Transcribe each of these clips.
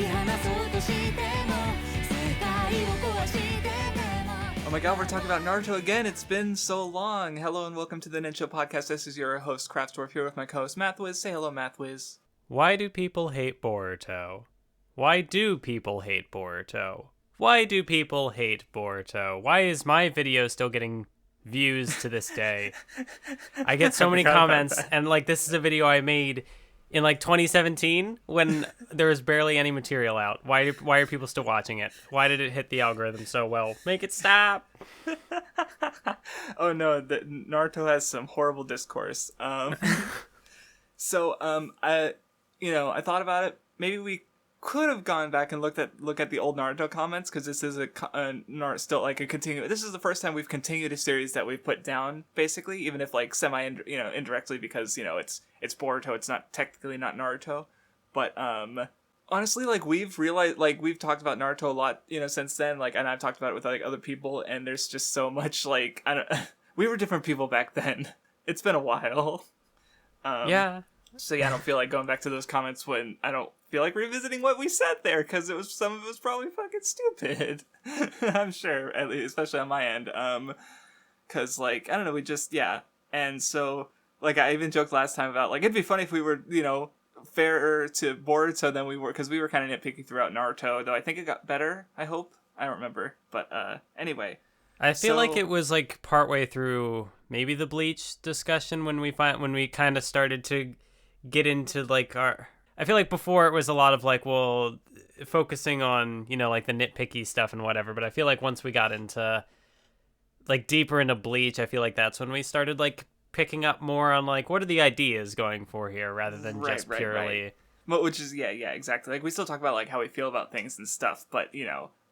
Oh my god, we're talking about Naruto again. It's been so long. Hello and welcome to the Nen Show Podcast. This is your host, Craftsdwarf, here with my co-host, Mathwiz. Say hello, Mathwiz. Why do people hate Boruto? Why do people hate Boruto? Why do people hate Boruto? Why is my video still getting views to this day? I get so many comments, and like this is a video I made in like 2017 when there was barely any material out. Why are people still watching it? Why did it hit the algorithm so well? Make it stop. Oh no, Naruto has some horrible discourse. I thought about it. Maybe we could have gone back and look at the old Naruto comments, because this is still like a continue. This is the first time we've continued a series that we've put down, basically, even if like indirectly, because it's Boruto. It's not technically not Naruto, but honestly, like we've realized, like we've talked about Naruto a lot, since then. Like, and I've talked about it with like other people, and there's just so much like we were different people back then. It's been a while. Yeah. So yeah, I don't feel like going back to those comments when I don't feel like revisiting what we said there, because some of it was probably fucking stupid. I'm sure, at least, especially on my end. Because like I don't know, and so like I even joked last time about like it'd be funny if we were fairer to Boruto than we were, because we were kind of nitpicky throughout Naruto. Though I think it got better. I hope. I don't remember, but anyway. I feel like it was like partway through maybe the Bleach discussion when we kind of started to get into like I feel like before it was a lot of like, well, focusing on, like the nitpicky stuff and whatever. But I feel like once we got into like deeper into Bleach, I feel like that's when we started like picking up more on like, what are the ideas going for here rather than just purely. Right. But which is, yeah, exactly. Like we still talk about like how we feel about things and stuff. But,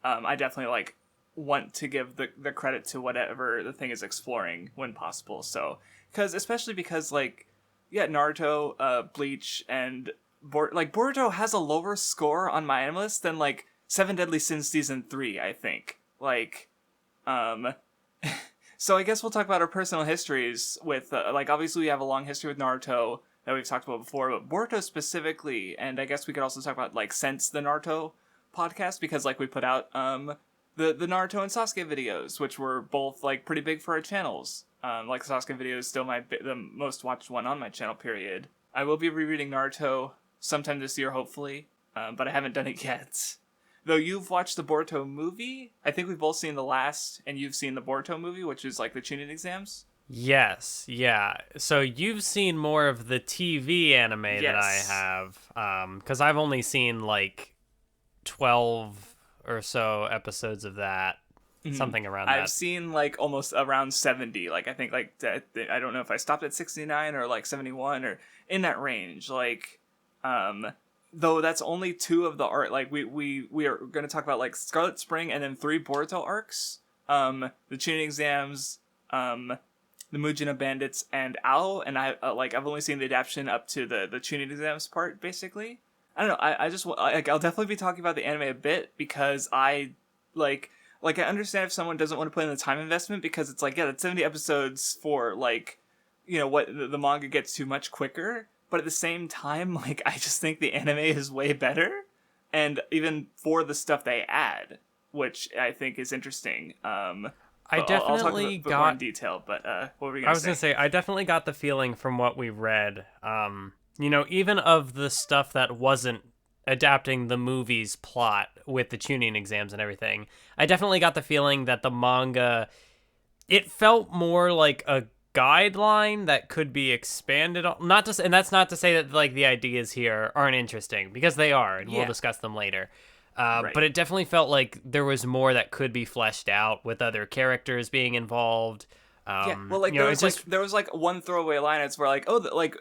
I definitely like want to give the credit to whatever the thing is exploring when possible. So, especially because like, yeah, Naruto, Bleach, and Boruto has a lower score on my anime list than like Seven Deadly Sins Season 3, I think. Like, so I guess we'll talk about our personal histories with, obviously we have a long history with Naruto that we've talked about before, but Boruto specifically, and I guess we could also talk about, like, since the Naruto podcast, because, like, we put out, the Naruto and Sasuke videos, which were both, like, pretty big for our channels. Like, the Sasuke video is still the most watched one on my channel, period. I will be rereading Naruto sometime this year, hopefully, but I haven't done it yet. Though you've watched the Boruto movie, I think we've both seen the last, and you've seen the Boruto movie, which is, like, the Chunin exams. Yes, yeah. So you've seen more of the TV anime that I have, because I've only seen, like, 12 or so episodes of that. Something around that. I've seen like almost around 70. Like I think like that, I don't know if I stopped at 69 or like 71 or in that range. Like, though that's only 2 of the art. Like we are going to talk about like Scarlet Spring and then 3 Boruto arcs. The Chunin exams, the Mujina bandits, and Ao. And I've only seen the adaptation up to the Chunin exams part basically. I don't know. I just like I'll definitely be talking about the anime a bit because I I understand if someone doesn't want to put in the time investment, because it's like, yeah, that's 70 episodes for, like, what the manga gets to much quicker. But at the same time, like, I just think the anime is way better. And even for the stuff they add, which I think is interesting. I'll talk a bit more in detail, but what were you going to say? I was going to say, I definitely got the feeling from what we read, even of the stuff that wasn't adapting the movie's plot with the Chunin exams and everything, I definitely got the feeling that the manga, it felt more like a guideline that could be expanded on. And that's not to say that like the ideas here aren't interesting, because they are, and we'll discuss them later. But it definitely felt like there was more that could be fleshed out with other characters being involved. There was one throwaway line. It's where like,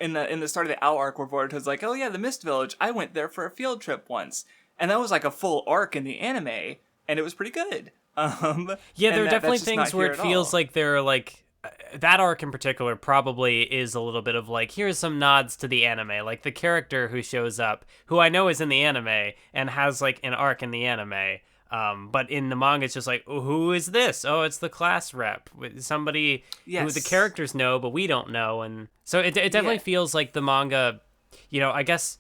in the start of the Ao arc, where Boruto's like, oh yeah, the Mist Village, I went there for a field trip once, and that was like a full arc in the anime, and it was pretty good. There are definitely things where it feels like they're like that arc in particular probably is a little bit of like, here's some nods to the anime, like the character who shows up, who I know is in the anime and has like an arc in the anime. But in the manga, it's just like, oh, who is this? Oh, it's the class rep, somebody who the characters know, but we don't know. And so it definitely feels like the manga, I guess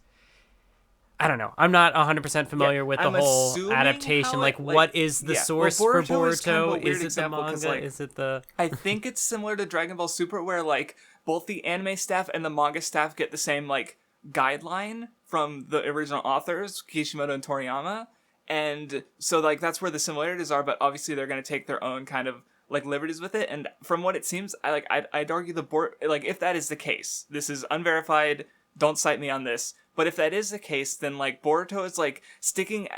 I don't know. I'm not 100% familiar with the I'm whole assuming adaptation. how Like, it, what is the source for Boruto is kind of a Boruto? weird Is it the example, 'cause, manga? like, Is it the... I think it's similar to Dragon Ball Super, where like both the anime staff and the manga staff get the same like guideline from the original authors, Kishimoto and Toriyama, and so like that's where the similarities are. But obviously they're going to take their own kind of like liberties with it. And from what it seems, I'd argue the board, like, if that is the case, this is unverified. Don't cite me on this. But if that is the case, then like Boruto is like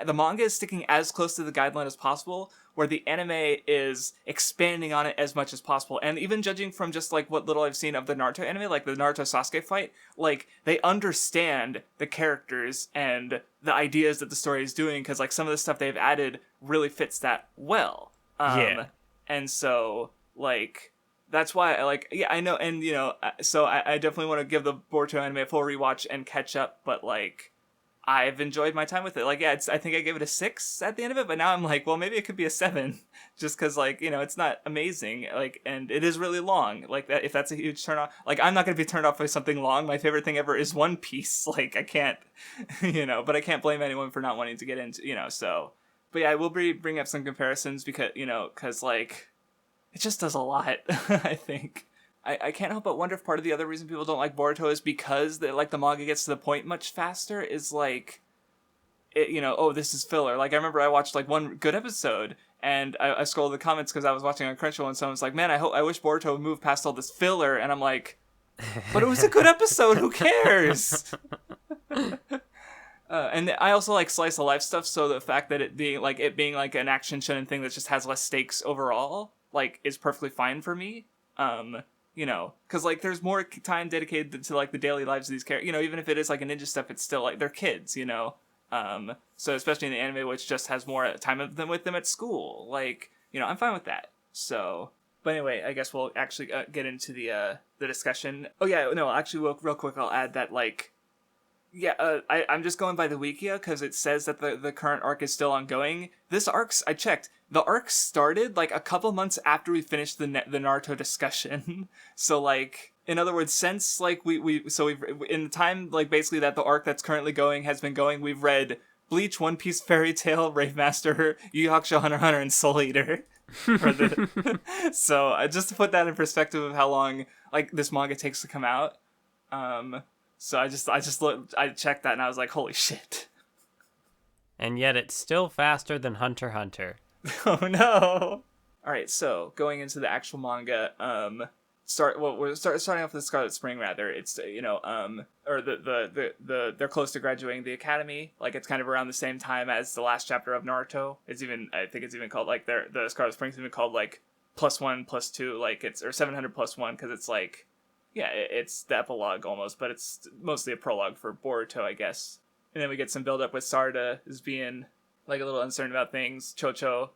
the manga is sticking as close to the guideline as possible, where the anime is expanding on it as much as possible. And even judging from just like what little I've seen of the Naruto anime, like the Naruto Sasuke fight, like they understand the characters and the ideas that the story is doing, because like some of the stuff they've added really fits that well. Yeah. And so like that's why I know, and so I definitely want to give the Boruto anime a full rewatch and catch up, but like I've enjoyed my time with it. Like, yeah, I think I gave it a 6 at the end of it, but now I'm like, well, maybe it could be a 7, just because like it's not amazing, like, and it is really long. Like that, if that's a huge turn off, like I'm not gonna be turned off by something long. My favorite thing ever is One Piece. Like I can't, but I can't blame anyone for not wanting to get into, so. But yeah, I will bring up some comparisons because like it just does a lot. I think. I can't help but wonder if part of the other reason people don't like Boruto is because the manga gets to the point much faster. Is like, this is filler. Like I remember I watched like one good episode and I scrolled the comments because I was watching on Crunchyroll and someone was like, man, I wish Boruto would move past all this filler. And I'm like, but it was a good episode. Who cares? And I also like slice of life stuff. So the fact that it being like an action shonen thing that just has less stakes overall, like, is perfectly fine for me. Because like there's more time dedicated to like the daily lives of these characters. Even if it is like a ninja stuff, it's still like they're kids. So especially in the anime, which just has more time with them at school. Like, I'm fine with that. So, but anyway, I guess we'll actually get into the discussion. Oh yeah, no, actually, real quick, I'll add that like. Yeah, I'm just going by the Wikia because it says that the current arc is still ongoing. This I checked, the arc started like a couple months after we finished the Naruto discussion. So like, in other words, since like we've in the time like basically that the arc that's currently going has been going, we've read Bleach, One Piece, Fairy Tail, Rave Master, Yu Yu Hakusho, Hunter x Hunter, and Soul Eater. So just to put that in perspective of how long like this manga takes to come out. So I checked that and I was like, holy shit. And yet it's still faster than Hunter x Hunter. Oh no. Alright, so going into the actual manga, we're starting off with Scarlet Spring rather. It's or they're close to graduating the academy. Like it's kind of around the same time as the last chapter of Naruto. I think it's even called like the Scarlet Spring's even called like +1, +2, like it's, or 700 +1, because it's like, yeah, it's the epilogue almost, but it's mostly a prologue for Boruto, I guess. And then we get some build up with Sarda as being like a little uncertain about things. Chocho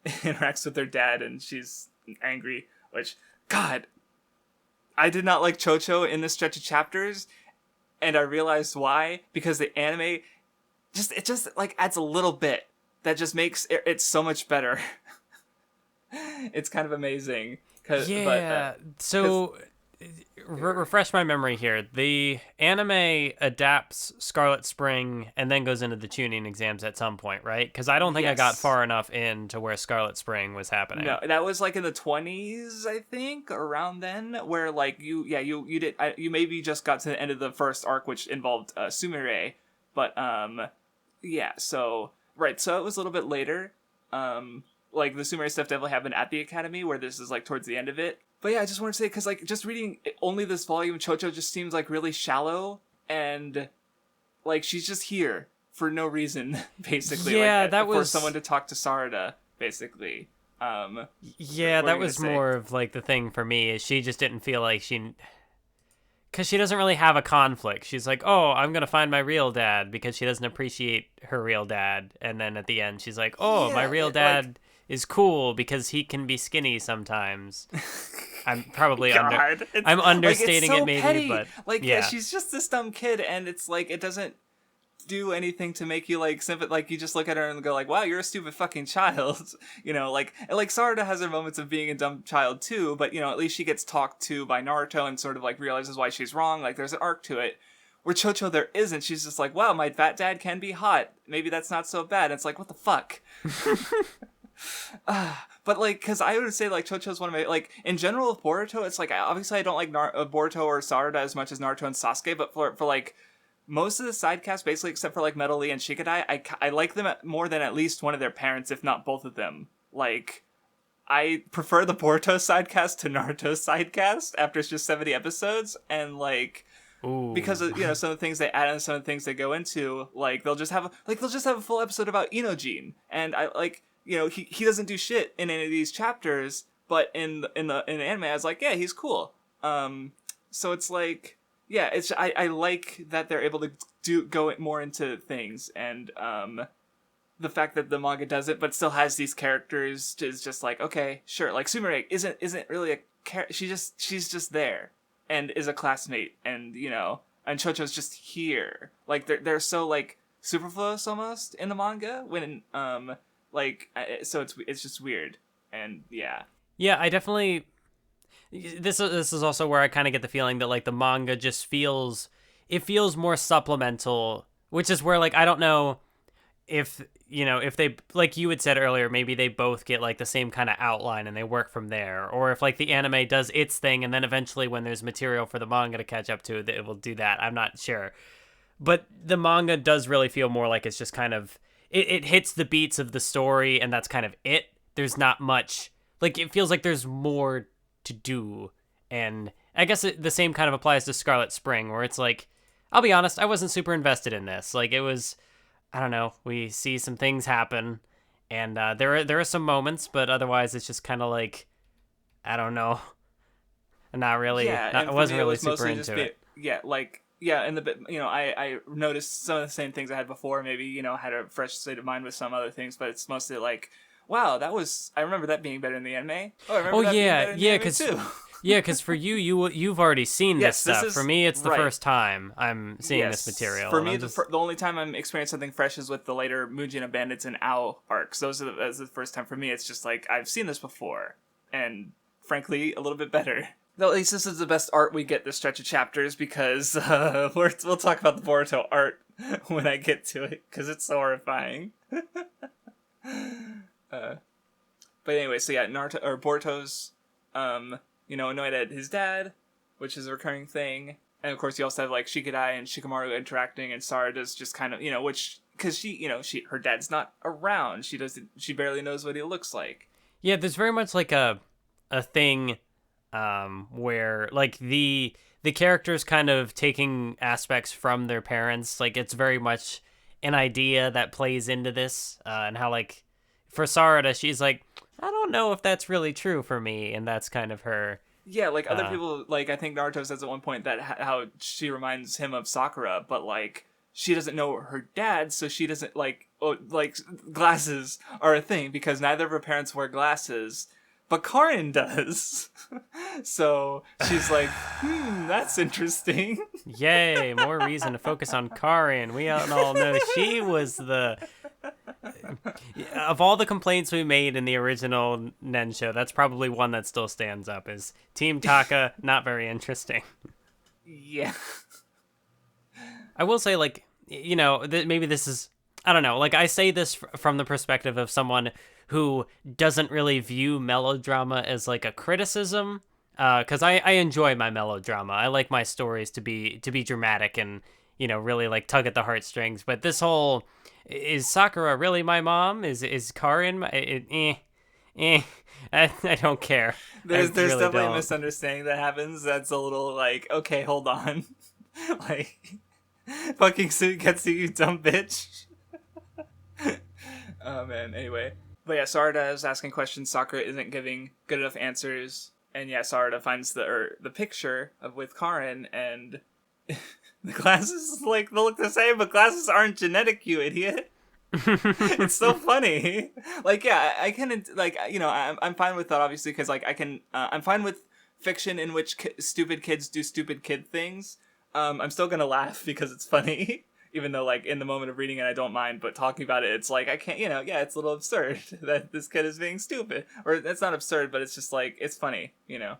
interacts with her dad and she's angry, which, God, I did not like Chocho in this stretch of chapters, and I realized why, because the anime just like adds a little bit that just makes it so much better. It's kind of amazing. Refresh my memory here. The anime adapts Scarlet Spring and then goes into the Chunin exams at some point, right? Because I don't think I got far enough in to where Scarlet Spring was happening. No, that was like in the 20s, I think, around then, where like you maybe just got to the end of the first arc, which involved Sumire, but so it was a little bit later. Like, the Sumire stuff definitely happened at the Academy, where this is, like, towards the end of it. But yeah, I just want to say, because, like, just reading only this volume, Chocho just seems, like, really shallow, and, like, she's just here for no reason, basically. Yeah, that was... For someone to talk to Sarada, basically. That was more of, like, the thing for me, is she just didn't feel like she... Because she doesn't really have a conflict. She's like, oh, I'm going to find my real dad, because she doesn't appreciate her real dad. And then at the end, she's like, oh, my real dad... is cool because he can be skinny sometimes. I'm probably I'm understating like, so it maybe, petty. But like yeah, she's just this dumb kid, and it's like it doesn't do anything to make you like like you just look at her and go like, wow, you're a stupid fucking child. Like Sarada has her moments of being a dumb child too, but at least she gets talked to by Naruto and sort of like realizes why she's wrong. Like there's an arc to it. Where Chocho there isn't. She's just like, wow, my fat dad can be hot. Maybe that's not so bad. And it's like, what the fuck? But like, because I would say like Chocho's one of my, like, in general with Boruto, it's like, obviously I don't like Boruto or Sarada as much as Naruto and Sasuke, but for like most of the side cast, basically except for like Metal Lee and Shikadai, I like them more than at least one of their parents, if not both of them. Like, I prefer the Boruto sidecast to Naruto's sidecast after it's just 70 episodes, and like, ooh, because of, you know, some of the things they add and some of the things they go into, like they'll just have a full episode about Inojin, and I like, you know, he doesn't do shit in any of these chapters, but in the anime I was like, yeah, he's cool. So it's like, yeah, it's I like that they're able to go more into things, and the fact that the manga does it, but still has these characters is just like, okay, sure. Like Sumire isn't really a character. She's just there and is a classmate, and you know, and Chocho's just here. Like they're so like superfluous almost in the manga when like so it's just weird, and yeah. Yeah, I definitely. This is also where I kind of get the feeling that like the manga just feels more supplemental, which is where like I don't know if, you know, if they, like you had said earlier, maybe they both get like the same kind of outline and they work from there, or if like the anime does its thing and then eventually when there's material for the manga to catch up to, it will do that. I'm not sure, but the manga does really feel more like it's just kind of it hits the beats of the story and that's kind of it. There's not much, like, it feels like there's more to do. And I guess the same kind of applies to Scarlet Spring, where it's like, I'll be honest, I wasn't super invested in this. Like, it was, I don't know, we see some things happen, and there are some moments, but otherwise it's just kind of like, I don't know, not really. I wasn't really super into it. Yeah, like, yeah, and you know, I noticed some of the same things I had before. Maybe, you know, had a fresh state of mind with some other things, but it's mostly like, wow, I remember that being better in the anime. Oh, I remember that being better in the anime too. Yeah, because for you've already seen this stuff. For me, it's the first time I'm seeing this material. For me, the only time I'm experiencing something fresh is with the later Mujina Bandits and Owl arcs. That's the first time for me. It's just like, I've seen this before, and frankly, a little bit better. Though at least this is the best art we get this stretch of chapters, because we'll talk about the Boruto art when I get to it, because it's so horrifying. But anyway, so yeah, Boruto's, you know, annoyed at his dad, which is a recurring thing. And of course you also have like Shikadai and Shikamaru interacting, and Sarada's just kind of, you know, which, because she, you know, her dad's not around. She barely knows what he looks like. Yeah, there's very much like a thing, where like the characters kind of taking aspects from their parents. Like, it's very much an idea that plays into this, and how like, for Sarada, she's like, I don't know if that's really true for me, and that's kind of her. Yeah, like other people, like I think Naruto says at one point that how she reminds him of Sakura, but like she doesn't know her dad, so she doesn't like glasses are a thing because neither of her parents wear glasses, but Karin does. So she's like, that's interesting. Yay, more reason to focus on Karin. We all know she was the... Of all the complaints we made in the original Nen show, that's probably one that still stands up, is Team Taka, not very interesting. Yeah. I will say, like, you know, maybe this is... I don't know, like, I say this from the perspective of someone who doesn't really view melodrama as, like, a criticism, because I enjoy my melodrama. I like my stories to be dramatic and, you know, really, like, tug at the heartstrings, but this whole... Is Sakura really my mom? Is Karin I don't care. There's really definitely don't. a misunderstanding that happens that's a little like, okay, hold on. Like, fucking Suiketsu, you dumb bitch. Oh man, anyway. But yeah, Sarada is asking questions, Sakura isn't giving good enough answers, and yeah, Sarada finds the picture with Karin, and the glasses, like, they look the same, but glasses aren't genetic, you idiot. It's so funny. Like, yeah, I can, like, you know, I'm fine with that, obviously, because, like, I'm fine with fiction in which stupid kids do stupid kid things. I'm still gonna laugh because it's funny, even though, like, in the moment of reading it, I don't mind, but talking about it, it's like, I can't, you know, yeah, it's a little absurd that this kid is being stupid. Or, it's not absurd, but it's just, like, it's funny, you know?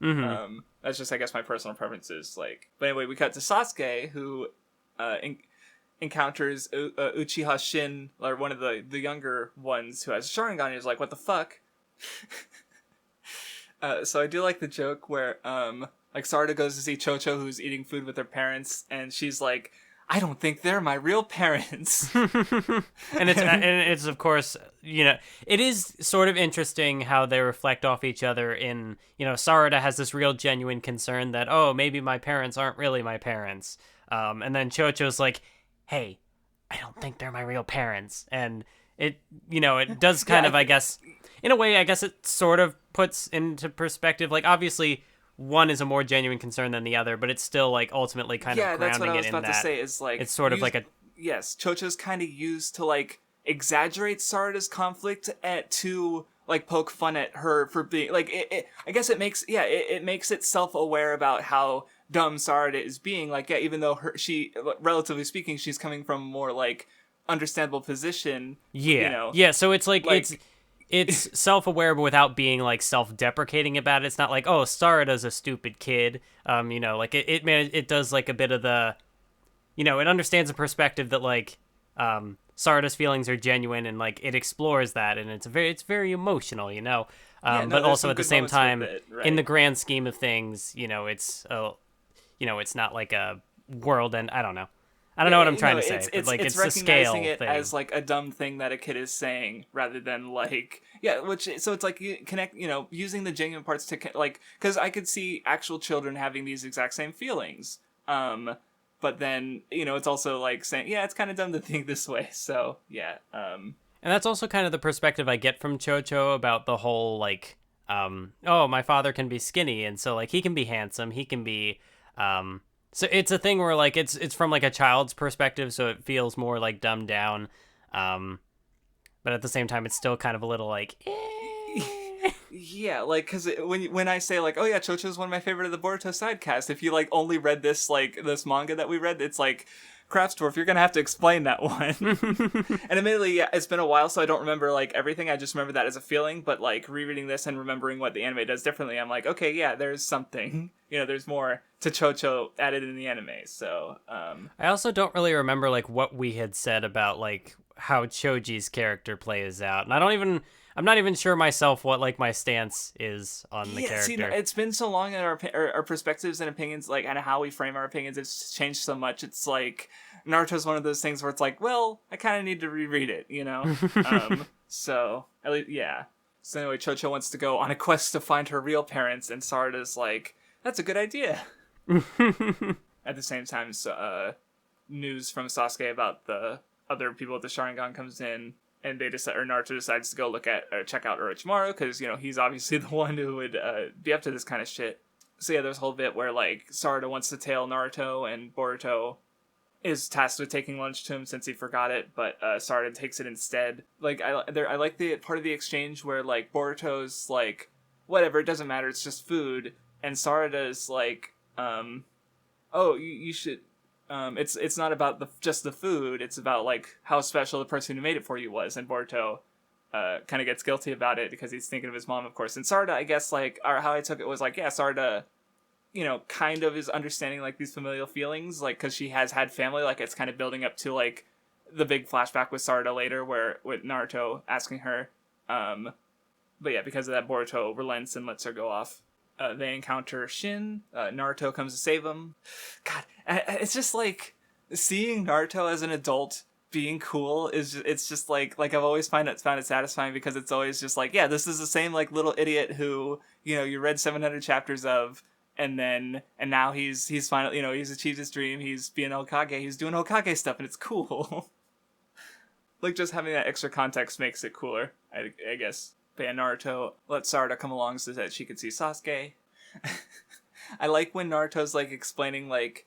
Mm-hmm. That's just, I guess, my personal preferences. Like, but anyway, we cut to Sasuke, who encounters Uchiha Shin, or one of the younger ones who has a Sharingan, and he's like, what the fuck? So I do like the joke where, like, Sarada goes to see Chocho, who's eating food with her parents, and she's like, I don't think they're my real parents. And it's of course, it is sort of interesting how they reflect off each other in, Sarada has this real genuine concern that, oh, maybe my parents aren't really my parents. And then Chocho's like, hey, I don't think they're my real parents. And it does kind of, I guess, in a way, I guess it sort of puts into perspective, like, obviously one is a more genuine concern than the other, but it's still, like, ultimately kind of grounding it in that. Yeah, that's what I was about to say, is, like, it's sort of like a... Yes, Chocho's kind of used to, like, exaggerate Sarada's conflict to, like, poke fun at her for being, like, I guess it makes it self-aware about how dumb Sarada is being, like, yeah, even though she, relatively speaking, she's coming from a more, like, understandable position. Yeah, yeah, so it's, like it's self-aware, but without being, like, self-deprecating about it. It's not like, oh, Sarada's a stupid kid. Like, it does, like, a bit of the, it understands the perspective that, like, Sarada's feelings are genuine, and, like, it explores that, and it's very emotional, but also at the same time, right? In the grand scheme of things, it's not like a world, and I don't know what I'm trying to say. It's like it's a scale it thing. As like a dumb thing that a kid is saying, rather than like so it's like you connect, using the genuine parts to like, because I could see actual children having these exact same feelings, but then it's also like saying, yeah, it's kind of dumb to think this way. So yeah, and that's also kind of the perspective I get from Chocho about the whole, like, oh, my father can be skinny, and so, like, he can be handsome, he can be so it's a thing where, like, it's from, like, a child's perspective, so it feels more, like, dumbed down. But at the same time, it's still kind of a little, like, Yeah, like, because when I say, like, oh yeah, Chocho's one of my favorite of the Boruto sidecast, if you, like, only read this manga that we read, it's like, Craftsdwarf, you're gonna have to explain that one. And admittedly, yeah, it's been a while, so I don't remember, like, everything. I just remember that as a feeling, but, like, rereading this and remembering what the anime does differently, I'm like, okay, yeah, there's something. There's more to Chocho added in the anime, so, I also don't really remember, like, what we had said about, like, how Choji's character plays out, and I'm not even sure myself what, like, my stance is on the character. See, it's been so long, and our perspectives and opinions, like, and how we frame our opinions, it's changed so much. It's like, Naruto's one of those things where it's like, well, I kind of need to reread it, So, at least, yeah. So anyway, Chocho wants to go on a quest to find her real parents, and Sarada's like, that's a good idea. At the same time, news from Sasuke about the other people with the Sharingan comes in, and Naruto decides to go check out Orochimaru, because, he's obviously the one who would be up to this kind of shit. So yeah, there's a whole bit where, like, Sarada wants to tail Naruto, and Boruto is tasked with taking lunch to him since he forgot it, but Sarada takes it instead. Like, I like the part of the exchange where, like, Boruto's like, whatever, it doesn't matter, it's just food, and Sarada's like, oh, you should... it's not about just the food, it's about, like, how special the person who made it for you was, and Boruto kind of gets guilty about it because he's thinking of his mom, of course. And Sarada, I guess, like, or how I took it was like, yeah, Sarada, kind of is understanding, like, these familial feelings, like, because she has had family, like, it's kind of building up to, like, the big flashback with Sarada later, with Naruto asking her, but yeah, because of that, Boruto relents and lets her go off. They encounter Shin. Naruto comes to save him. God, it's just like seeing Naruto as an adult being cool it's just like I've always found it satisfying, because it's always just like, yeah, this is the same, like, little idiot who, you read 700 chapters of, and now he's finally, he's achieved his dream. He's being Hokage. He's doing Hokage stuff, and it's cool. Like, just having that extra context makes it cooler, I guess. But yeah, Naruto lets Sarada come along so that she could see Sasuke. I like when Naruto's, like, explaining, like,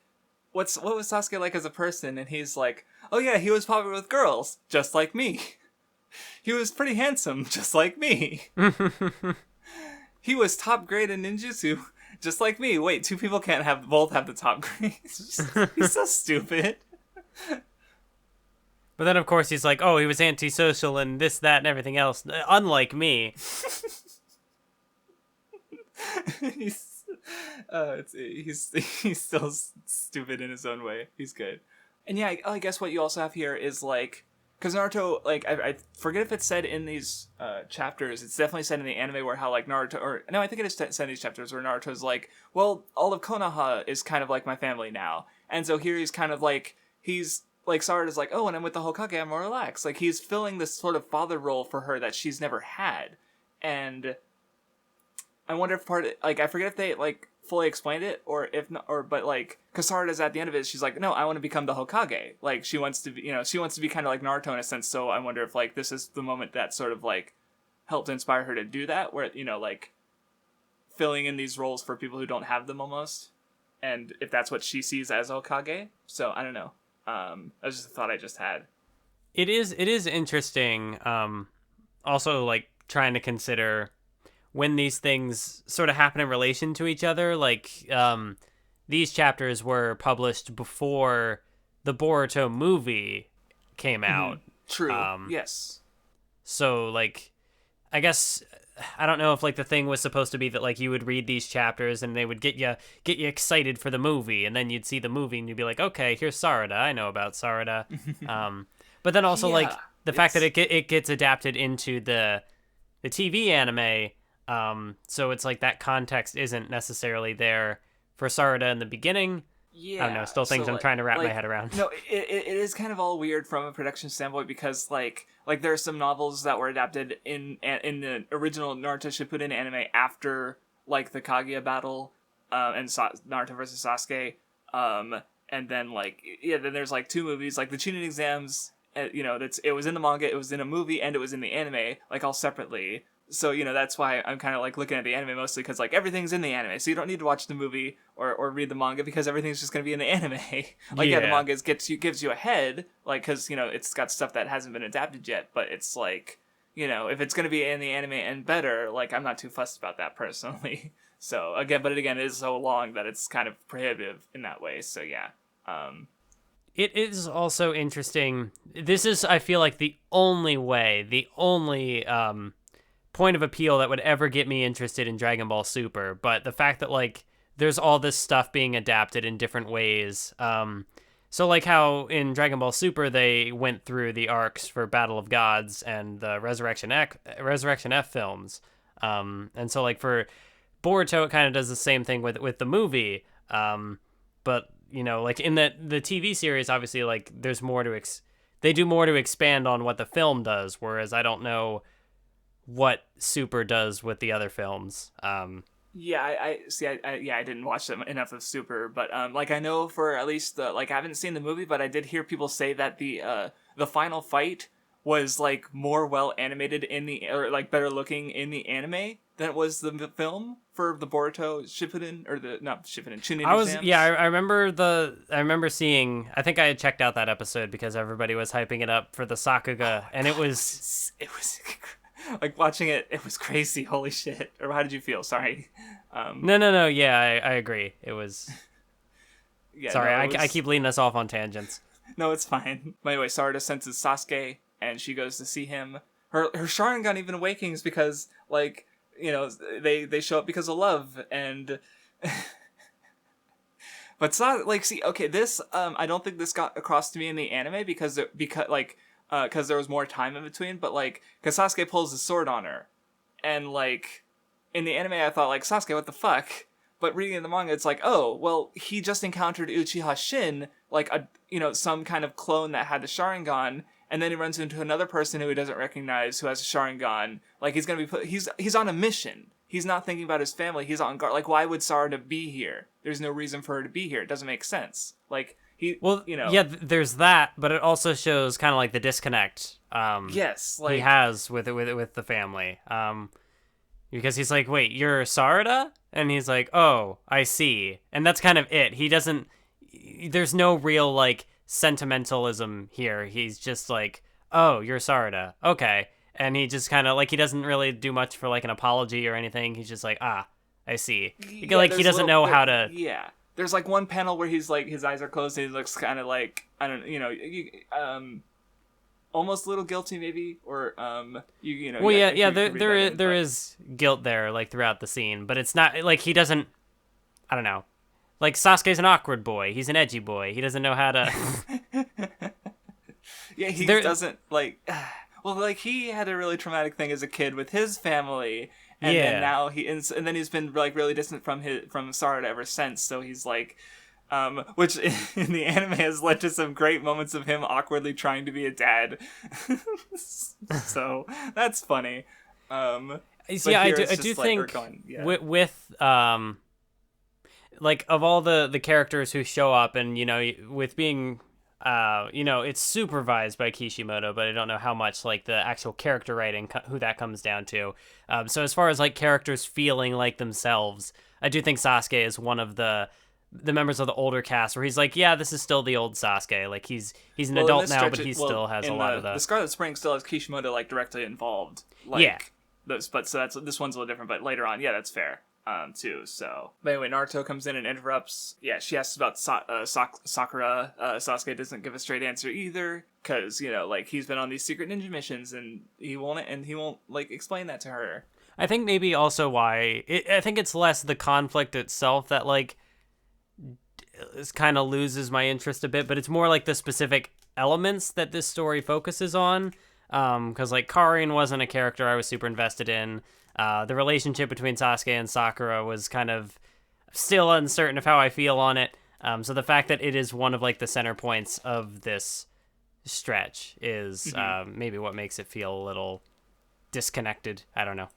what was Sasuke like as a person, and he's like, oh yeah, he was popular with girls, just like me. He was pretty handsome, just like me. He was top grade in ninjutsu, just like me. Wait, two people can't both have the top grade. He's so stupid. But then, of course, he's like, oh, he was antisocial and this, that, and everything else, unlike me. He's still stupid in his own way. He's good. And yeah, I guess what you also have here is like, because Naruto, like, I forget if it's said in these chapters. It's definitely said in the anime where how like Naruto, or no, I think it is said in these chapters where Naruto's like, well, all of Konoha is kind of like my family now, and so here he's kind of like, he's like, Sarada's like, oh, when I'm with the Hokage, I'm more relaxed. Like, he's filling this sort of father role for her that she's never had, and I wonder if I forget if they like fully explained it, or if not, but like, because Sarada's at the end of it, she's like, no, I want to become the Hokage. Like, she wants to be, she wants to be kind of like Naruto in a sense. So I wonder if like this is the moment that sort of like helped inspire her to do that, where like filling in these roles for people who don't have them almost, and if that's what she sees as Hokage. So I don't know. That was just a thought I just had. It is interesting. Also, like, trying to consider when these things sort of happen in relation to each other. Like, these chapters were published before the Boruto movie came out. True. Yes. So, like, I guess I don't know if like the thing was supposed to be that like you would read these chapters and they would get you excited for the movie, and then you'd see the movie and you'd be like, okay, here's Sarada. I know about Sarada. But then also like the fact that it gets adapted into the TV anime. So it's like that context isn't necessarily there for Sarada in the beginning. Yeah, I don't know. Still things I'm trying to wrap my head around. No, it is kind of all weird from a production standpoint because like there are some novels that were adapted in the original Naruto Shippuden anime after like the Kaguya battle, and Naruto versus Sasuke, and then then there's like two movies, like the Chunin exams. It was in the manga, it was in a movie, and it was in the anime, like all separately. So, that's why I'm kind of like looking at the anime mostly because like everything's in the anime. So you don't need to watch the movie or read the manga because everything's just going to be in the anime. The manga gives you a head, like, because, it's got stuff that hasn't been adapted yet. But it's like, if it's going to be in the anime and better, like, I'm not too fussed about that personally. So again, it is so long that it's kind of prohibitive in that way. So yeah. It is also interesting. This is, I feel like, the only point of appeal that would ever get me interested in Dragon Ball Super, but the fact that like there's all this stuff being adapted in different ways. So like how in Dragon Ball Super they went through the arcs for Battle of Gods and the Resurrection F films, and so like for Boruto it kind of does the same thing with the movie, but like in the TV series obviously like there's more to they do more to expand on what the film does, whereas I don't know what Super does with the other films. Yeah, I see. I didn't watch them enough of Super, but I know for at least I haven't seen the movie, but I did hear people say that the final fight was like more well animated or like better looking in the anime than it was the film for the Boruto Shippuden or Chunin. I remember seeing. I think I had checked out that episode because everybody was hyping it up for the Sakuga, and it was. Like watching it was crazy. Holy shit! Or how did you feel? Sorry. No. Yeah, I agree. It was. Sorry, no, I keep leading us off on tangents. No, it's fine. But anyway, Sarada senses Sasuke, and she goes to see him. Her Sharingan even awakens because they show up because of love and. But this I don't think this got across to me in the anime because there was more time in between, but because Sasuke pulls his sword on her, and in the anime I thought Sasuke, what the fuck? But reading in the manga, it's like, oh well, he just encountered Uchiha Shin, some kind of clone that had the Sharingan, and then he runs into another person who he doesn't recognize who has a Sharingan. He's gonna be he's on a mission. He's not thinking about his family. He's on guard. Why would Sarada be here? There's no reason for her to be here. It doesn't make sense. There's that, but it also shows kind of the disconnect. Yes, he has with the family. Because he's like, wait, you're Sarada, and he's like, oh, I see, and that's kind of it. He doesn't. There's no real sentimentalism here. He's just like, oh, you're Sarada, okay, and he just kind of he doesn't really do much for an apology or anything. He's just like, ah, I see. He doesn't know how to. Yeah. There's one panel where he's his eyes are closed and he looks kind of I don't almost a little guilty maybe, or there is guilt there throughout the scene, but it's not he doesn't I don't know. Like, Sasuke's an awkward boy. He's an edgy boy. He doesn't know how to... Yeah, he doesn't, like... Well, like, he had a really traumatic thing as a kid with his family, and then now and then he's been, like, really distant from Sarada ever since, so he's, like... which in the anime has led to some great moments of him awkwardly trying to be a dad. So, that's funny. Yeah, I do think with like, of all the characters who show up, and, you know, with being, you know, it's supervised by Kishimoto, but I don't know how much, like, the actual character writing, who that comes down to. So as far as, like, characters feeling like themselves, I do think Sasuke is one of the members of the older cast where he's like, yeah, this is still the old Sasuke. Like, he's an adult now, but he still has a lot of the Scarlet Spring still has Kishimoto, like, directly involved. Like, yeah. This one's a little different, but later on, yeah, that's fair. Too, so. But anyway, Naruto comes in and interrupts. Yeah, she asks about Sakura. Sasuke doesn't give a straight answer either, because, you know, like, he's been on these secret ninja missions, and he won't, like, explain that to her. I think maybe also why, I think it's less the conflict itself that, like, kind of loses my interest a bit, but it's more, like, the specific elements that this story focuses on, because, like, Karin wasn't a character I was super invested in. The relationship between Sasuke and Sakura was kind of still uncertain of how I feel on it. So the fact that it is one of, like, the center points of this stretch is maybe what makes it feel a little disconnected. I don't know.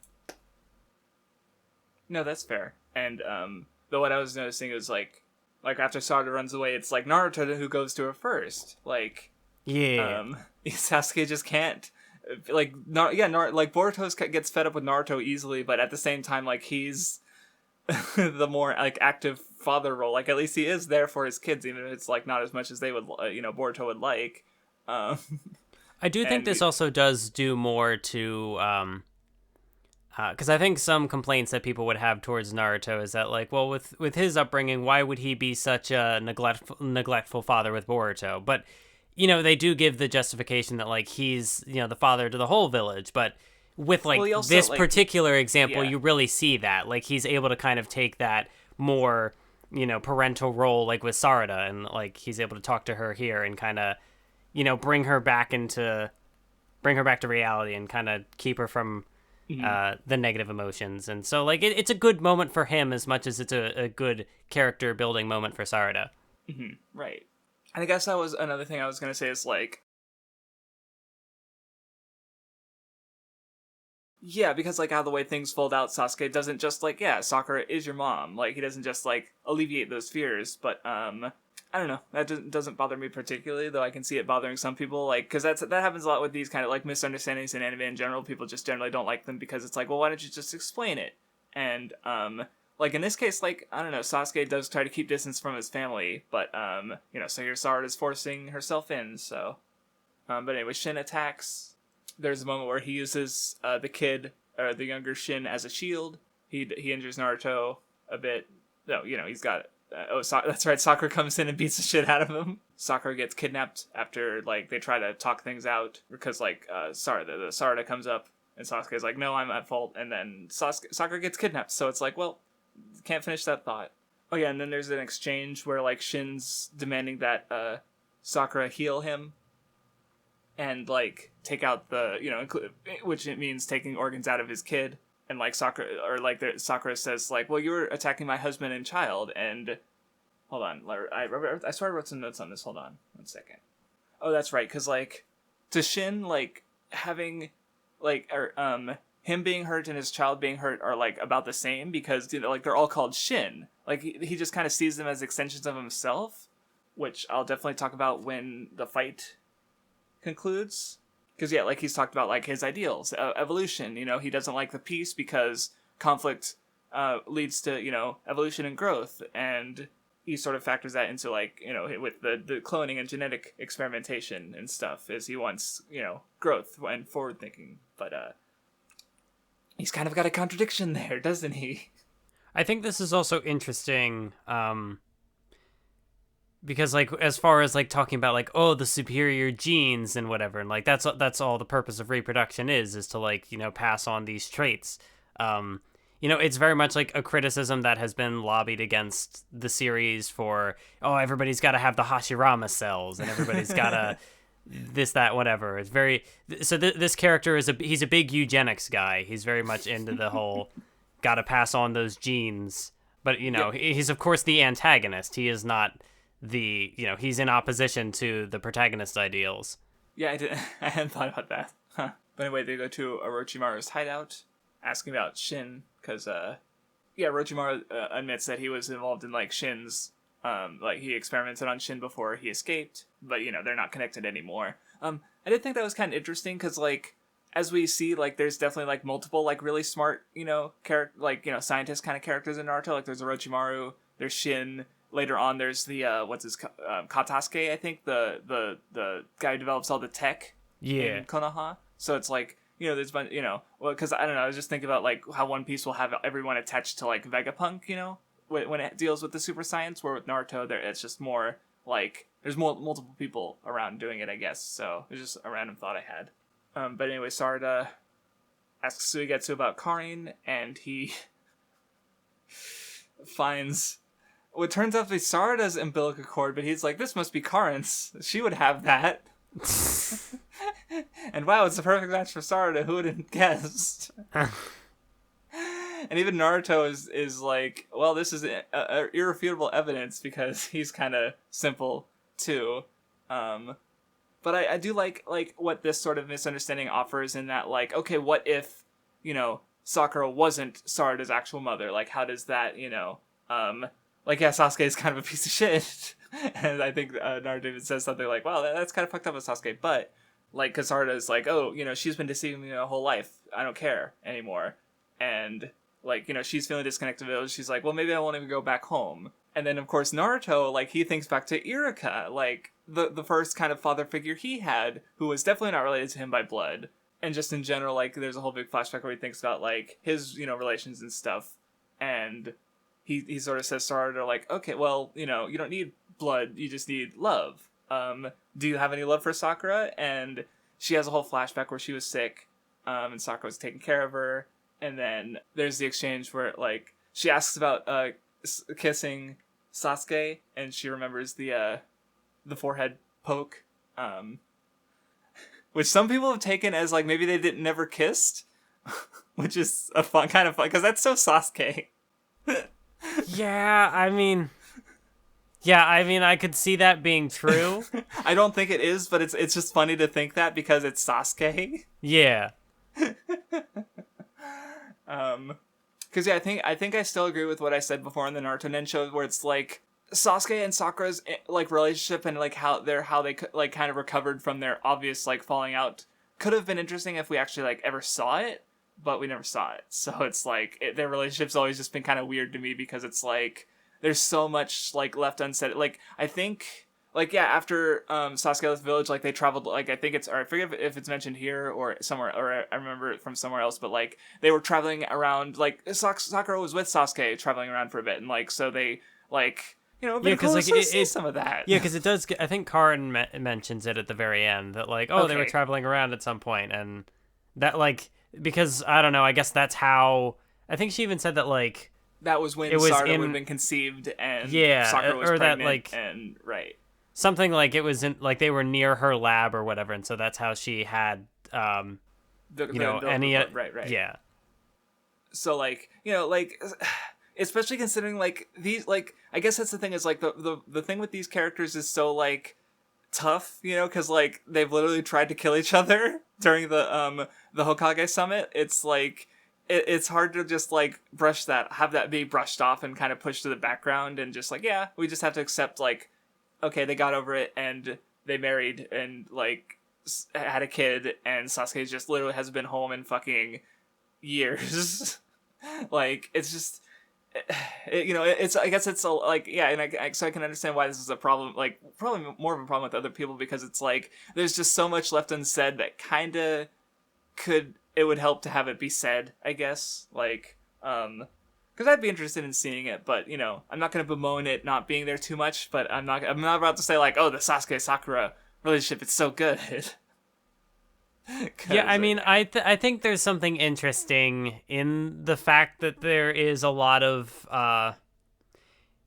No, that's fair. And but what I was noticing is, like after Sarada runs away, it's like Naruto who goes to her first. Like, yeah, Sasuke just can't. Like, like, Boruto gets fed up with Naruto easily, but at the same time, like, he's the more, like, active father role. Like, at least he is there for his kids, even if it's, like, not as much as they would, Boruto would like. I do think this also does do more to, because I think some complaints that people would have towards Naruto is that, like, well, with his upbringing, why would he be such a neglectful father with Boruto? But, you know, they do give the justification that, like, he's, you know, the father to the whole village, but with, like, also, this, like, particular example, you really see that. Like, he's able to kind of take that more, you know, parental role, like, with Sarada, and, like, he's able to talk to her here and kind of, you know, bring her back to reality and kind of keep her from the negative emotions. And so, like, it's a good moment for him as much as it's a good character building moment for Sarada. Mm-hmm. Right. And I guess that was another thing I was going to say is, like, yeah, because, like, how the way things fold out, Sasuke doesn't just, like, yeah, Sakura is your mom. Like, he doesn't just, like, alleviate those fears. But, I don't know. That doesn't bother me particularly, though I can see it bothering some people. Like, because that happens a lot with these kind of, like, misunderstandings in anime in general. People just generally don't like them because it's like, well, why don't you just explain it? And, like, in this case, like, I don't know, Sasuke does try to keep distance from his family, but, you know, so here Sarada's forcing herself in, so. But anyway, Shin attacks. There's a moment where he uses the younger Shin, as a shield. He injures Naruto a bit. No, you know, he's got... that's right, Sakura comes in and beats the shit out of him. Sakura gets kidnapped after, like, they try to talk things out, because, like, Sarada comes up, and Sasuke's like, no, I'm at fault, and then Sakura gets kidnapped, so it's like, well... Can't finish that thought. Oh yeah, and then there's an exchange where, like, Shin's demanding that Sakura heal him and, like, take out the, you know, which it means taking organs out of his kid. And, like, Sakura says, like, well, you were attacking my husband and child, and hold on, I sort of wrote some notes on this. Hold on 1 second. Oh, that's right, because, like, to Shin, like, having, like, him being hurt and his child being hurt are, like, about the same, because, you know, like, they're all called Shin. Like, he just kind of sees them as extensions of himself, which I'll definitely talk about when the fight concludes. Because, yeah, like, he's talked about, like, his ideals, evolution, you know, he doesn't like the peace because conflict leads to, you know, evolution and growth, and he sort of factors that into, like, you know, with the cloning and genetic experimentation and stuff, as he wants, you know, growth and forward thinking, but, he's kind of got a contradiction there, doesn't he? I think this is also interesting, because, like, as far as, like, talking about, like, oh, the superior genes and whatever, and, like, that's all the purpose of reproduction is to, like, you know, pass on these traits. it's very much like a criticism that has been lobbied against the series for, oh, everybody's got to have the Hashirama cells and everybody's got to this, that, whatever. It's very, so this character he's a big eugenics guy. He's very much into the whole got to pass on those genes. But, he's of course the antagonist. He is not he's in opposition to the protagonist ideals. Yeah, I hadn't thought about that. Huh. But anyway, they go to Orochimaru's hideout, asking about Shin, because, Orochimaru admits that he was involved in, like, Shin's, he experimented on Shin before he escaped, but, they're not connected anymore. I did think that was kind of interesting, because, like, as we see, like, there's definitely, like, multiple, like, really smart, scientist kind of characters in Naruto. Like, there's Orochimaru, there's Shin. Later on, there's the, Katasuke, I think, the guy who develops all the tech in Konoha. So it's like, there's been, because I don't know, I was just thinking about, like, how One Piece will have everyone attached to, like, Vegapunk, when it deals with the super science, where with Naruto, it's just more, like, there's multiple people around doing it, I guess. So it's just a random thought I had. But anyway, Sarada asks Suigetsu about Karin, and he finds what turns out to be Sarada's umbilical cord, but he's like, this must be Karin's. She would have that. And wow, it's a perfect match for Sarada. Who would have guessed? And even Naruto is like, well, this is irrefutable evidence, because he's kind of simple too. But I do like what this sort of misunderstanding offers, in that, like, okay, what if, Sakura wasn't Sarada's actual mother? Like, how does that, Sasuke is kind of a piece of shit. And I think Naruto even says something like, wow, that's kind of fucked up with Sasuke. But, like, because Sarada's like, oh, she's been deceiving me my whole life. I don't care anymore. And, like, she's feeling disconnected. She's like, well, maybe I won't even go back home. And then, of course, Naruto, like, he thinks back to Iruka, like, the first kind of father figure he had, who was definitely not related to him by blood. And just in general, like, there's a whole big flashback where he thinks about, like, his, relations and stuff. And he sort of says to Sarada, like, okay, well, you don't need blood, you just need love. Do you have any love for Sakura? And she has a whole flashback where she was sick, and Sakura was taking care of her. And then there's the exchange where, like, she asks about kissing Sasuke, and she remembers the forehead poke, which some people have taken as, like, maybe they never kissed, which is a kind of fun, because that's so Sasuke. I mean, I could see that being true. I don't think it is, but it's just funny to think that, because it's Sasuke. Yeah. Because I think I still agree with what I said before in the Naruto Nen Show, where it's like Sasuke and Sakura's, like, relationship, and, like, how they like kind of recovered from their obvious, like, falling out could have been interesting if we actually, like, ever saw it, but we never saw it. So it's like their relationship's always just been kind of weird to me, because it's like there's so much, like, left unsaid. Like, I think, like, yeah, after Sasuke left the village, like, they traveled, like, I think it's, or I forget if it's mentioned here or somewhere, or I remember it from somewhere else, but, like, they were traveling around, like, Sakura was with Sasuke traveling around for a bit, and, like, so they, like, because, like, see some of that. Yeah, because it does. I think Karin mentions it at the very end, that, like, oh, okay, they were traveling around at some point, and that, like, because I don't know. I guess that's how. I think she even said that, like, that was when Sarada would have been conceived, and Sakura was pregnant, that, like, and right. Something like it was in, like, they were near her lab or whatever, and so that's how she had, right. Yeah. So, like, especially considering, like, these, like, I guess that's the thing, is, like, the thing with these characters is so, like, tough, because, like, they've literally tried to kill each other during the Hokage summit. It's like it's hard to just, like, have that be brushed off and kind of pushed to the background, and just, like, yeah, we just have to accept, like, okay, they got over it, and they married, and, like, had a kid, and Sasuke just literally hasn't been home in fucking years. Like, it's just, it's, I guess it's, like, yeah, and so I can understand why this is a problem, like, probably more of a problem with other people, because it's, like, there's just so much left unsaid that kind of it would help to have it be said, I guess, like, because I'd be interested in seeing it, but, I'm not going to bemoan it not being there too much, but I'm not about to say, like, oh, the Sasuke-Sakura relationship, it's so good. Yeah, I mean, I think there's something interesting in the fact that there is a lot of,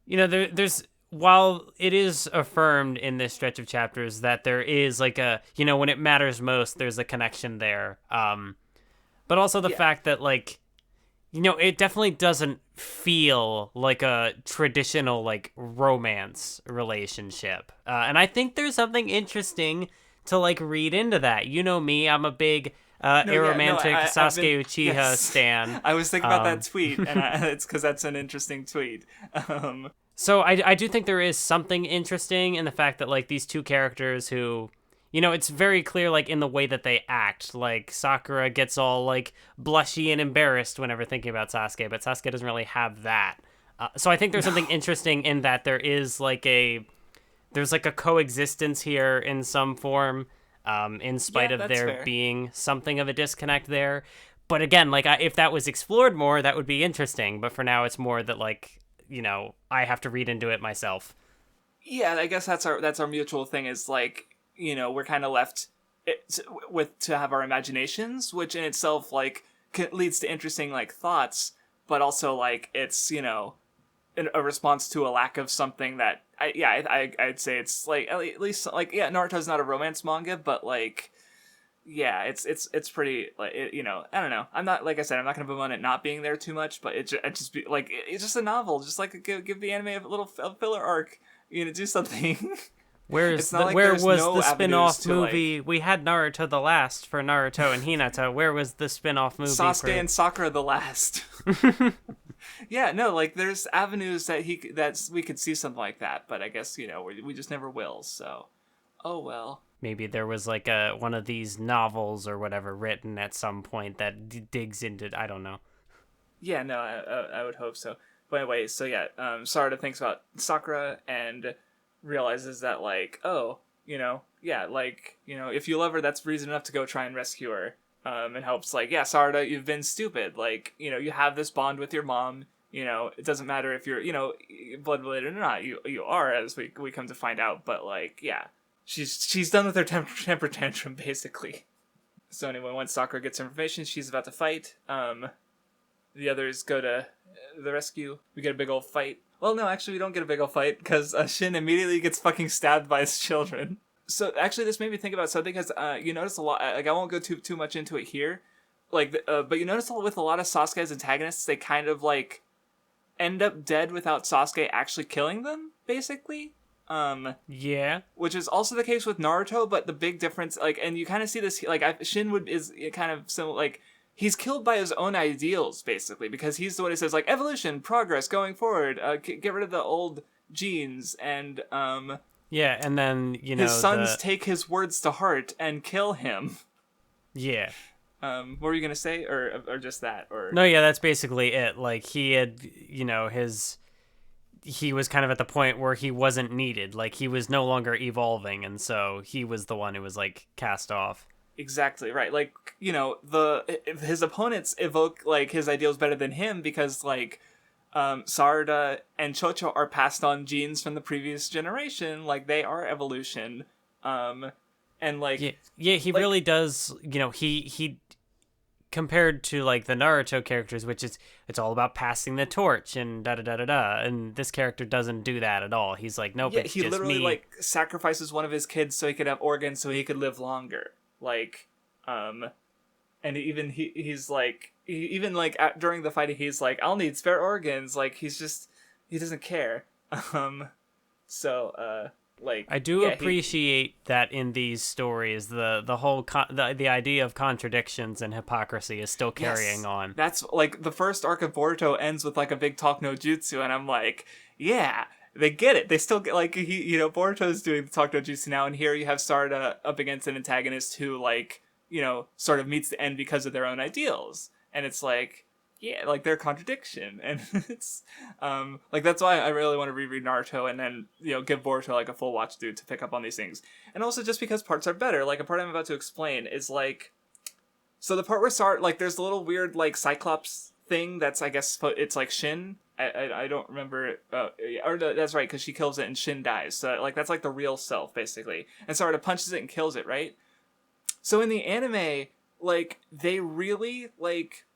there's, while it is affirmed in this stretch of chapters that there is like a, when it matters most, there's a connection there. But also the fact that like, it definitely doesn't feel like a traditional like romance relationship. And I think there's something interesting to like read into that. You know me, I'm a big aromantic Sasuke Uchiha stan. I was thinking about that tweet, and it's because that's an interesting tweet. So I do think there is something interesting in the fact that like these two characters who, it's very clear like in the way that they act. Like Sakura gets all like blushy and embarrassed whenever thinking about Sasuke, but Sasuke doesn't really have that. So I think there's something interesting in that there is like there's like a coexistence here in some form, in spite of there fair. Being something of a disconnect there. But again, like if that was explored more, that would be interesting. But for now, it's more that like, I have to read into it myself. Yeah, I guess that's our mutual thing is like, we're kind of left to have our imaginations, which in itself like leads to interesting like thoughts, but also like it's, a response to a lack of something that I'd say it's like at least like Naruto's not a romance manga, but like it's pretty like I don't know, I'm not, like I said, I'm not gonna boom on it not being there too much, but it just be like it's just a novel, just like give the anime a little filler arc, do something. Where was the spin-off movie? We had Naruto the Last for Naruto and Hinata. Where was the spin-off movie Sasuke and Sakura the Last? Yeah, no, like there's avenues that we could see something like that, but I guess we just never will. So, oh well. Maybe there was like one of these novels or whatever written at some point that digs into. I don't know. Yeah, no, I would hope so. But anyway, so yeah, Sarada thinks about Sakura and realizes that like, if you love her, that's reason enough to go try and rescue her. And helps like, Sarada, you've been stupid. Like, you have this bond with your mom. It doesn't matter if you're, blood related or not. You are, as we come to find out. But like, she's done with her temper tantrum basically. So anyway, once Sakura gets information, she's about to fight. The others go to the rescue. We get a big old fight. Well, no, actually, we don't get a big old fight because Shin immediately gets fucking stabbed by his children. So actually, this made me think about something because you notice a lot. Like I won't go too much into it here. Like, but you notice with a lot of Sasuke's antagonists, they kind of like end up dead without Sasuke actually killing them, basically. Yeah. Which is also the case with Naruto, but the big difference, like, and you kind of see this, like, Shin is kind of similar, like, he's killed by his own ideals, basically, because he's the one who says, like, evolution, progress, going forward, get rid of the old genes, and, yeah, and then, his sons take his words to heart and kill him. Yeah. What were you gonna say, or just that, or? No, yeah, that's basically it. Like, he had, he was kind of at the point where he wasn't needed. Like, he was no longer evolving, and so he was the one who was, like, cast off. Exactly, right. Like, his opponents evoke, like, his ideals better than him because, like, Sarada and Chocho are passed on genes from the previous generation. Like, they are evolution. And, like... Yeah, he really does, he compared to, like, the Naruto characters, which is, it's all about passing the torch and da-da-da-da-da, and this character doesn't do that at all. He's like, nope, it's just me. Yeah, he literally, like, sacrifices one of his kids so he could have organs so he could live longer. Like, and even he's like, during the fight, he's like, I'll need spare organs. Like, he doesn't care. Like, I do appreciate that in these stories, the whole the idea of contradictions and hypocrisy is still carrying on. That's like the first arc of Boruto ends with like a big talk no jutsu, and I'm like, yeah, they get it. They still get, like, Boruto's doing the talk no jutsu now, and here you have Sarada up against an antagonist who, like, sort of meets the end because of their own ideals, and it's like, yeah, like, their contradiction, and it's, like, that's why I really want to reread Naruto, and then, give Boruto, like, a full watch through to pick up on these things, and also just because parts are better. Like, a part I'm about to explain is, like, so the part where like, there's a little weird, like, Cyclops thing that's, I guess, it's, like, Shin. I don't remember, or no, that's right, because she kills it and Shin dies, so, like, that's, like, the real self, basically, and Sarada punches it and kills it, right? So in the anime, like, they really, like,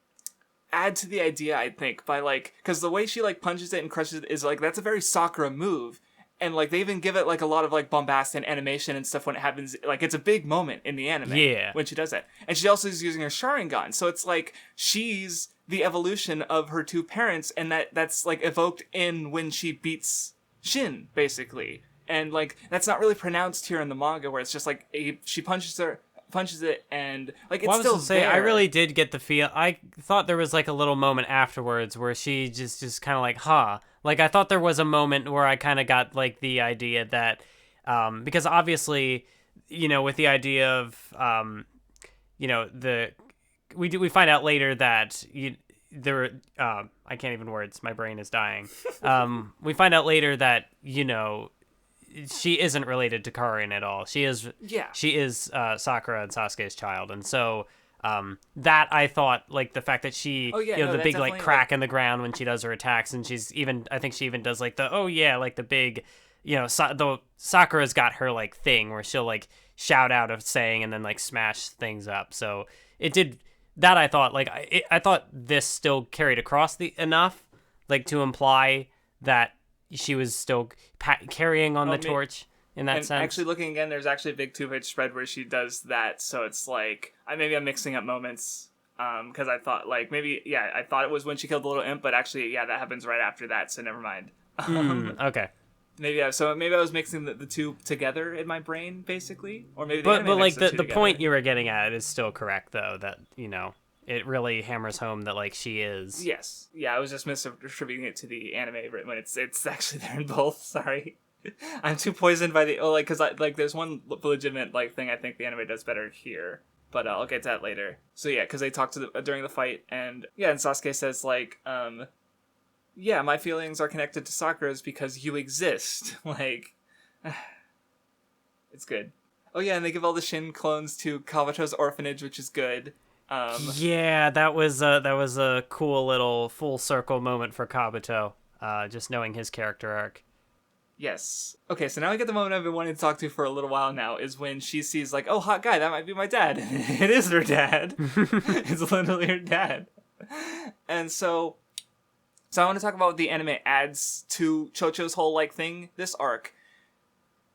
add to the idea, I think, by, like, because the way she, like, punches it and crushes it is, like, that's a very Sakura move. And, like, they even give it, like, a lot of, like, bombast and animation and stuff when it happens. Like, it's a big moment in the anime when she does that. And she also is using her Sharingan. So it's, like, she's the evolution of her two parents, and that's, like, evoked in when she beats Shin, basically. And, like, that's not really pronounced here in the manga, where it's just, like, she punches it, and, like, it's still there. I really did get the feel. I thought there was, like, a little moment afterwards where she just kind of like, huh. Like, I thought there was a moment where I kind of got, like, the idea that, because obviously, you know, with the idea of, you know, we find out later that I can't even words. My brain is dying. We find out later that, you know, she isn't related to Karin at all. She is Sakura and Sasuke's child, and so that I thought, like, the fact that she, the big, like, crack in the ground when she does her attacks, and I think she even does, like, the big, you know, the Sakura's got her, like, thing where she'll, like, shout out a saying and then, like, smash things up. So it did that. I thought, like, I thought this still carried across enough, like, to imply that she was still carrying on the torch in that sense. Actually, looking again, there's actually a big 2-page spread where she does that. So it's like, maybe I'm mixing up moments. Because I thought, like, I thought it was when she killed the little imp, but actually, that happens right after that. So never mind. Okay. Maybe I was mixing the two together in my brain, basically, or maybe. But like the point you were getting at is still correct, though. That, you know, it really hammers home that, like, she is. Yes. Yeah, I was just misattributing it to the anime when it's actually there in both. Sorry. I'm too poisoned by because there's one legitimate, like, thing I think the anime does better here. But I'll get to that later. So yeah, because they talk during the fight, and Sasuke says, like, my feelings are connected to Sakura's because you exist. Like, it's good. Oh yeah, and they give all the Shin clones to Kabuto's orphanage, which is good. That was a cool little full circle moment for Kabuto, just knowing his character arc. Yes. Okay, so now I get the moment I've been wanting to talk to for a little while now, is when she sees, like, oh, hot guy, that might be my dad. It is her dad. It's literally her dad. And so I want to talk about what the anime adds to Chocho's whole, like, thing, this arc.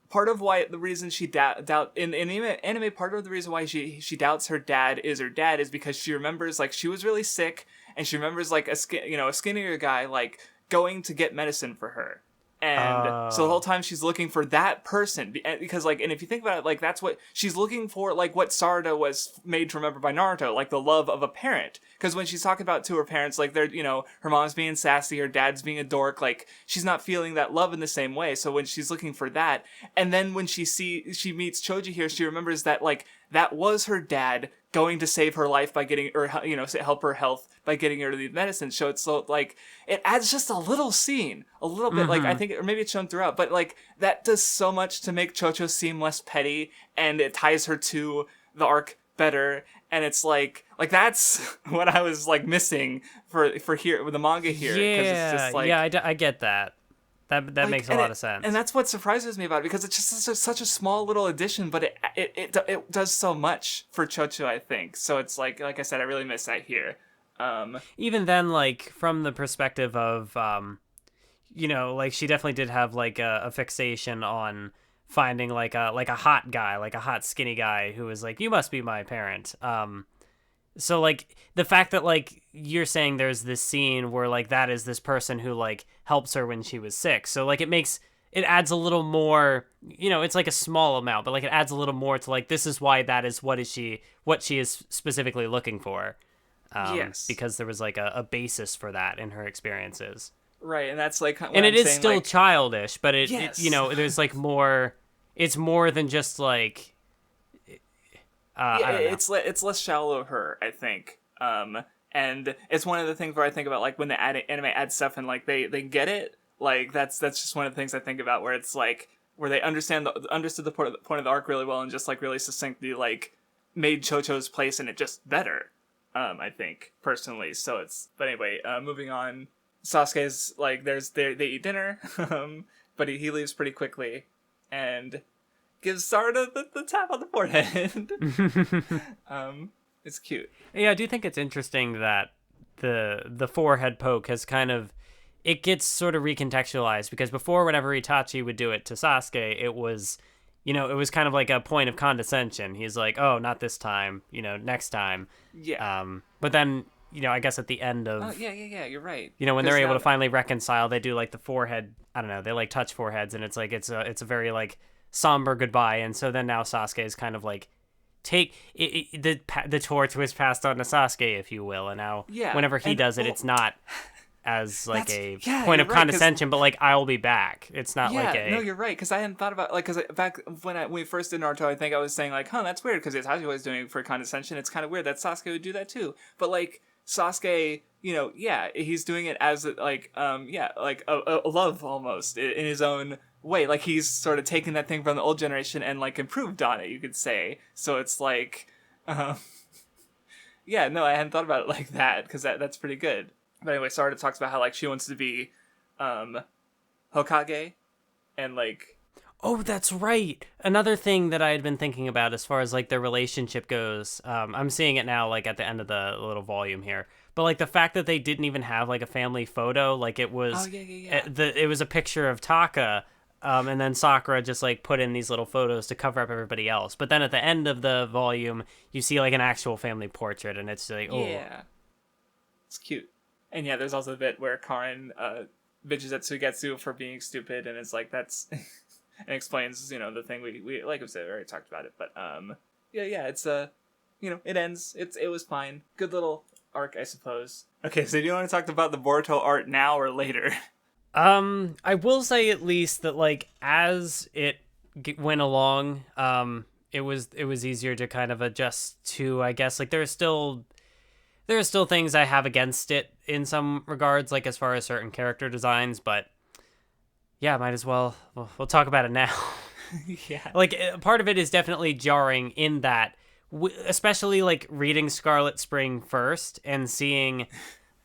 Part of why the reason she in the anime, part of the reason why she doubts her dad is because she remembers, like, she was really sick, and she remembers, like, a skinnier guy, like, going to get medicine for her. And so the whole time she's looking for that person, because, like, and if you think about it, like, that's what she's looking for, like, what Sarada was made to remember by Naruto, like, the love of a parent. Because when she's talking about to her parents, like, they're, you know, her mom's being sassy, her dad's being a dork, like, she's not feeling that love in the same way. So when she's looking for that, and then when she meets Choji here, she remembers that, like, that was her dad going to save her life by getting, or, you know, help her health by getting her to the medicine. So it's so, like, it adds just a little scene, a little bit, like, I think, or maybe it's shown throughout, but, like, that does so much to make Chocho seem less petty, and it ties her to the arc better. And it's like that's what I was, like, missing for here with the manga here. Yeah, it's just, like, I get that. That like, makes a lot of sense. And that's what surprises me about it, because it's just such a small little addition, but it does so much for Chocho, I think. So it's like I said, I really miss that here. Even then, like, from the perspective of, you know, like, she definitely did have, like, a fixation on finding, like a hot guy, like a hot skinny guy who was like, you must be my parent. So, like, the fact that, like, you're saying there's this scene where, like, that is this person who, like, helps her when she was sick. So, like, it adds a little more, you know, it's like a small amount, but, like, it adds a little more to, like, this is why that is what she is specifically looking for. Yes. Because there was, like, a basis for that in her experiences. Right, and that's, like, and it is still, like, childish, but it, you know, there's, like, more, it's more than just, like, I don't know. It's less shallow of her, I think. And it's one of the things where I think about, like, when the anime adds stuff and, like, they get it. Like, that's just one of the things I think about, where it's like, where they understood the point of the arc really well, and just, like, really succinctly, like, made Chocho's place in it just better. I think, personally. So it's, but anyway, moving on. Sasuke's, like, they eat dinner, but he leaves pretty quickly, and gives Sarada the tap on the forehead. It's cute. Yeah, I do think it's interesting that the forehead poke has kind of, it gets sort of recontextualized, because before, whenever Itachi would do it to Sasuke, it was, it was kind of like a point of condescension. He's like, oh, not this time, next time. Yeah. But then, I guess at the end of... yeah, you're right. When they're able to finally reconcile, they do like the forehead, I don't know, they like touch foreheads, and it's like, it's a very like somber goodbye. And so then now Sasuke is kind of like, the torch was passed on to Sasuke, if you will. And now whenever he does it, it's not as like a point of condescension, but like, I'll be back. It's not like a... No, you're right, because I hadn't thought about, like, because back when we first did Naruto, I think I was saying like, that's weird, because Itachi was doing it for condescension. It's kind of weird that Sasuke would do that too. But like, Sasuke, he's doing it as like a love almost in his own way. Like, he's sort of taken that thing from the old generation and like improved on it, you could say. So it's like, I hadn't thought about it like that, because that's pretty good. But anyway, Sarada talks about how like she wants to be Hokage, and like... Oh, that's right. Another thing that I had been thinking about as far as like their relationship goes, I'm seeing it now like at the end of the little volume here, but like the fact that they didn't even have like a family photo, like it was it was a picture of Taka, and then Sakura just like put in these little photos to cover up everybody else. But then at the end of the volume, you see like an actual family portrait, and it's like, oh. Yeah. It's cute. And yeah, there's also the bit where Karin bitches at Suigetsu for being stupid, and it's like, that's... and explains, the thing we like I said, we already talked about it, but it's it ends. It was fine. Good little arc, I suppose. Okay, so do you want to talk about the Boruto art now or later? I will say at least that like as it went along, it was easier to kind of adjust to, I guess, like there are still things I have against it in some regards, like as far as certain character designs, but yeah, might as well. We'll talk about it now. Yeah. Like, part of it is definitely jarring in that, especially, like, reading Scarlet Spring first and seeing...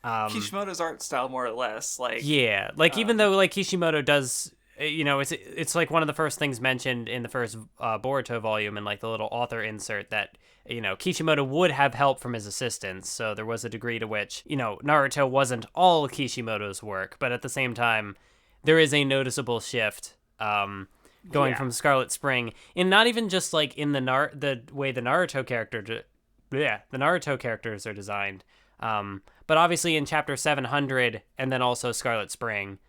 Kishimoto's art style, more or less. Like, yeah. Like, even though, like, Kishimoto does... it's like one of the first things mentioned in the first Boruto volume, and, like, the little author insert that, Kishimoto would have help from his assistants. So there was a degree to which, Naruto wasn't all Kishimoto's work, but at the same time... there is a noticeable shift going from Scarlet Spring, and not even just like in the way the Naruto characters are designed, but obviously in chapter 700 and then also Scarlet Spring,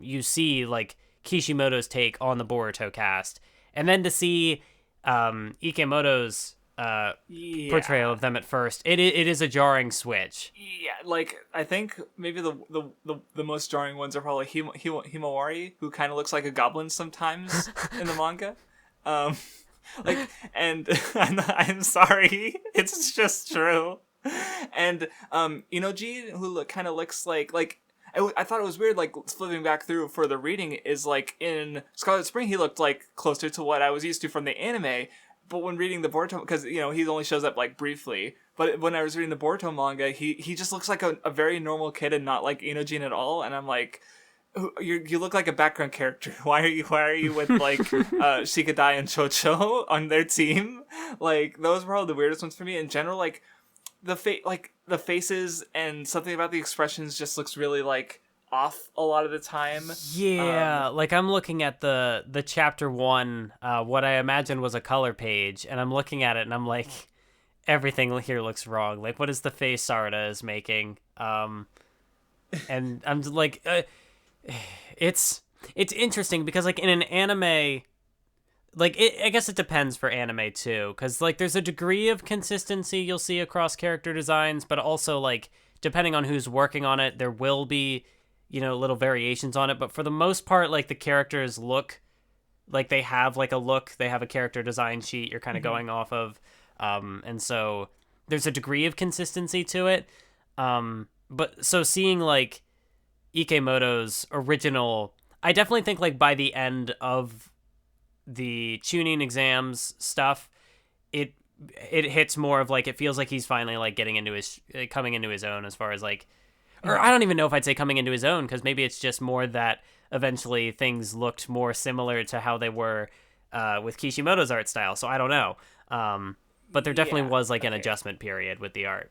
you see like Kishimoto's take on the Boruto cast, and then to see Ikemoto's portrayal of them at first, it is a jarring switch. Yeah, like I think maybe the most jarring ones are probably Himawari, who kind of looks like a goblin sometimes in the manga. And I'm sorry, it's just true. And Inoji, who kind of looks like I thought it was weird, like, flipping back through for the reading, is like in Scarlet Spring he looked like closer to what I was used to from the anime. But when reading the Boruto, because, he only shows up, like, briefly. But when I was reading the Boruto manga, he just looks like a very normal kid and not like Inojin at all. And I'm like, you look like a background character. Why are you with, like, Shikadai and Chocho on their team? Like, those were all the weirdest ones for me. In general, like, the faces and something about the expressions just looks really, like... off a lot of the time. Yeah, like I'm looking at the chapter 1, what I imagine was a color page, and I'm looking at it and I'm like, everything here looks wrong. Like, what is the face Sarada is making? And I'm like, it's interesting because like in an anime, like I guess it depends for anime too, because like there's a degree of consistency you'll see across character designs, but also like depending on who's working on it, there will be little variations on it, but for the most part, like the characters look like they have like a look, they have a character design sheet you're kind of going off of, and so there's a degree of consistency to it, but so seeing like Ikemoto's original, I definitely think like by the end of the Chunin exams stuff, it hits more of like, it feels like he's finally like coming into his own as far as like, or I don't even know if I'd say coming into his own, because maybe it's just more that eventually things looked more similar to how they were with Kishimoto's art style. So I don't know. But there definitely was like an okay. adjustment period with the art.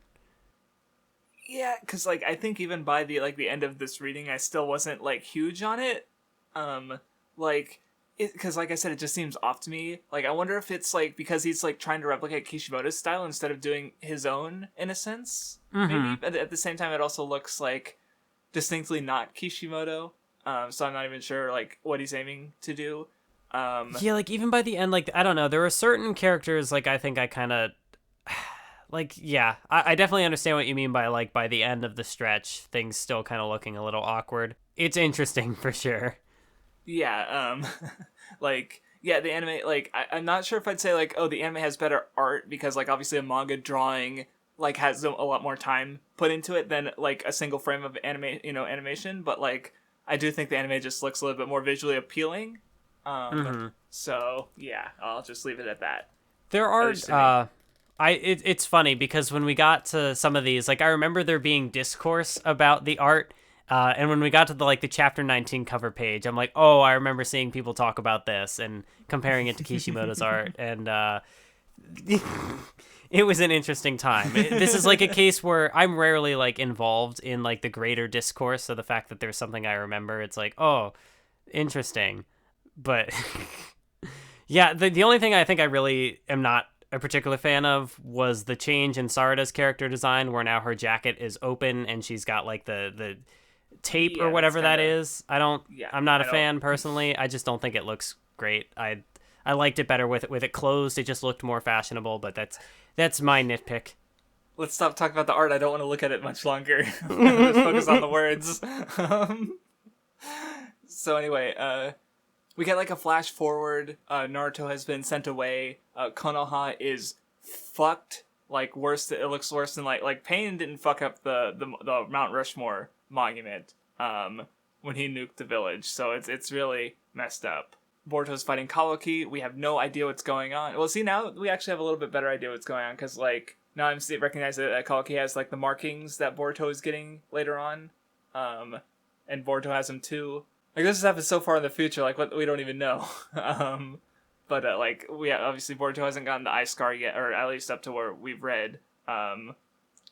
Yeah, because like I think even by the end of this reading, I still wasn't like huge on it. Like it, because like I said, it just seems off to me. Like I wonder if it's like because he's like trying to replicate Kishimoto's style instead of doing his own in a sense. Maybe, but at the same time, it also looks like distinctly not Kishimoto. So I'm not even sure like what he's aiming to do. Yeah, like even by the end, like I don't know, there were certain characters like I think I kind of like yeah, I definitely understand what you mean by like by the end of the stretch, things still kind of looking a little awkward. It's interesting for sure. Yeah, like yeah, the anime like I'm not sure if I'd say like oh the anime has better art because like obviously a manga drawing like has a lot more time put into it than like a single frame of animation, but like I do think the anime just looks a little bit more visually appealing. So yeah, I'll just leave it at that. There are it's funny because when we got to some of these, like I remember there being discourse about the art, and when we got to the chapter 19 cover page, I'm like, oh, I remember seeing people talk about this and comparing it to Kishimoto's art, and it was an interesting time. This is like a case where I'm rarely like involved in like the greater discourse, so the fact that there's something I remember, it's like, oh, interesting, but yeah, the only thing I think I really am not a particular fan of was the change in Sarada's character design, where now her jacket is open and she's got like the tape or whatever that is. I'm not a fan personally. I just don't think it looks great. I liked it better with it closed. It just looked more fashionable, but that's my nitpick. Let's stop talking about the art. I don't want to look at it much longer. Let's focus on the words. So anyway, we get like a flash forward. Naruto has been sent away. Konoha is fucked. Like worse. It looks worse than like Pain didn't fuck up the Mount Rushmore monument when he nuked the village. So it's really messed up. Boruto's fighting Kawaki's. We have no idea what's going on. Well, see, now we actually have a little bit better idea what's going on because like now I'm recognizing that Kawaki's has like the markings that Boruto is getting later on, and Boruto has them too. Like this has happened so far in the future, like what we don't even know. But like obviously Boruto hasn't gotten the eye scar yet, or at least up to where we've read.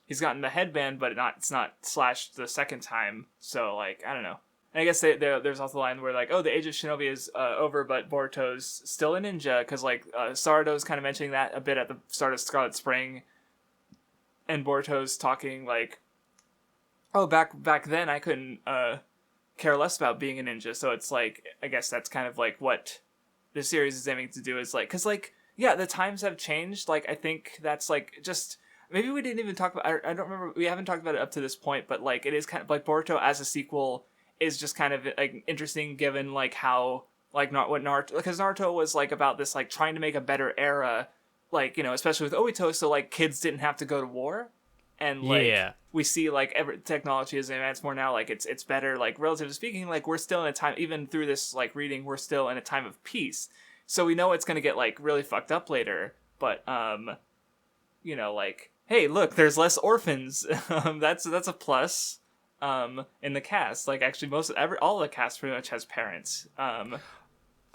He's gotten the headband, but it's not slashed the second time. So like I don't know. And I guess there's also the line where like, oh, the age of shinobi is over, but Boruto's still a ninja because like Sarato's kind of mentioning that a bit at the start of Scarlet Spring, and Boruto's talking like, oh, back then I couldn't care less about being a ninja. So it's like I guess that's kind of like what the series is aiming to do is like, because like yeah, the times have changed. Like I think that's like just. Maybe we didn't even talk about. I don't remember. We haven't talked about it up to this point, but like it is kind of like Boruto as a sequel is just kind of like interesting given like how like not what Naruto, because Naruto was like about this like trying to make a better era, like especially with Obito, so like kids didn't have to go to war, and like we see like every technology has advanced more now, like it's better, like relatively speaking, like we're still in a time, even through this like reading, we're still in a time of peace, so we know it's gonna get like really fucked up later, but like hey look, there's less orphans. That's a plus. In the cast, like actually all the cast pretty much has parents. Yeah,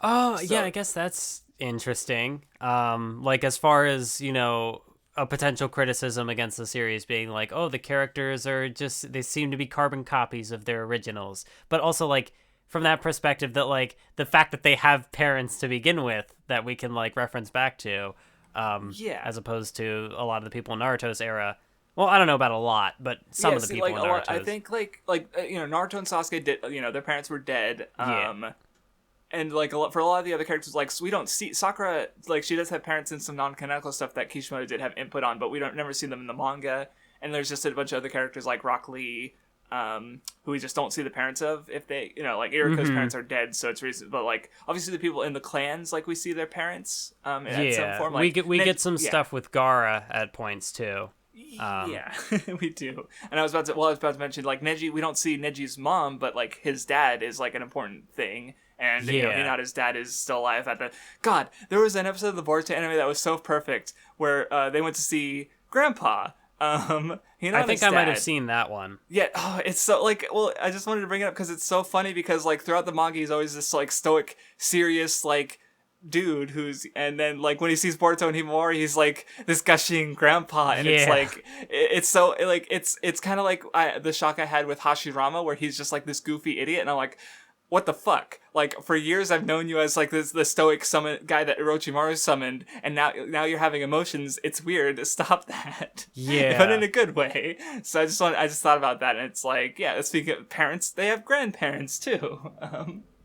I guess that's interesting. Like as far as a potential criticism against the series being like, oh, the characters are just, they seem to be carbon copies of their originals, but also like from that perspective that like the fact that they have parents to begin with that we can like reference back to, as opposed to a lot of the people in Naruto's era. Well, I don't know about a lot, but some of the people in Naruto's. I think Naruto and Sasuke did, their parents were dead. And like for a lot of the other characters, like we don't see Sakura, like she does have parents in some non-canonical stuff that Kishimoto did have input on, but we never see them in the manga. And there's just a bunch of other characters like Rock Lee, who we just don't see the parents of. If they, like Iriko's parents are dead, so it's reason. But like obviously the people in the clans, like we see their parents. In some form. Like, we get some stuff with Gaara at points too. Yeah, we do. And I was about to mention like Neji. We don't see Neji's mom, but like his dad is like an important thing. And Hinata's dad is still alive at the. God, there was an episode of the Boruto anime that was so perfect where they went to see Grandpa. Hinata's I think I dad. might have seen that one. Yeah, it's so like. Well, I just wanted to bring it up because it's so funny because like throughout the manga he's always this like stoic, serious like dude who's, and then like when he sees Boruto and Himawari, he's like this gushing grandpa, and it's like it's so like it's kind of like the shock I had with Hashirama, where he's just like this goofy idiot, and I'm like, what the fuck? Like, for years I've known you as like the stoic summon guy that Orochimaru summoned, and now you're having emotions. It's weird. Stop that. Yeah. But in a good way. So I just thought about that, and it's like, yeah, speaking of parents, they have grandparents too.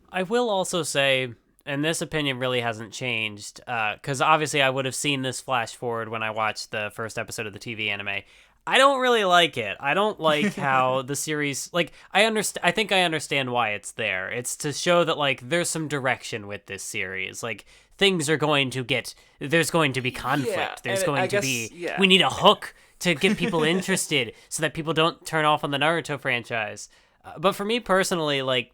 I will also say, and this opinion really hasn't changed, because obviously I would have seen this flash forward when I watched the first episode of the TV anime. I don't really like it. I don't like how the series, like, I think I understand why it's there. It's to show that, like, there's some direction with this series. Like, there's going to be conflict. There's going to be, we need a hook to get people interested so that people don't turn off on the Naruto franchise. But for me personally, like,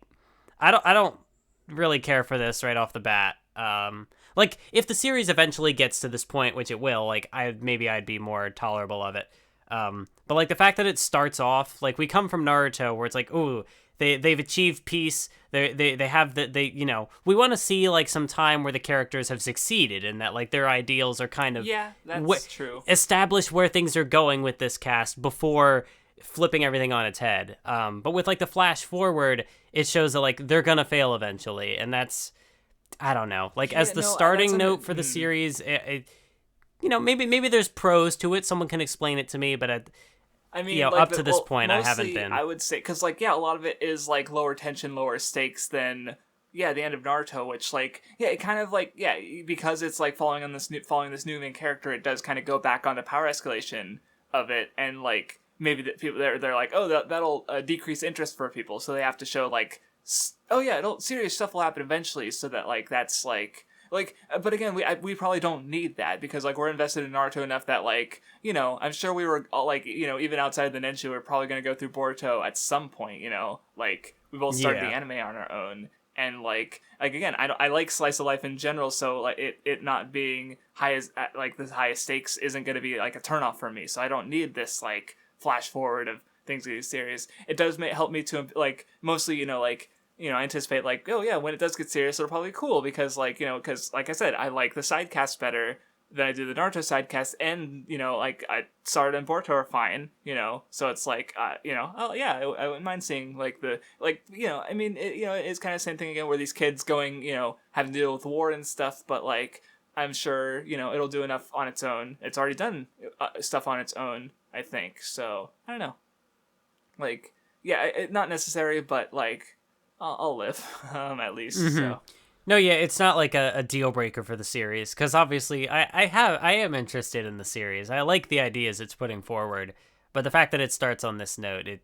I don't really care for this right off the bat. Like, if the series eventually gets to this point, which it will, like, I'd be more tolerable of it. But like the fact that it starts off, like, we come from Naruto where it's like, ooh, they've achieved peace. They have you know, we want to see like some time where the characters have succeeded and that like their ideals are kind of that's true. Establish where things are going with this cast before flipping everything on its head. But with like the flash forward, it shows that like they're gonna fail eventually, and that's, I don't know, like as the starting note for the series. You know, maybe there's pros to it. Someone can explain it to me, but I mean, you know, like up to this point, I haven't been. I would say, because like, yeah, a lot of it is like lower tension, lower stakes than the end of Naruto, which like, it kind of like, because it's like following this new main character, it does kind of go back on the power escalation of it, and like maybe the people they're like, oh, that'll decrease interest for people, so they have to show like, serious stuff will happen eventually, so that like that's like. Like, but again, we probably don't need that, because like we're invested in Naruto enough that like, you know, I'm sure we were all like, you know, even outside of the Nen Show, we're probably gonna go through Boruto at some point, you know, like we both started the anime on our own, and like again, I like slice of life in general, so like it not being like the highest stakes isn't gonna be like a turnoff for me, so I don't need this like flash forward of things getting serious. It does help me to like mostly, you know, like. You know, I anticipate like, oh yeah, when it does get serious, it'll probably be cool, because like, you know, because like I said, I like the side cast better than I do the Naruto side cast, and you know, like Scarlet and Boruto are fine, you know, so it's like, you know, oh yeah, I wouldn't mind seeing like you know, I mean, you know, it's kind of the same thing again, where these kids going, you know, having to deal with war and stuff, but like I'm sure, you know, it'll do enough on its own. It's already done stuff on its own, I think. So I don't know, like not necessary, but like. I'll live, at least. Mm-hmm. So. No, yeah, it's not like a deal breaker for the series, because obviously I am interested in the series. I like the ideas it's putting forward, but the fact that it starts on this note, it,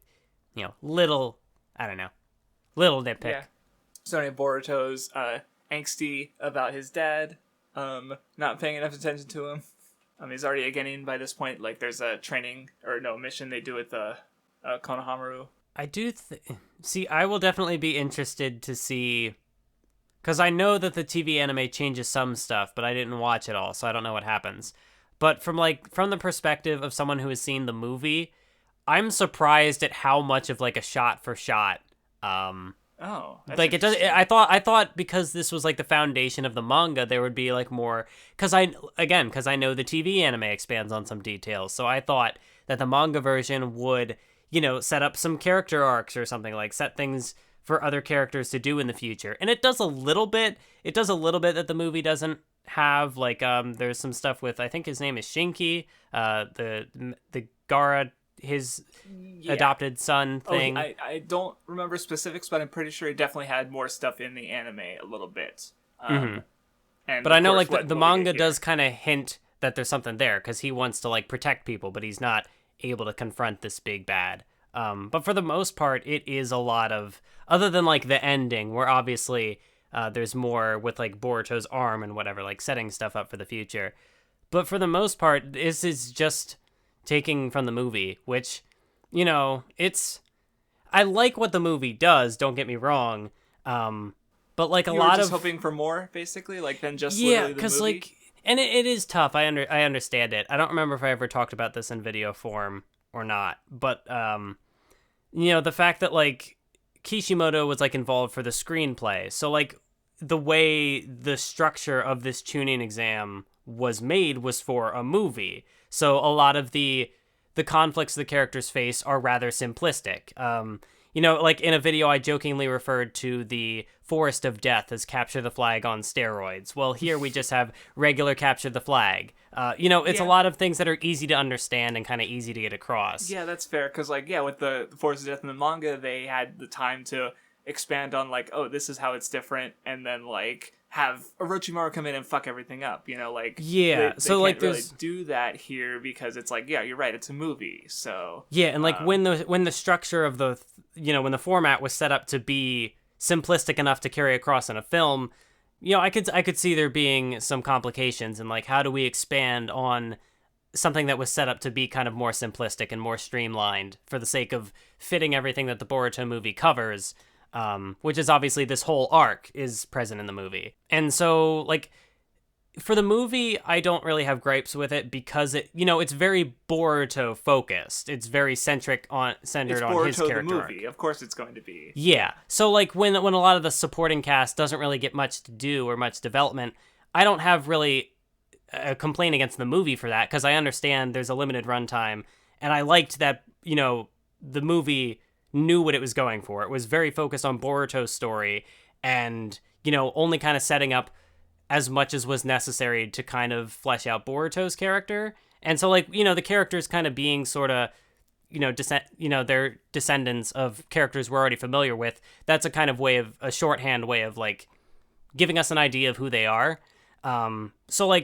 you know, little nitpick. Yeah. So Boruto's angsty about his dad, not paying enough attention to him. He's already a genin by this point. Like, there's a mission they do with Konohamaru. I do see. I will definitely be interested to see, because I know that the TV anime changes some stuff, but I didn't watch it all, so I don't know what happens. But from the perspective of someone who has seen the movie, I'm surprised at how much of like a shot for shot. Like it does. I thought because this was like the foundation of the manga, there would be like more. Because I know the TV anime expands on some details, so I thought that the manga version would. You know, set up some character arcs or something, like set things for other characters to do in the future. And it does a little bit that the movie doesn't have. Like, there's some stuff with, I think his name is Shinki, the Gaara, his adopted son thing. I don't remember specifics, but I'm pretty sure he definitely had more stuff in the anime a little bit. And but I know, like, the manga does kind of hint that there's something there, because he wants to, like, protect people, but he's not able to confront this big bad. But for the most part, it is a lot of, other than like the ending, where obviously there's more with like Boruto's arm and whatever, like setting stuff up for the future. But for the most part, this is just taking from the movie, which, you know, I like what the movie does, don't get me wrong. But like you were just hoping for more, basically, like than just literally the movie? Like. And it is tough. I understand it. I don't remember if I ever talked about this in video form or not. But, you know, the fact that, like, Kishimoto was, like, involved for the screenplay. So, like, the way the structure of this Chunin exam was made was for a movie. So a lot of the conflicts the characters face are rather simplistic. Like in a video, I jokingly referred to the Forest of Death as Capture the Flag on steroids. Well, here we just have regular Capture the Flag. It's a lot of things that are easy to understand and kind of easy to get across. Yeah, that's fair. Because, with the Forest of Death in the manga, they had the time to expand on, this is how it's different, and then, have Orochimaru come in and fuck everything up, They can't really do that here because it's you're right, it's a movie, so... Yeah, and when the structure of the, when the format was set up to be simplistic enough to carry across in a film, I could see there being some complications and how do we expand on something that was set up to be kind of more simplistic and more streamlined for the sake of fitting everything that the Boruto movie covers. Which is obviously this whole arc is present in the movie. And so, for the movie, I don't really have gripes with it because it's very Boruto focused. It's very centered on his character the movie. Arc. Of course it's going to be. Yeah. So, when a lot of the supporting cast doesn't really get much to do or much development, I don't have really a complaint against the movie for that because I understand there's a limited runtime, and I liked that, the movie knew what it was going for. It was very focused on Boruto's story and, only kind of setting up as much as was necessary to kind of flesh out Boruto's character. And so, the characters kind of being sort of, they're descendants of characters we're already familiar with. That's a kind of a shorthand way of, giving us an idea of who they are. So,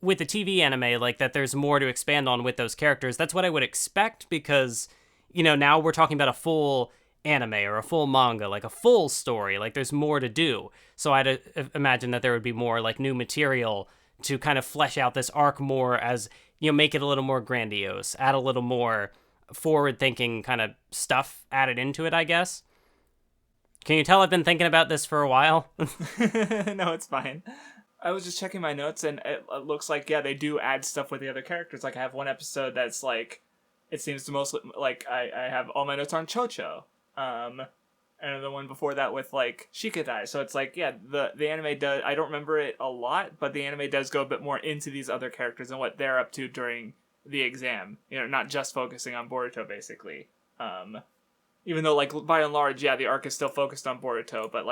with the TV anime, that there's more to expand on with those characters. That's what I would expect because... now we're talking about a full anime or a full manga, a full story. There's more to do. So I'd imagine that there would be more, new material to kind of flesh out this arc more as, make it a little more grandiose, add a little more forward-thinking kind of stuff added into it, I guess. Can you tell I've been thinking about this for a while? No, it's fine. I was just checking my notes, and it looks they do add stuff with the other characters. I have one episode that's, it seems to mostly, I have all my notes on Chocho. And the one before that with, Shikadai. So it's the anime does, I don't remember it a lot, but the anime does go a bit more into these other characters and what they're up to during the exam. Not just focusing on Boruto, basically. Even though, by and large, the arc is still focused on Boruto, but,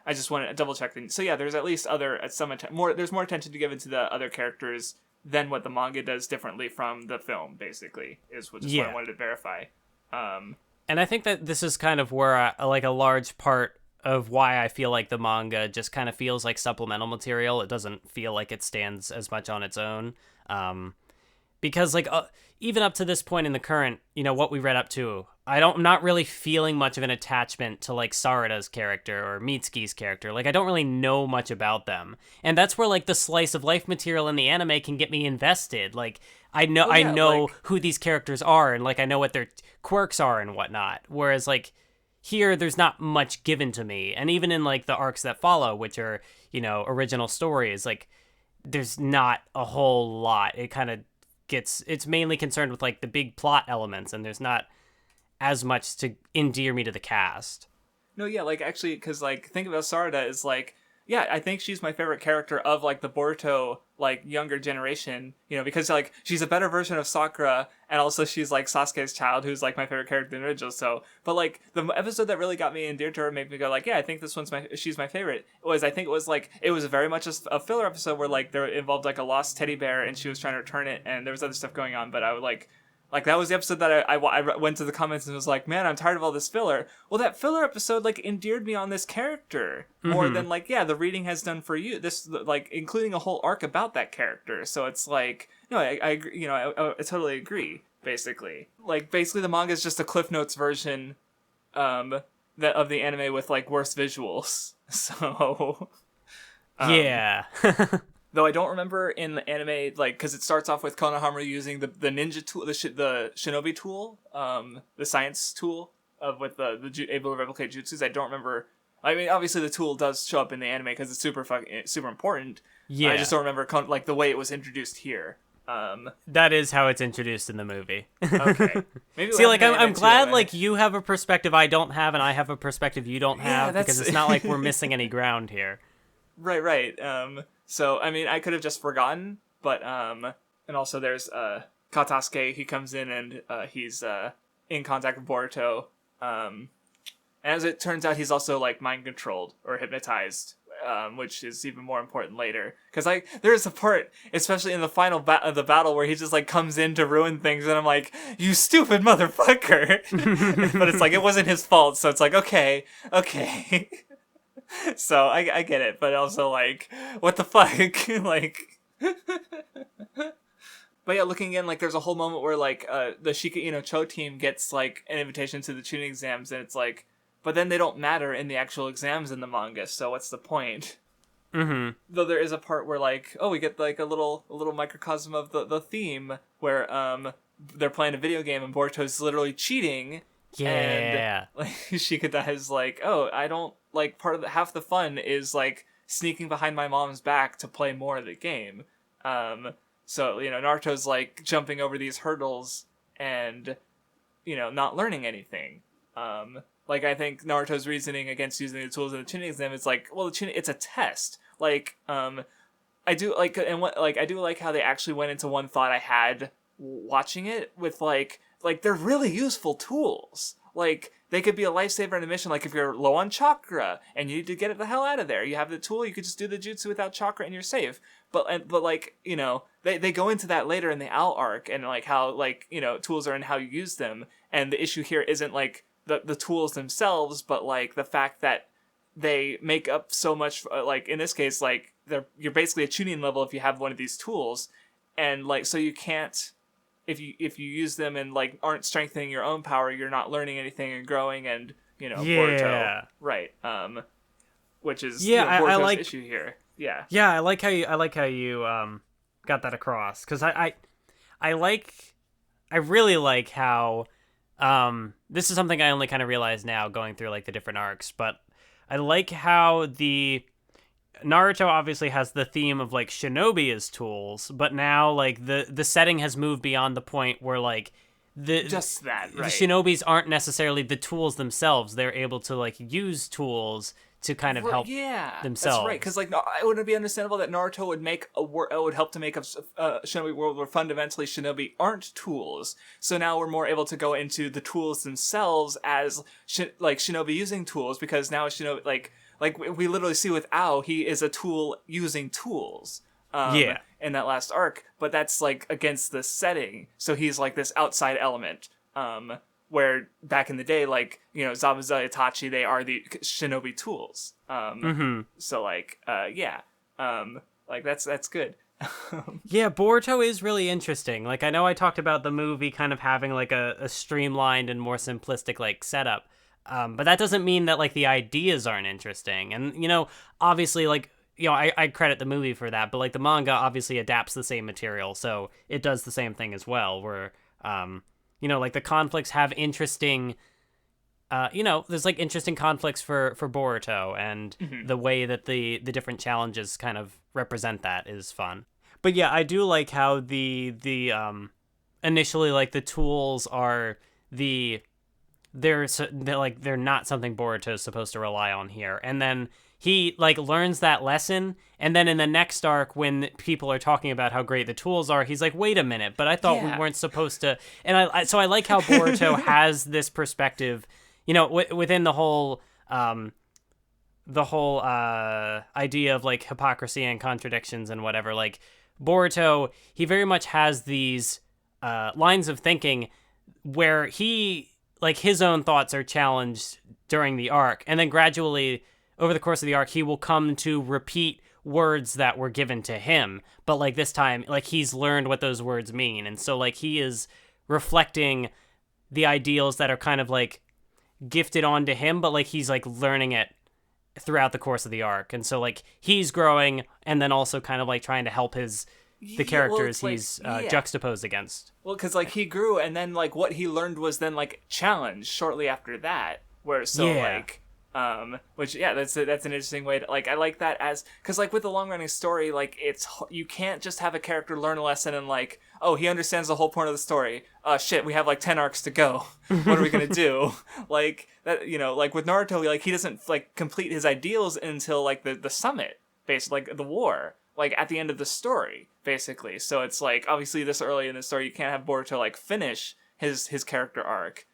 I just want to double check. So, there's at least there's more attention to given to the other characters than what the manga does differently from the film, basically, is what I wanted to verify. And I think that this is kind of where, a large part of why I feel like the manga just kind of feels like supplemental material. It doesn't feel like it stands as much on its own. Because, even up to this point in the current, what we read up to, I'm not really feeling much of an attachment to, Sarada's character or Mitsuki's character. I don't really know much about them. And that's where, the slice of life material in the anime can get me invested. I know who these characters are, and, I know what their quirks are and whatnot. Whereas, here, there's not much given to me. And even in, the arcs that follow, which are, original stories, there's not a whole lot. It kind of it's mainly concerned with, the big plot elements, and there's not as much to endear me to the cast. No, yeah, actually, because, think about Sarada is, I think she's my favorite character of, the Boruto, younger generation, because, she's a better version of Sakura, and also she's, Sasuke's child, who's, my favorite character in Naruto, so, but, the episode that really got me endeared to her made me go, I think this she's my favorite, it was very much a filler episode where, there involved, a lost teddy bear, and she was trying to return it, and there was other stuff going on, but I would, that was the episode that I went to the comments and was man, I'm tired of all this filler. Well, that filler episode, endeared me on this character more than, the reading has done for you. This, including a whole arc about that character. So it's no, I agree, I totally agree, basically. Basically the manga is just a Cliff Notes version, of the anime with, worse visuals. So... yeah. Though I don't remember in the anime, because it starts off with Konohamaru using the ninja tool, the shinobi tool, the science tool with the able to replicate jutsus. I don't remember. I mean, obviously the tool does show up in the anime because it's super important. Yeah. I just don't remember the way it was introduced here. That is how it's introduced in the movie. Okay. Maybe See, like, I'm glad, like, you have a perspective I don't have, and I have a perspective you don't have, because it's not like we're missing any ground here. Right. So, I mean, I could have just forgotten, but, and also there's, Katasuke, he comes in and, he's, in contact with Boruto, and as it turns out, he's also, like, mind-controlled, or hypnotized, which is even more important later. Because, like, there's a part, especially in the final of the battle, where he just, like, comes in to ruin things, and I'm like, you stupid motherfucker! But it's like, it wasn't his fault, so it's like, okay. So, I get it, but also, like, what the fuck? Like... But yeah, looking in, like, there's a whole moment where, like, the Shika Ino Cho team gets, like, an invitation to the Chunin exams, and it's like, but then they don't matter in the actual exams in the manga, so what's the point? Mm-hmm. Though there is a part where, like, we get, like, a little microcosm of the theme, where, they're playing a video game, and Boruto's literally cheating. Yeah. And, like, Shikata is like, I don't, like, half the fun is, like, sneaking behind my mom's back to play more of the game. So, Naruto's, like, jumping over these hurdles and, not learning anything. Like, I think Naruto's reasoning against using the tools in the Chunin exam is like, well, it's a test. Like, I do like how they actually went into one thought I had watching it with, like, they're really useful tools. Like, they could be a lifesaver in a mission, like, if you're low on chakra and you need to get it the hell out of there. You have the tool, you could just do the jutsu without chakra and you're safe. But like, they go into that later in the Owl arc, and, like, how, like, tools are and how you use them. And the issue here isn't, like, the tools themselves, but, like, the fact that they make up so much, like, in this case, like, you're basically a Chunin level if you have one of these tools. And, like, so you can't, if you use them and, like, aren't strengthening your own power, you're not learning anything and growing, and, Boruto, right, which is Boruto's issue here. Yeah, I like how you got that across, because I really like how this is something I only kind of realize now going through, like, the different arcs, but I like how the Naruto obviously has the theme of, like, shinobi as tools, but now, like, the setting has moved beyond the point where, like, the shinobis aren't necessarily the tools themselves. They're able to, like, use tools to kind of help themselves. That's right, because, like, it would be understandable that Naruto would help to make a shinobi world where fundamentally shinobi aren't tools. So now we're more able to go into the tools themselves as shinobi using tools, because now shinobi, like we literally see with Ao, he is a tool using tools. In that last arc, but that's, like, against the setting. So he's, like, this outside element. Where back in the day, like, Zabuza, Itachi, they are the shinobi tools. So, like, like, that's good. Yeah, Boruto is really interesting. Like, I know I talked about the movie kind of having, like, a streamlined and more simplistic, like, setup. But that doesn't mean that, like, the ideas aren't interesting. And, obviously, like, I credit the movie for that, but, like, the manga obviously adapts the same material, so it does the same thing as well, where, like, the conflicts have interesting, there's, like, interesting conflicts for Boruto, and the way that the different challenges kind of represent that is fun. But yeah, I do like how the initially, like, the tools are they're not something Boruto is supposed to rely on here, and then he, like, learns that lesson, and then in the next arc, when people are talking about how great the tools are, he's like, wait a minute, but I thought we weren't supposed to... And so I like how Boruto has this perspective, within the whole idea of, like, hypocrisy and contradictions and whatever. Like, Boruto, he very much has these lines of thinking where he, like, his own thoughts are challenged during the arc, and then gradually... over the course of the arc, he will come to repeat words that were given to him. But, like, this time, like, he's learned what those words mean. And so, like, he is reflecting the ideals that are kind of, like, gifted onto him, but, like, he's, like, learning it throughout the course of the arc. And so, like, he's growing and then also kind of, like, trying to help the characters he's juxtaposed against. Well, because, like, he grew, and then, like, what he learned was then, like, challenged shortly after that. Where, so, like... Which that's an interesting way to like. I like that as because like with the long running story, like you can't just have a character learn a lesson and like, oh, he understands the whole point of the story. Shit, we have like 10 arcs to go. What are we gonna do? Like that, like with Naruto, like he doesn't like complete his ideals until like the summit, basically like the war, like at the end of the story, basically. So it's like obviously this early in the story, you can't have Boruto like finish his character arc.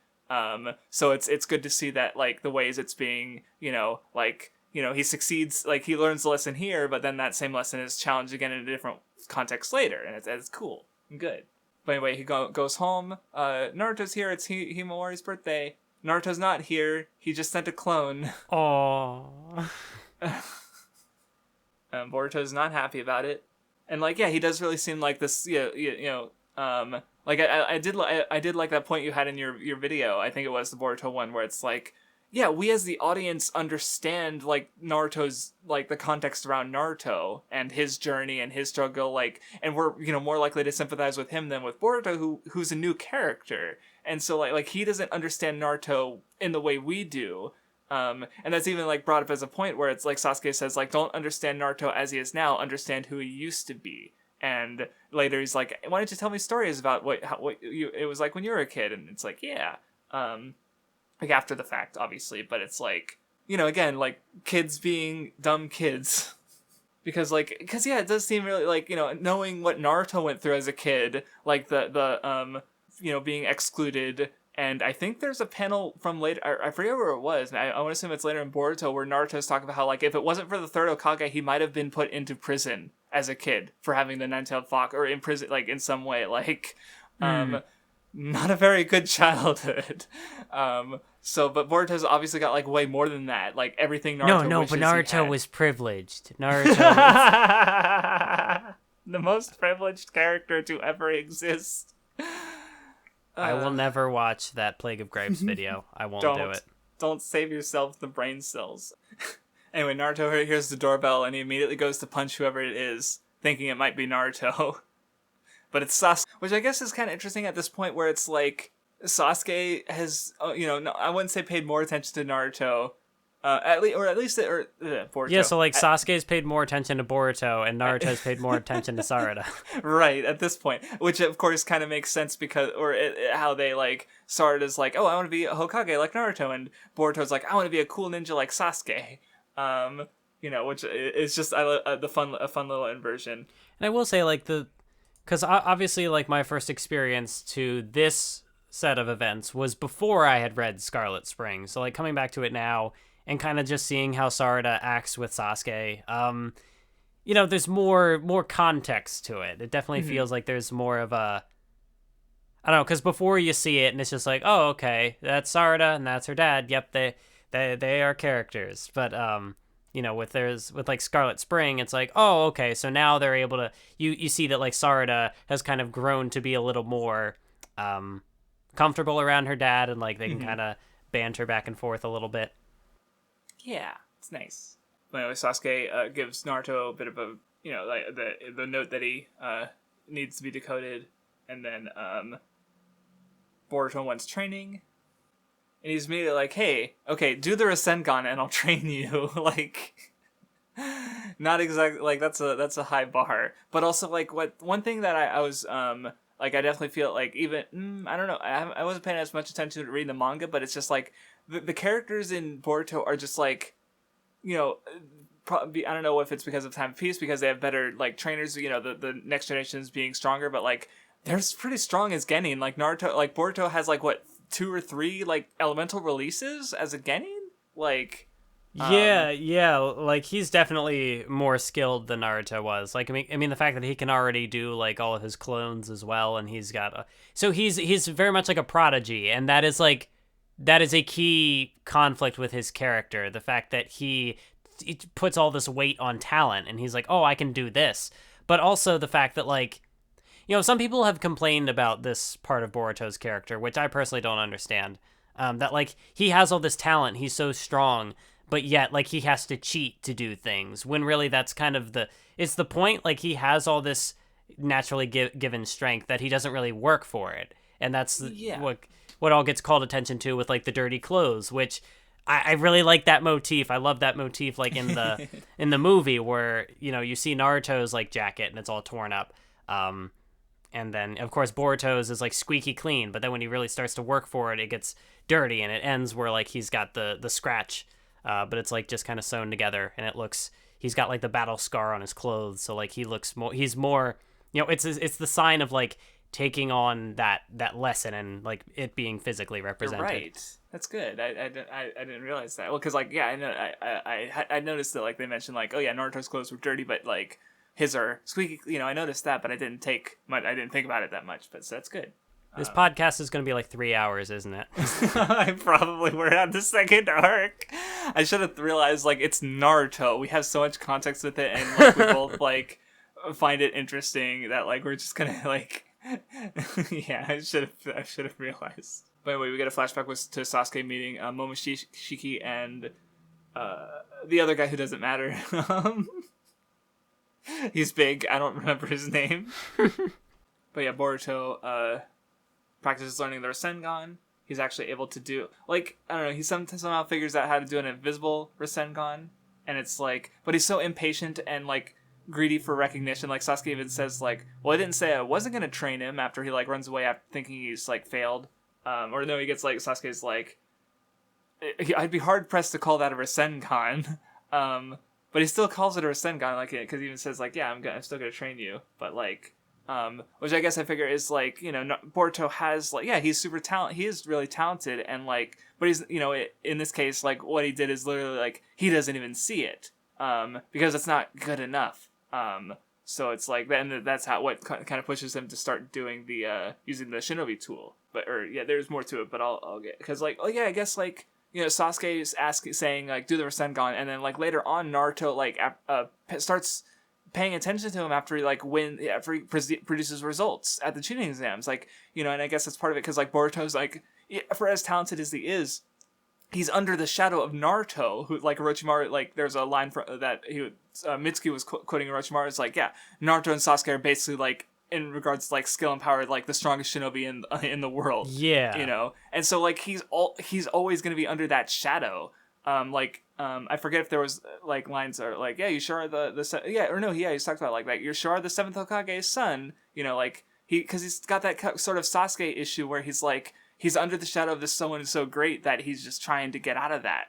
So it's good to see that like the ways it's being, he succeeds, like he learns the lesson here, but then that same lesson is challenged again in a different context later, and it's cool and good. But anyway, he goes home. Naruto's here. It's Himawari's birthday. Naruto's not here. He just sent a clone. Aww. Boruto's not happy about it, and like he does really seem like this. Like I did like that point you had in your video. I think it was the Boruto one where it's like, we as the audience understand like Naruto's like the context around Naruto and his journey and his struggle, like, and we're more likely to sympathize with him than with Boruto, who's a new character, and so like he doesn't understand Naruto in the way we do. And that's even like brought up as a point where it's like Sasuke says like, don't understand Naruto as he is now, understand who he used to be. And later he's like, why don't you tell me stories about what it was like when you were a kid? And it's like, like after the fact, obviously, but it's like, again, like kids being dumb kids. Because it does seem really like, knowing what Naruto went through as a kid, like the being excluded. And I think there's a panel from later, I forget where it was, and I want to assume it's later in Boruto, where Naruto's talking about how, like, if it wasn't for the third Hokage, he might have been put into prison as a kid for having the nine-tailed fox, or in prison, like, in some way, like, not a very good childhood. But Boruto's obviously got, like, way more than that, like, everything Naruto wishes but Naruto he was privileged. Naruto the most privileged character to ever exist. I will never watch that Plague of Grapes video. I won't do it. Don't save yourself the brain cells. Anyway, Naruto hears the doorbell and he immediately goes to punch whoever it is, thinking it might be Naruto. But it's Sasuke, which I guess is kind of interesting at this point where it's like Sasuke has, I wouldn't say paid more attention to Naruto. Boruto. Yeah, so like Sasuke's paid more attention to Boruto and Naruto's paid more attention to Sarada. Right, at this point. Which of course kind of makes sense because, how they like, Sarada's like, oh, I want to be a Hokage like Naruto, and Boruto's like, I want to be a cool ninja like Sasuke. Which is just a fun little inversion. And I will say like because obviously like my first experience to this set of events was before I had read Scarlet Spring. So like coming back to it now, and kind of just seeing how Sarada acts with Sasuke, there's more context to it. It definitely feels like there's more of a, I don't know, because before you see it and it's just like, oh, okay, that's Sarada and that's her dad. Yep, they are characters. But with like Scarlet Spring, it's like, oh, okay, so now they're able to, you see that like Sarada has kind of grown to be a little more comfortable around her dad, and like they can kind of banter back and forth a little bit. Yeah, it's nice. But anyway, Sasuke gives Naruto a bit of a, like the note that he needs to be decoded, and then Boruto wants training, and he's immediately like, hey, okay, do the Rasengan and I'll train you. Like, not exactly, like, that's a high bar. But also, like, one thing that I was, like, I definitely feel like even, I don't know, I wasn't paying as much attention to reading the manga, but it's just like, the characters in Boruto are just like, probably, I don't know if it's because of time of peace, because they have better like trainers, the next generation is being stronger, but like they're pretty strong as Genin. Like Naruto, like Boruto has like what 2 or 3 like elemental releases as a Genin, like. Yeah, like he's definitely more skilled than Naruto was. Like I mean the fact that he can already do like all of his clones as well, and he's got so he's very much like a prodigy, and that is a key conflict with his character. The fact that he puts all this weight on talent, and he's like, oh, I can do this. But also the fact that, like, some people have complained about this part of Boruto's character, which I personally don't understand. That, like, he has all this talent, he's so strong, but yet, like, he has to cheat to do things. When really that's kind of it's the point, like, he has all this naturally given strength that he doesn't really work for it. And that's what all gets called attention to with like the dirty clothes, which I really like that motif. I love that motif, like in the in the movie where you see Naruto's like jacket and it's all torn up, and then of course Boruto's is like squeaky clean. But then when he really starts to work for it, it gets dirty, and it ends where like he's got the scratch, but it's like just kind of sewn together, and he's got like the battle scar on his clothes, so like he's more it's the sign of like taking on that lesson and like it being physically represented. You're right. That's good. I didn't realize that. Well, because like I know I noticed that like they mentioned like, oh yeah, Naruto's clothes were dirty, but like his are squeaky. I noticed that, but I didn't think about it that much. But so that's good. This podcast is going to be like 3 hours, isn't it? I probably were on the second arc. I should have realized like it's Naruto. We have so much context with it, and like we both like find it interesting that like we're just gonna like. Yeah, I should have realized. But anyway, we get a flashback to Sasuke meeting Momoshiki and the other guy who doesn't matter. He's big. I don't remember his name. But yeah, Boruto practices learning the Rasengan. He's actually able to do like I don't know. He somehow figures out how to do an invisible Rasengan, and it's like, but he's so impatient and like greedy for recognition. Like Sasuke even says like, well, I didn't say I wasn't gonna train him after he like runs away after thinking he's like failed. Or no, he gets like Sasuke's like, I'd be hard pressed to call that a Rasengan. But he still calls it a Rasengan, like because he even says like, yeah, I'm still gonna train you. But like, which I guess I figure is like, Boruto has like, yeah, he's super talented. He is really talented, and like, but he's in this case like what he did is literally like he doesn't even see it, because it's not good enough. So it's like then that's what kind of pushes him to start doing the using the shinobi tool. There's more to it, but I'll get because like I guess like Sasuke is saying like do the Rasengan, and then like later on Naruto like starts paying attention to him after he like produces results at the Chunin exams, like and I guess that's part of it because like Boruto's like for as talented as he is, he's under the shadow of Naruto, who like Orochimaru, like there's a line that Mitsuki was quoting Orochimaru. It's like, yeah, Naruto and Sasuke are basically like in regards to like skill and power, like the strongest shinobi in the world. Yeah, and so like he's always going to be under that shadow. I forget if there was like lines are like, yeah, you sure are he's talked about like you're sure are the seventh Hokage's son. Like because he's got that sort of Sasuke issue where he's like. He's under the shadow of this someone so great that he's just trying to get out of that.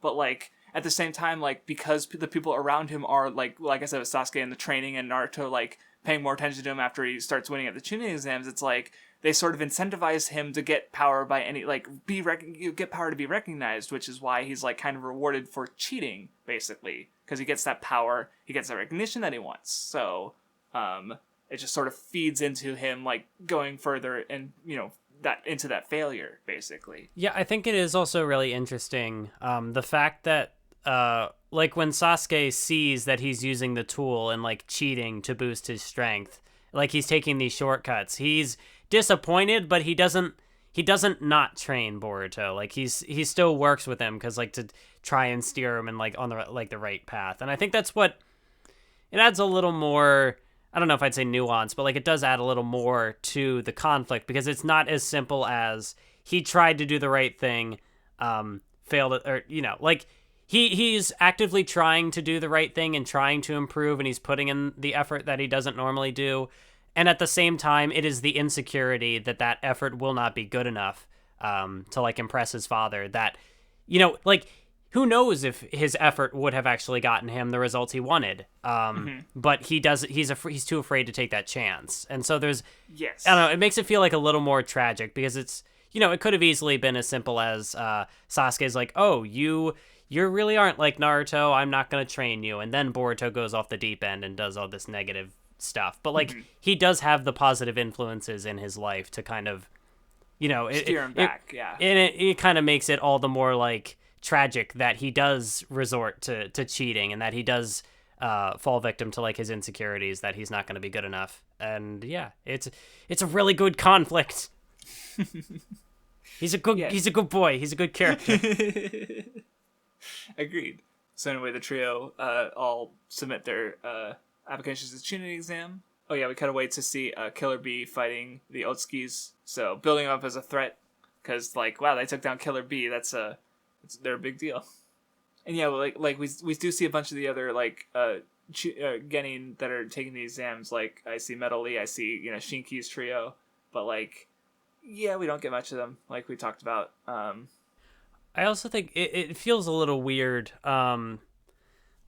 But like at the same time, like because the people around him are like I said with Sasuke and the training and Naruto like paying more attention to him after he starts winning at the Chunin exams, it's like they sort of incentivize him to get power by any like get power to be recognized, which is why he's like kind of rewarded for cheating basically because he gets that power, he gets that recognition that he wants. So it just sort of feeds into him like going further and into that failure basically. Yeah, I think it is also really interesting the fact that like when Sasuke sees that he's using the tool and like cheating to boost his strength, like he's taking these shortcuts, he's disappointed, but he doesn't not train Boruto. Like he still works with him because like to try and steer him in like on the right path. And I think that's what it adds a little more, I don't know if I'd say nuance, but like it does add a little more to the conflict because it's not as simple as he tried to do the right thing, failed, or like he's actively trying to do the right thing and trying to improve, and he's putting in the effort that he doesn't normally do, and at the same time, it is the insecurity that effort will not be good enough to like impress his father. That like. Who knows if his effort would have actually gotten him the results he wanted? But he's too afraid to take that chance. And so there's, yes, I don't know, it makes it feel like a little more tragic because it's, it could have easily been as simple as Sasuke's like, oh, you really aren't like Naruto, I'm not going to train you. And then Boruto goes off the deep end and does all this negative stuff. But like, he does have the positive influences in his life to kind of, steer him back, yeah. And it kind of makes it all the more like, tragic that he does resort to cheating and that he does fall victim to like his insecurities, that he's not going to be good enough. And yeah, it's a really good conflict. He's a good boy. He's a good character. Agreed. So anyway, the trio all submit their applications to the Chunin exam. Oh yeah, we cut away to see Killer Bee fighting the Otsukis. So building up as a threat because like, wow, they took down Killer Bee. That's a they're a big deal. And yeah, like we do see a bunch of the other like Genin that are taking the exams. Like I see Metal Lee, I see Shinki's trio, but like yeah, we don't get much of them like we talked about. I also think it feels a little weird.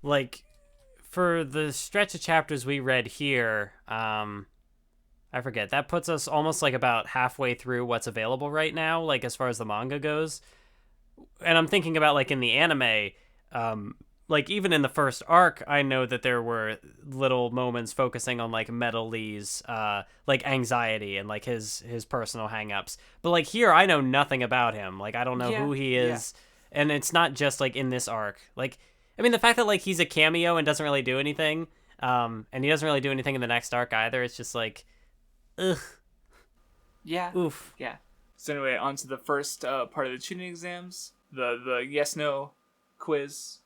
Like for the stretch of chapters we read here, I forget, that puts us almost like about halfway through what's available right now, like as far as the manga goes. And I'm thinking about like in the anime, like even in the first arc, I know that there were little moments focusing on like Metal Lee's like anxiety and like his personal hangups. But like here, I know nothing about him. Like I don't know who he is, and it's not just like in this arc. Like I mean, the fact that like he's a cameo and doesn't really do anything, and he doesn't really do anything in the next arc either. It's just like, ugh. Yeah. Oof. Yeah. So anyway, on to the first part of the Chunin exams, the yes/no quiz.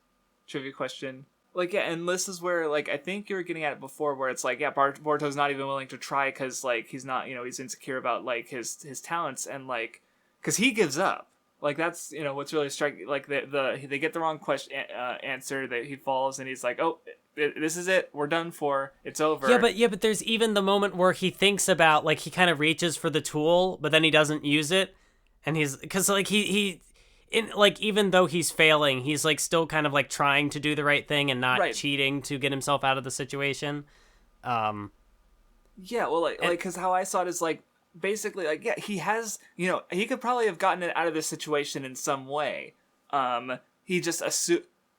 Trivia question. Like, yeah, and this is where, like, I think you were getting at it before, where it's like, yeah, Boruto's not even willing to try because, like, he's not, he's insecure about, like, his talents, and, like, because he gives up. Like, that's, what's really striking. Like, they get the wrong question answer, that he falls, and he's like, oh, this is it, we're done for, it's over. Yeah, but there's even the moment where he thinks about, like, he kind of reaches for the tool, but then he doesn't use it, and because, like, he like even though he's failing, he's like still kind of like trying to do the right thing and not cheating to get himself out of the situation. Yeah, well, like because how I saw it is like basically like yeah, he has he could probably have gotten it out of this situation in some way. He just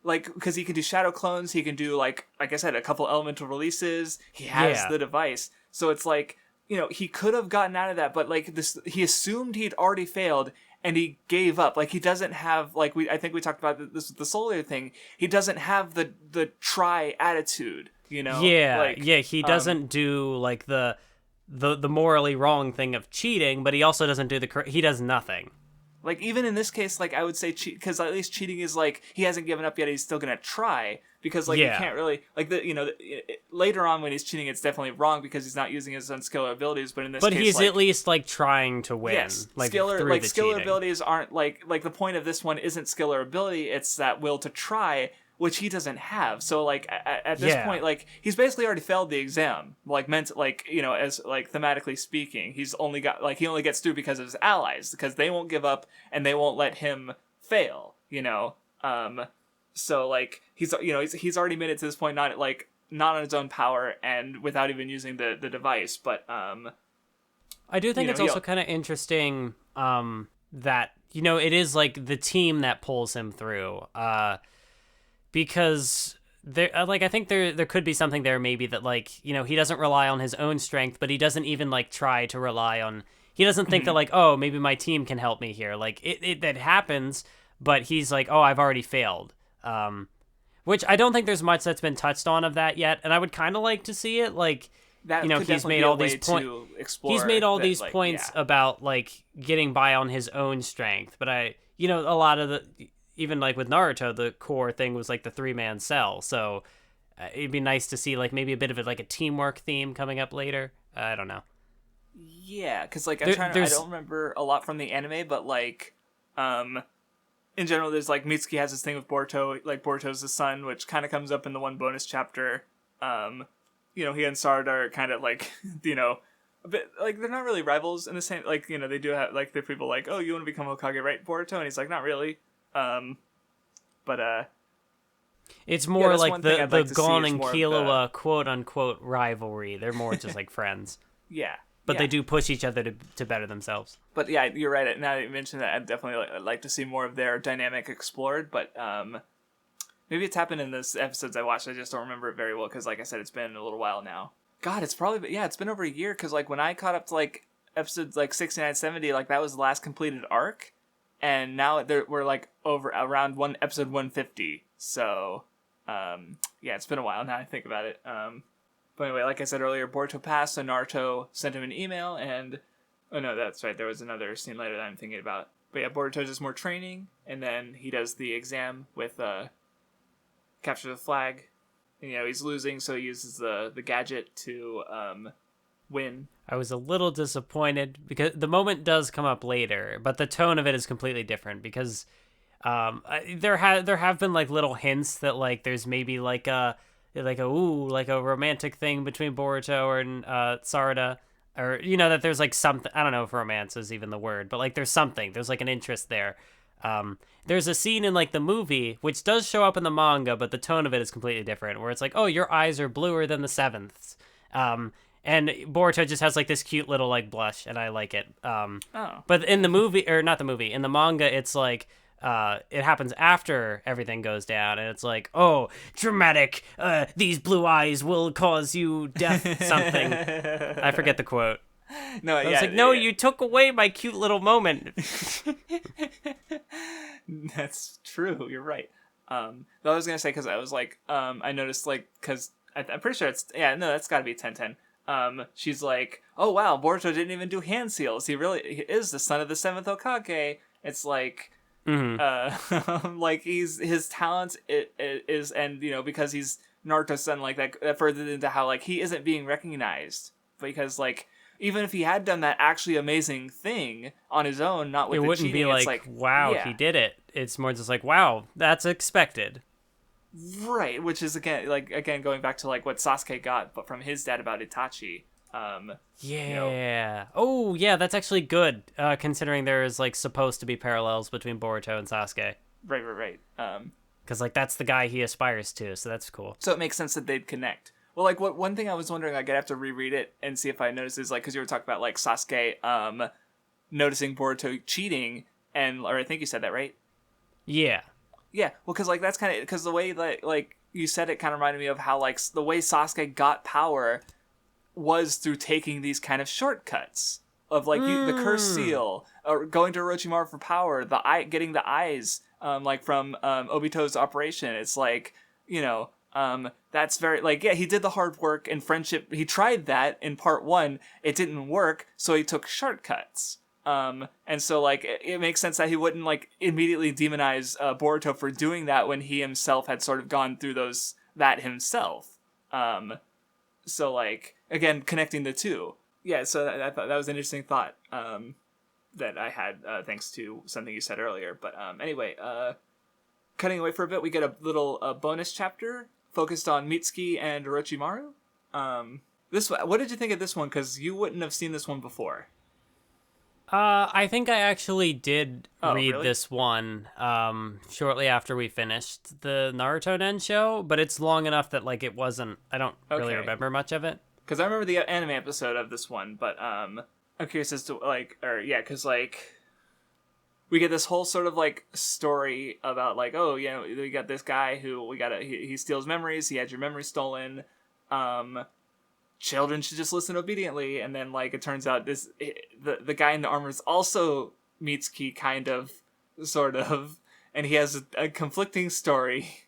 like because he can do shadow clones, he can do like I said a couple elemental releases. He has the device, so it's like he could have gotten out of that, but like this, he assumed he'd already failed. And he gave up. Like he doesn't have like I think we talked about this with the solar thing. He doesn't have the try attitude, Yeah, like, he doesn't do like the morally wrong thing of cheating, but he also doesn't do he does nothing. Like even in this case, like I would say because at least cheating is like he hasn't given up yet. He's still gonna try because like he can't really like later on when he's cheating, it's definitely wrong because he's not using his own skill or abilities. But in this, case, he's like, at least like trying to win. Yes, like skill or like skill or cheating. abilities aren't like the point of this one isn't skill or ability. It's that will to try, which he doesn't have. So like at this point, like he's basically already failed the exam. Like meant like as like thematically speaking, he's only got like he only gets through because of his allies because they won't give up and they won't let him fail. So like he's he's already made it to this point, not on his own power and without even using the device. But I do think it's also kind of interesting that it is like the team that pulls him through. Because there, like I think there could be something there maybe that like he doesn't rely on his own strength, but he doesn't even like try to rely on. He doesn't think that like maybe my team can help me here. Like it that happens, but he's like I've already failed. Which I don't think there's much that's been touched on of that yet, and I would kind of like to see it. Like that he's made all these points. He's made all these points about like getting by on his own strength, but a lot of the. Even like with Naruto, the core thing was like the 3-man cell. So it'd be nice to see like maybe a bit of a teamwork theme coming up later. I don't know. Yeah, because like I don't remember a lot from the anime, but like in general, there's like Mitsuki has this thing with Boruto, like Boruto's the son, which kind of comes up in the one bonus chapter. He and Sarada are kind of like a bit like they're not really rivals in the same like they do have like they're people like you want to become Hokage, right, Boruto? And he's like not really. It's more like the Gon and Killua quote unquote rivalry. They're more just like friends. Yeah. But they do push each other to better themselves. But yeah, you're right. Now that you mentioned that, I'd definitely like to see more of their dynamic explored. But maybe it's happened in those episodes I watched. I just don't remember it very well because, like I said, it's been a little while now. God, it's been over a year because like when I caught up to like episodes like 69, 70, like that was the last completed arc. And now we're like over around episode 150. So, it's been a while now I think about it. But anyway, like I said earlier, Boruto passed, so Naruto sent him an email, and oh no, that's right. There was another scene later that I'm thinking about. But yeah, Boruto does more training, and then he does the exam with capture the flag. And, he's losing, so he uses the gadget to win. I was a little disappointed because the moment does come up later, but the tone of it is completely different because There have been like little hints that like there's maybe like a romantic thing between Boruto and Sarada, or that there's like something. I don't know if romance is even the word, but like there's like an interest there. There's a scene in like the movie which does show up in the manga, but the tone of it is completely different, where it's like, oh, your eyes are bluer than the seventh's. And Boruto just has like this cute little like blush, and I like it. But in the movie, or not the movie, in the manga, it's like it happens after everything goes down, and it's like, oh, dramatic. These blue eyes will cause you death. Something. I forget the quote. No, I was like, no, you took away my cute little moment. That's true. You're right. But I was gonna say, because I was like, I noticed like, because I'm pretty sure that's got to be 1010. She's like, oh wow, Boruto didn't even do hand seals. He is the son of the seventh Hokage. It's like, like his talent is, and because he's Naruto's son, like that furthered into how like he isn't being recognized, because like even if he had done that actually amazing thing on his own, not with it the wouldn't cheating, be it's like wow, he did it. It's more just like, wow, that's expected. Right, which is again going back to like what Sasuke got, but from his dad about Itachi. Oh yeah, that's actually good. Considering there is like supposed to be parallels between Boruto and Sasuke. Right. Because like that's the guy he aspires to, so that's cool. So it makes sense that they'd connect. Well, like one thing I was wondering, like I'd have to reread it and see if I noticed is like, because you were talking about like Sasuke noticing Boruto cheating, or I think you said that, right? Yeah. Yeah, well, because like that's kind of because the way that like you said it kind of reminded me of how like the way Sasuke got power was through taking these kind of shortcuts of like the curse seal, or going to Orochimaru for power, getting the eyes, like from Obito's operation. It's like that's very like he did the hard work and friendship. He tried that in part 1, it didn't work, so he took shortcuts. And so like it makes sense that he wouldn't like immediately demonize Boruto for doing that when he himself had sort of gone through that himself. So like again connecting the two. Yeah, so I thought that was an interesting thought that I had thanks to something you said earlier. But anyway, cutting away for a bit, we get a little bonus chapter focused on Mitsuki and Orochimaru. What did you think of this one? Because you wouldn't have seen this one before. I think I actually did read really? this one shortly after we finished the Naruto Nen Show, but it's long enough that like it wasn't. I don't really remember much of it. Because I remember the anime episode of this one, but I'm curious as to because like we get this whole sort of like story about like, oh, we got this guy who he steals memories. He had your memory stolen. Children should just listen obediently, and then like it turns out the guy in the armor is also Mitsuki, kind of, sort of, and he has a conflicting story.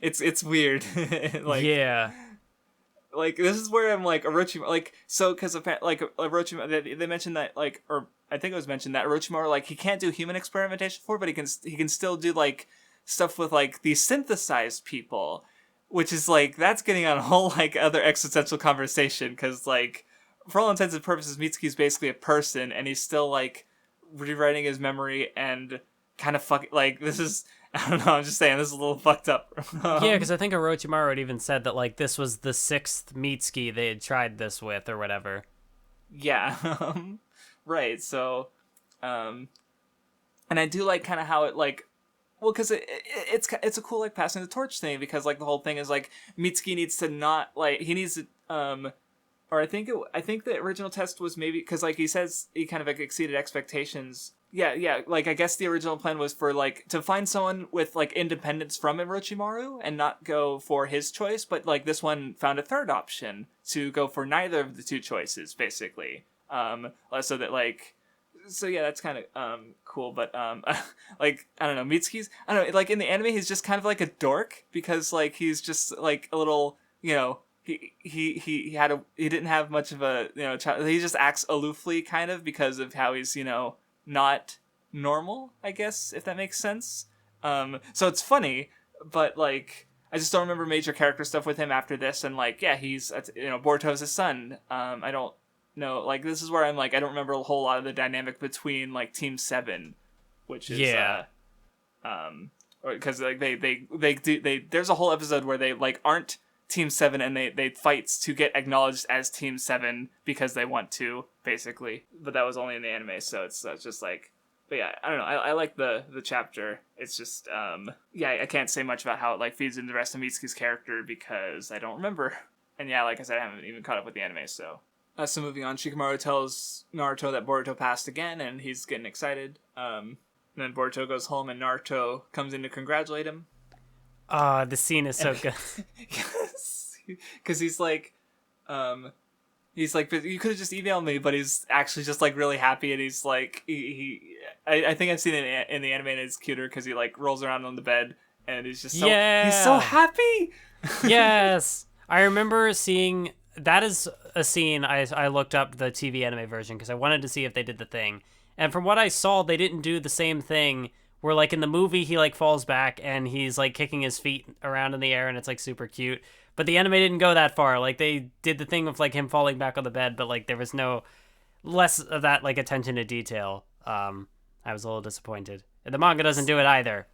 It's weird. Like, yeah, like this is where I'm like Orochimaru, like, so because like Orochimaru, they mentioned that like, or I think it was mentioned that Orochimaru, like, he can't do human experimentation but he can still do like stuff with like these synthesized people. Which is, like, that's getting on a whole, like, other existential conversation, because, like, for all intents and purposes, Mitsuki's basically a person, and he's still, like, rewriting his memory, and kind of like, this is, I don't know, I'm just saying, this is a little fucked up. Yeah, because I think Orochimaru had even said that, like, this was the 6th Mitsuki they had tried this with, or whatever. Yeah, right, so, and I do like kind of how it, like, well, because it's a cool like passing the torch thing, because like the whole thing is like Mitsuki needs to not like he needs to or I think the original test was maybe because like he says he kind of like exceeded expectations. Yeah, like I guess the original plan was for like to find someone with like independence from Orochimaru and not go for his choice, but like this one found a third option to go for neither of the two choices basically. So that like. So yeah, that's kind of cool, but like I don't know, Mitsuki's like in the anime he's just kind of like a dork because like he's just like a little he didn't have much of a child. He just acts aloofly kind of because of how he's not normal, I guess, if that makes sense. So it's funny, but like I just don't remember major character stuff with him after this, and like yeah, he's Boruto's his son. I don't. No, like, this is where I'm, like, I don't remember a whole lot of the dynamic between, like, Team 7. which is Yeah. Because like they there's a whole episode where they like aren't Team 7 and they fight to get acknowledged as Team 7 because they want to, basically. But that was only in the anime, so it's just like, but yeah, I don't know. I like the chapter. It's just I can't say much about how it like feeds into the rest of Mitsuki's character because I don't remember. And yeah, like I said, I haven't even caught up with the anime, so. So moving on, Shikamaru tells Naruto that Boruto passed again, and he's getting excited. And then Boruto goes home, and Naruto comes in to congratulate him. The scene is so good. Yes, because he's like, you could have just emailed me, but he's actually just like really happy, and he's like, I think I've seen it in the anime, and it's cuter because he like rolls around on the bed, and he's just he's so happy. Yes, I remember seeing that is a scene. I looked up the TV anime version because I wanted to see if they did the thing, and from what I saw, they didn't do the same thing. Where, like, in the movie, he, like, falls back and he's, like, kicking his feet around in the air and it's, like, super cute. But the anime didn't go that far. Like, they did the thing with, like, him falling back on the bed, but, like, there was no less of that, like, attention to detail. I was a little disappointed. And the manga doesn't do it either.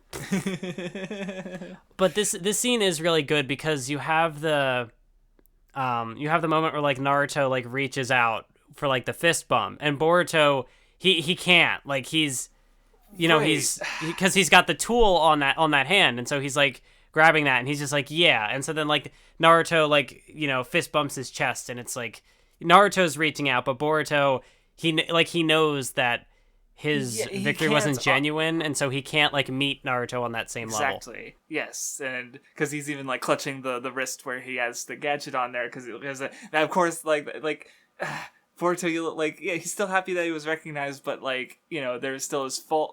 But this scene is really good because you have the moment where, like, Naruto, like, reaches out for, like, the fist bump. And Boruto, he can't. Like, he's... You know, right. because he's got the tool on that hand, and so he's like grabbing that, and he's just like, yeah. And so then like Naruto like, you know, fist bumps his chest, and it's like Naruto's reaching out, but Boruto he knows that his victory wasn't genuine, and so he can't like meet Naruto on that same level. Exactly. Yes, and because he's even like clutching the wrist where he has the gadget on there, because now of course like. Boruto, you look like, yeah, he's still happy that he was recognized, but like, you know, there's still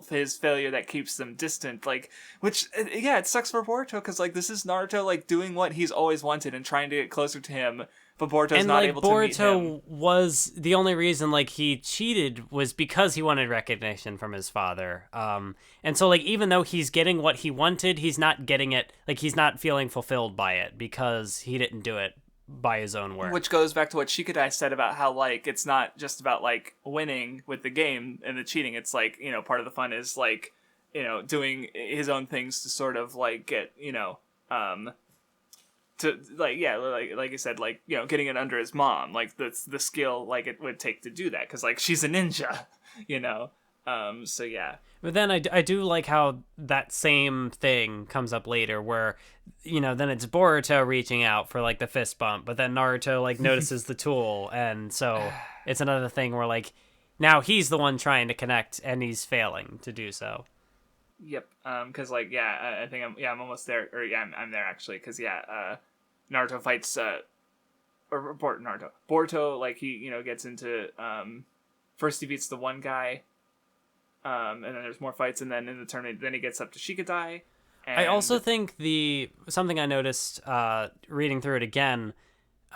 his failure that keeps them distant. Like, which, yeah, it sucks for Boruto because like this is Naruto like doing what he's always wanted and trying to get closer to him, but Boruto's not able to meet him. And like Boruto was the only reason like he cheated was because he wanted recognition from his father. And so like even though he's getting what he wanted, he's not getting it. Like he's not feeling fulfilled by it because he didn't do it by his own work. Which goes back to what Shikadai said about how like it's not just about like winning with the game and the cheating. It's like, you know, part of the fun is like, you know, doing his own things to sort of like get, you know, to like, yeah, like I said, like, you know, getting it under his mom, like that's the skill like it would take to do that because like she's a ninja, you know. So yeah. But then I do like how that same thing comes up later where, you know, then it's Boruto reaching out for, like, the fist bump, but then Naruto, like, notices the tool, and so it's another thing where, like, now he's the one trying to connect, and he's failing to do so. Yep, because, like, yeah, I think I'm almost there, or yeah, I'm there, actually, because, yeah, Naruto fights, Boruto, like, he, you know, gets into, first he beats the one guy, and then there's more fights, and then in the tournament, then he gets up to Shikadai. I also think something I noticed reading through it again,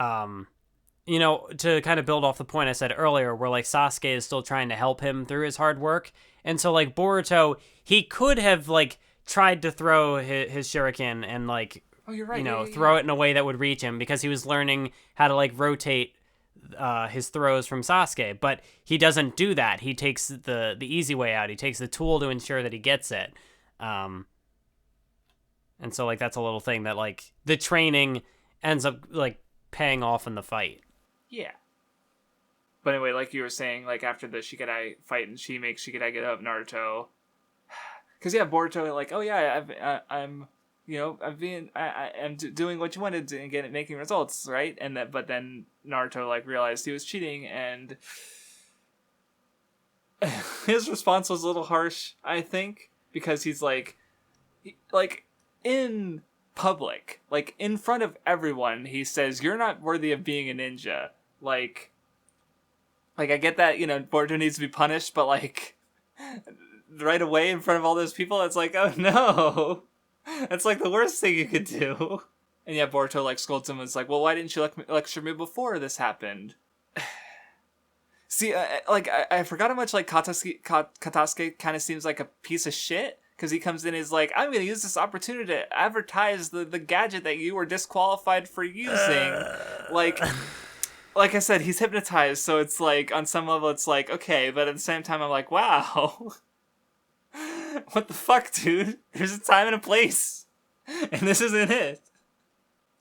you know, to kind of build off the point I said earlier, where like Sasuke is still trying to help him through his hard work, and so like Boruto, he could have like tried to throw his shuriken and like, oh, you're right, you know, throw it in a way that would reach him because he was learning how to like rotate his throws from Sasuke, but he doesn't do that. He takes the easy way out. He takes the tool to ensure that he gets it. And so, like, that's a little thing that, like, the training ends up, like, paying off in the fight. Yeah. But anyway, like you were saying, like, after the Shikadai fight and she makes Shikadai get up Naruto. Because, yeah, Boruto, like, oh, yeah, I'm doing what you wanted to and making results, right? And that, but then Naruto, like, realized he was cheating, and his response was a little harsh, I think, because he's, like, in public, like, in front of everyone, he says, you're not worthy of being a ninja. Like, I get that, you know, Boruto needs to be punished, but, like, right away in front of all those people, it's like, oh, no. That's, like, the worst thing you could do. And yeah, Boruto, like, scolds him and is like, well, why didn't you lecture me before this happened? See, I forgot how much, like, Katasuke kind of seems like a piece of shit. Because he comes in and is like, I'm going to use this opportunity to advertise the gadget that you were disqualified for using. Like I said, he's hypnotized, so it's like, on some level, it's like, okay, but at the same time, I'm like, wow. What the fuck, dude? There's a time and a place. And this isn't it.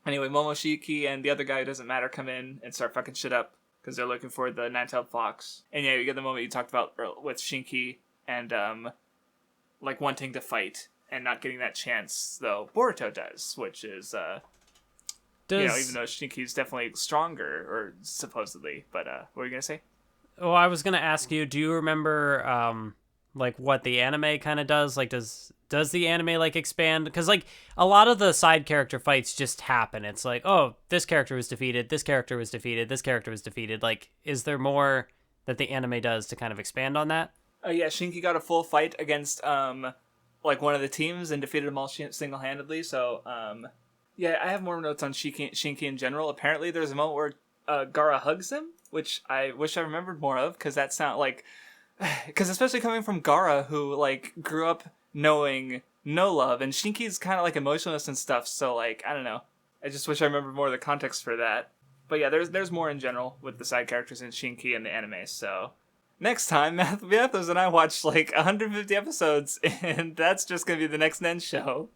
Anyway, Momoshiki and the other guy who doesn't matter come in and start fucking shit up because they're looking for the nine-tailed fox. And yeah, you get the moment you talked about with Shinki and, like, wanting to fight and not getting that chance, though Boruto does, which is, you know, even though Shinki's definitely stronger, or supposedly. But, what were you gonna say? Oh, I was gonna ask you, do you remember, like, what the anime kind of does? Like, does the anime, like, expand? Because, like, a lot of the side character fights just happen. It's like, oh, this character was defeated, this character was defeated, this character was defeated. Like, is there more that the anime does to kind of expand on that? Yeah, Shinki got a full fight against, like, one of the teams and defeated them all single-handedly, so, yeah, I have more notes on Shinki in general. Apparently, there's a moment where Gaara hugs him, which I wish I remembered more of, because that sound like... Because especially coming from Gaara, who, like, grew up knowing no love, and Shinki's kind of, like, emotionless and stuff, so, like, I don't know. I just wish I remembered more of the context for that. But yeah, there's more in general with the side characters in Shinki and the anime, so... Next time, Mathwiz and I watch, like, 150 episodes, and that's just gonna be the next Nen Show.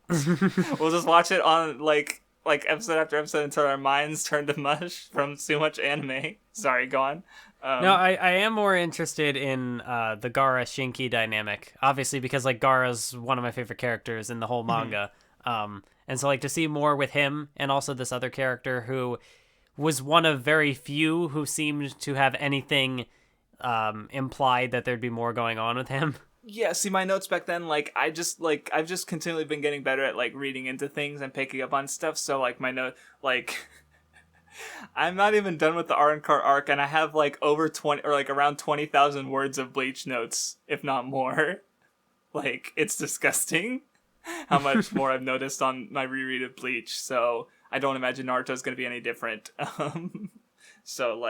We'll just watch it on, like episode after episode until our minds turn to mush from too much anime. Sorry, go on. No, I am more interested in the Gaara Shinki dynamic, obviously, because, like, Gaara's one of my favorite characters in the whole manga. And so, like, to see more with him and also this other character who was one of very few who seemed to have anything implied that there'd be more going on with him. Yeah, see, my notes back then, like, I've just continually been getting better at, like, reading into things and picking up on stuff, so, like, my note, like... I'm not even done with the Arrancar arc, and I have, like, over 20, or, like, around 20,000 words of Bleach notes, if not more. Like, it's disgusting how much more I've noticed on my reread of Bleach, so I don't imagine Naruto's gonna be any different. So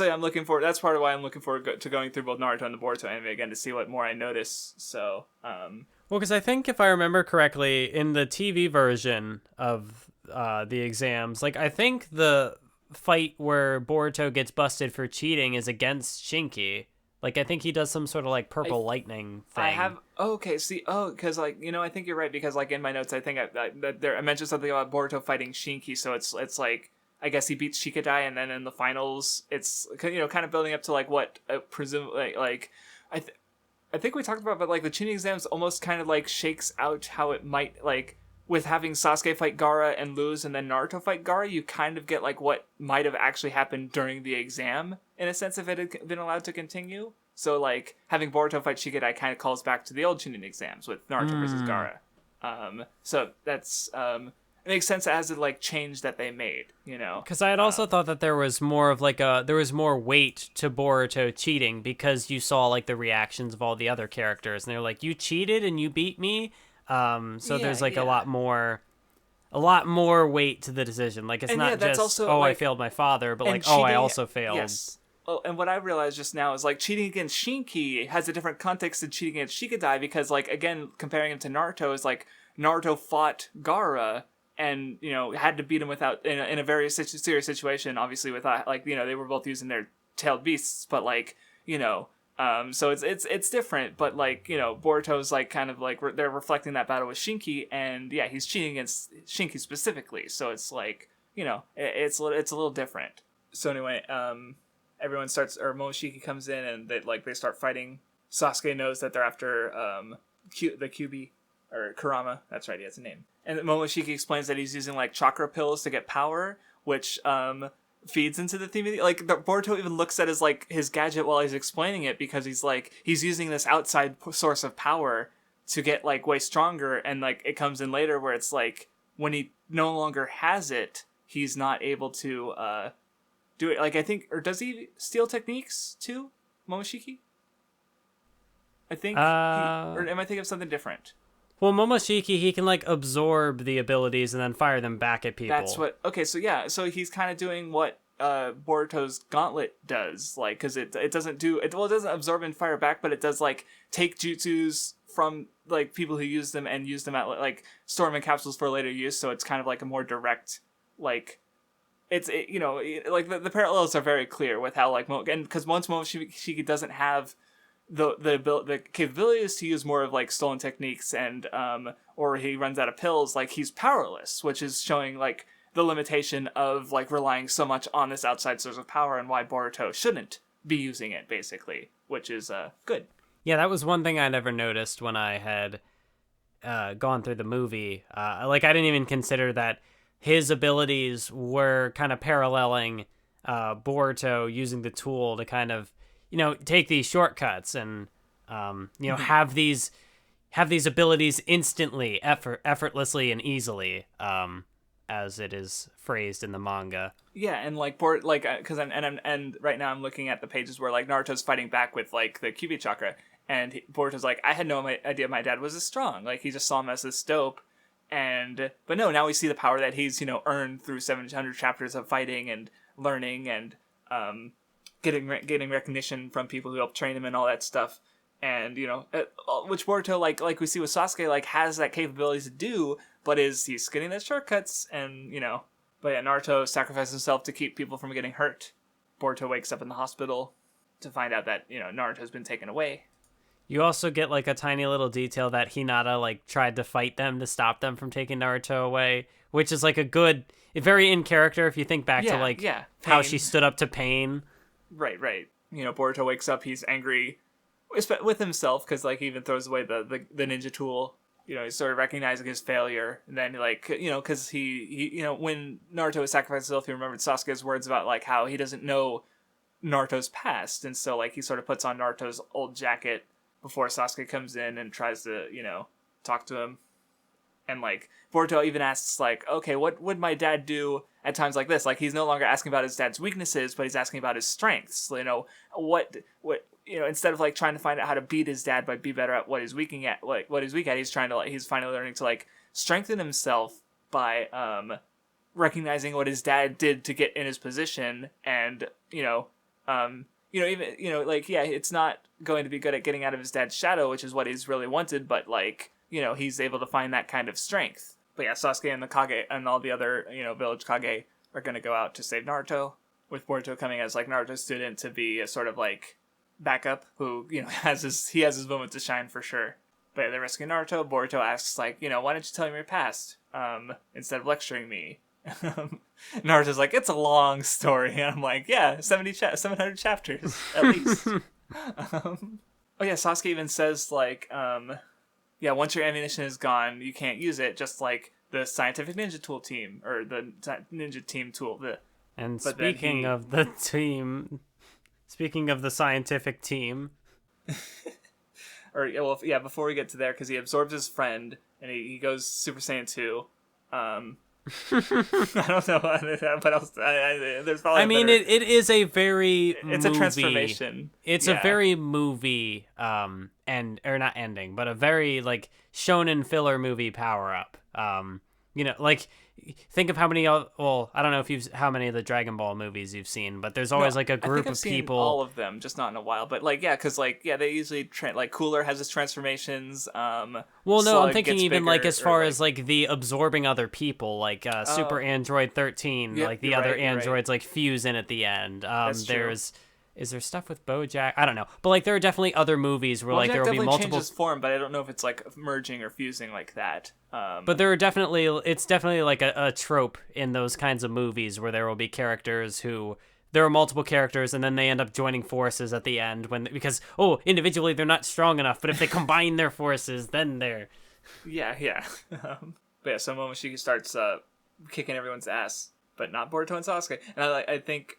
yeah, I'm looking forward, that's part of why I'm looking forward to going through both Naruto and the Boruto anime again to see what more I notice, so, Well, because I think if I remember correctly, in the TV version of the exams, like, I think the fight where Boruto gets busted for cheating is against Shinki. Like, I think he does some sort of, like, purple lightning thing. Because, like, you know, I think you're right, because, like, in my notes, I think I mentioned something about Boruto fighting Shinki, so it's like, I guess he beats Shikadai, and then in the finals, it's, you know, kind of building up to, like, what, presumably, like, I think we talked about, but, like, the Chunin exams almost kind of, like, shakes out how it might, like, with having Sasuke fight Gaara and lose, and then Naruto fight Gaara, you kind of get, like, what might have actually happened during the exam, in a sense, if it had been allowed to continue. So, like, having Boruto fight Shikadai kind of calls back to the old Chunin exams with Naruto versus Gaara. So that's, it makes sense as a, like, change that they made, you know? Because I had also thought that there was more of, like, there was more weight to Boruto cheating, because you saw, like, the reactions of all the other characters, and they're like, you cheated and you beat me? There's, like, a lot more weight to the decision. Like, it's not just, also, like, I failed my father, but, like, cheating, I also failed. Yes. Oh, and what I realized just now is, like, cheating against Shinki has a different context than cheating against Shikadai, because, like, again, comparing him to Naruto is, like, Naruto fought Gaara and, you know, had to beat him without, in a very serious situation, obviously, without, like, you know, they were both using their tailed beasts, but, like, you know, so it's different, but, like, you know, Boruto's, like, kind of, like, they're reflecting that battle with Shinki, and, yeah, he's cheating against Shinki specifically, so it's, like, you know, it's a little different. So anyway, everyone starts, or Momoshiki comes in, and they start fighting. Sasuke knows that they're after, the Kyuubi, or Kurama, that's right, he has a name. And Momoshiki explains that he's using, like, chakra pills to get power, which, feeds into the theme of like, Boruto even looks at his gadget while he's explaining it, because he's using this outside source of power to get, like, way stronger, and, like, it comes in later where it's, like, when he no longer has it, he's not able to, do it. Like, I think, or does he steal techniques too, Momoshiki? I think, or am I thinking of something different? Well, Momoshiki, he can, like, absorb the abilities and then fire them back at people. That's what... Okay, so yeah, so he's kind of doing what Boruto's gauntlet does, like, because it doesn't do... It doesn't absorb and fire back, but it does, like, take jutsus from, like, people who use them and use them at, like, store them in capsules for later use, so it's kind of, like, a more direct, like... you know, like, the parallels are very clear with how, like, and because once Momoshiki doesn't have the capabilities to use more of like stolen techniques and or he runs out of pills, like he's powerless, which is showing like the limitation of like relying so much on this outside source of power and why Boruto shouldn't be using it, basically, which is good. Yeah, that was one thing I never noticed when I had gone through the movie. Like, I didn't even consider that his abilities were kind of paralleling Boruto using the tool to kind of, take these shortcuts and, have these abilities instantly, effortlessly and easily, as it is phrased in the manga. Yeah, and like because and right now I'm looking at the pages where like Naruto's fighting back with like the Kyuubi chakra, and Boruto's like, I had no idea my dad was this strong. Like he just saw him as this dope, but no, now we see the power that he's earned through 700 chapters of fighting and learning and getting recognition from people who helped train him and all that stuff. And which Boruto like we see with Sasuke like has that capability to do, but he's getting the shortcuts and But yeah, Naruto sacrificed himself to keep people from getting hurt. Boruto wakes up in the hospital to find out that Naruto's been taken away. You also get like a tiny little detail that Hinata like tried to fight them to stop them from taking Naruto away, which is like very in character if you think back to how she stood up to Pain. Right. Boruto wakes up, he's angry with himself because like he even throws away the ninja tool. He's sort of recognizing his failure, and then because he when Naruto was sacrificed himself, he remembered Sasuke's words about like how he doesn't know Naruto's past, and so like he sort of puts on Naruto's old jacket before Sasuke comes in and tries to talk to him, and like Boruto even asks like, okay, what would my dad do at times like this? Like he's no longer asking about his dad's weaknesses, but he's asking about his strengths. What instead of like trying to find out how to beat his dad but be better at what he's weak at, he's trying to he's finally learning to like strengthen himself by recognizing what his dad did to get in his position, and it's not going to be good at getting out of his dad's shadow, which is what he's really wanted, but like he's able to find that kind of strength. But yeah, Sasuke and the Kage and all the other village Kage are going to go out to save Naruto, with Boruto coming as like Naruto's student to be a sort of like backup who has his moment to shine for sure. But yeah, they're rescuing Naruto. Boruto asks like, why don't you tell me your past instead of lecturing me? Naruto's like, it's a long story, and I'm like, yeah, 700 chapters at least. Oh yeah, Sasuke even says like, once your ammunition is gone, you can't use it, just like the scientific ninja tool team or the ninja team tool. And speaking of the team. Speaking of the scientific team. Before we get to there, because he absorbs his friend, and he goes Super Saiyan 2. I don't know what else. There's probably it is a very It's a transformation. It's a very movie, not ending, but a very, like, shonen filler movie power-up. Think of how many. I don't know how many of the Dragon Ball movies you've seen, but there's always like a group of people. All of them, just not in a while. But they usually like Cooler has his transformations. I'm thinking even like as far as like the absorbing other people, like Super Android 13, like the other androids like fuse in at the end. Is there stuff with BoJack? I don't know, but like there are definitely other movies where like there will be multiple changes form, but I don't know if it's like merging or fusing like that. But it's definitely like a trope in those kinds of movies where there will be characters there are multiple characters and then they end up joining forces at the end because individually they're not strong enough, but if they combine their forces, then they're yeah. But yeah, so Momoshiki starts kicking everyone's ass, but not Boruto and Sasuke, and I think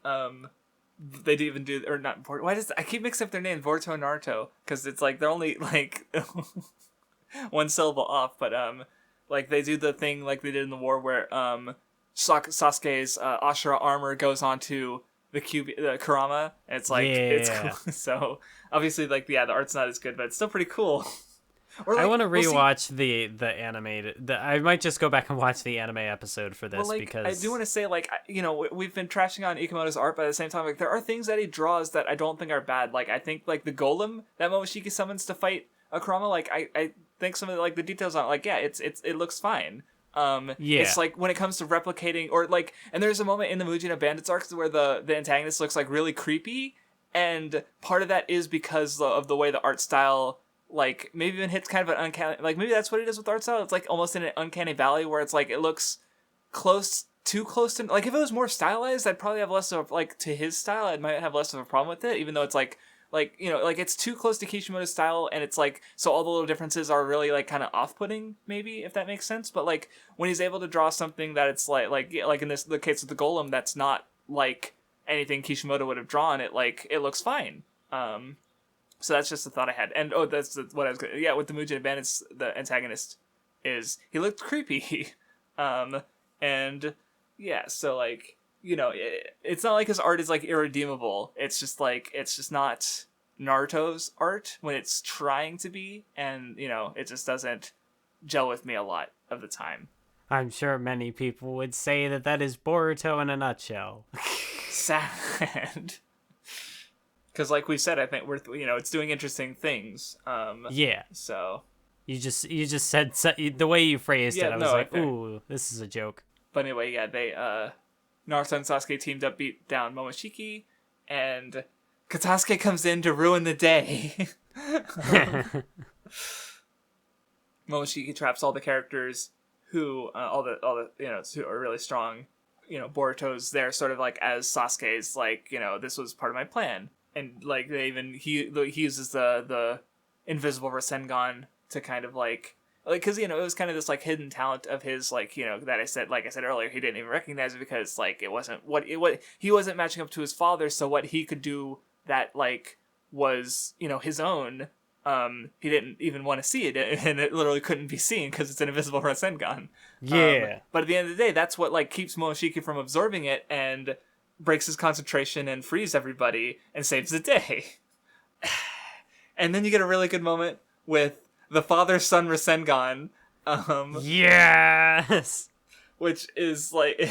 they do even do, or not Boruto. Why does I keep mixing up their names, Boruto and Naruto? Because it's like they're only like one syllable off. But like they do the thing like they did in the war where Sasuke's Ashura armor goes onto the Kurama, and it's like it's cool. So obviously like the art's not as good, but it's still pretty cool. Or I want to rewatch the animated. I might just go back and watch the anime episode for this because I do want to say we've been trashing on Ikemoto's art, but at the same time there are things that he draws that I don't think are bad. Like I think like the golem that Momoshiki summons to fight Akurama, like I think some of the details on it, it looks fine. It's like when it comes to replicating or like, and there's a moment in the Mujina Bandits arcs where the antagonist looks like really creepy. And part of that is because of the way the art style, like, maybe even hits kind of an uncanny, like, maybe that's what it is with art style. It's, like, almost in an uncanny valley where it's, like, it looks too close to, like, if it was more stylized, I'd probably have less of, like, to his style, I might have less of a problem with it, even though it's, like, you know, like, it's too close to Kishimoto's style, and it's, like, so all the little differences are really, like, kind of off-putting, maybe, if that makes sense, but, like, when he's able to draw something that it's, like in the case of the Golem, that's not, like, anything Kishimoto would have drawn, it looks fine. So that's just the thought I had. And that's what I was gonna, yeah, with the Mujina bandits, the antagonist is, he looked creepy. And yeah, so, like, you know, it's not like his art is, like, irredeemable. It's just not Naruto's art when it's trying to be, and, you know, it just doesn't gel with me a lot of the time. I'm sure many people would say that is Boruto in a nutshell. Sad. Because, like we said, I think it's doing interesting things. Yeah. So you just said the way you phrased it. I was like, fair. Ooh, this is a joke. But anyway, yeah, they Naruto and Sasuke teamed up, beat down Momoshiki, and Katasuke comes in to ruin the day. Momoshiki traps all the characters who all the who are really strong. You know, Boruto's there sort of like as Sasuke's, like, you know, this was part of my plan. And, like, he uses the invisible Rasengan to kind of, like, because, you know, it was kind of this, like, hidden talent of his, like, you know, that I said earlier, he didn't even recognize it because, like, it wasn't he wasn't matching up to his father, so what he could do that, like, was, you know, his own, he didn't even want to see it, and it literally couldn't be seen because it's an invisible Rasengan. Yeah. But at the end of the day, that's what, like, keeps Momoshiki from absorbing it, and breaks his concentration and frees everybody and saves the day. And then you get a really good moment with the father-son Rasengan. Yes! Which is, like,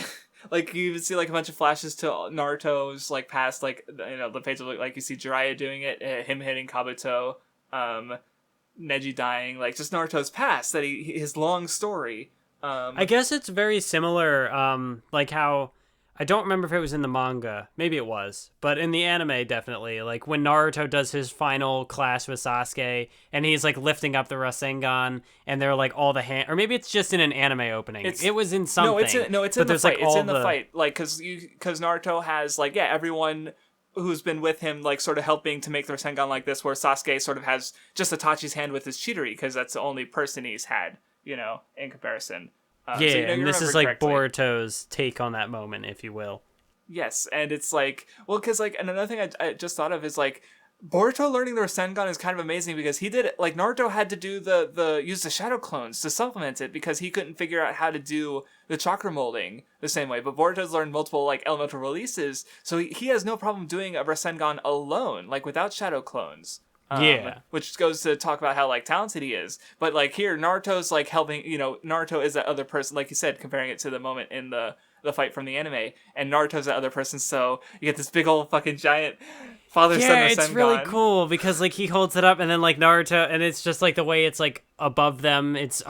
like, you even see, like, a bunch of flashes to Naruto's, like, past, like, you know, the page of, like, you see Jiraiya doing it, him hitting Kabuto, Neji dying, like, just Naruto's past, that his long story. I guess it's very similar, like how, I don't remember if it was in the manga, maybe it was, but in the anime, definitely, like, when Naruto does his final clash with Sasuke, and he's, like, lifting up the Rasengan, and they're, like, all the or maybe it's just in an anime opening. It was in something. No, it's in the fight. It's in the fight, like, because Naruto has, like, yeah, everyone who's been with him, like, sort of helping to make the Rasengan like this, where Sasuke sort of has just Itachi's hand with his Chidori, because that's the only person he's had, you know, in comparison. Yeah, so, and this is, like, correctly. Boruto's take on that moment, if you will. Yes, and it's, like, well, because, like, and another thing I just thought of is, like, Boruto learning the Rasengan is kind of amazing, because he did it, like, Naruto had to do use the shadow clones to supplement it, because he couldn't figure out how to do the chakra molding the same way, but Boruto's learned multiple, like, elemental releases, so he has no problem doing a Rasengan alone, like, without shadow clones. Yeah. Which goes to talk about how, like, talented he is. But, like, here, Naruto's, like, helping, you know, Naruto is that other person, like you said, comparing it to the moment in the fight from the anime, and Naruto's that other person, so you get this big old fucking giant father-son Rasengan. Yeah, it's really cool, because, like, he holds it up, and then, like, Naruto, and it's just, like, the way it's, like, above them, it's...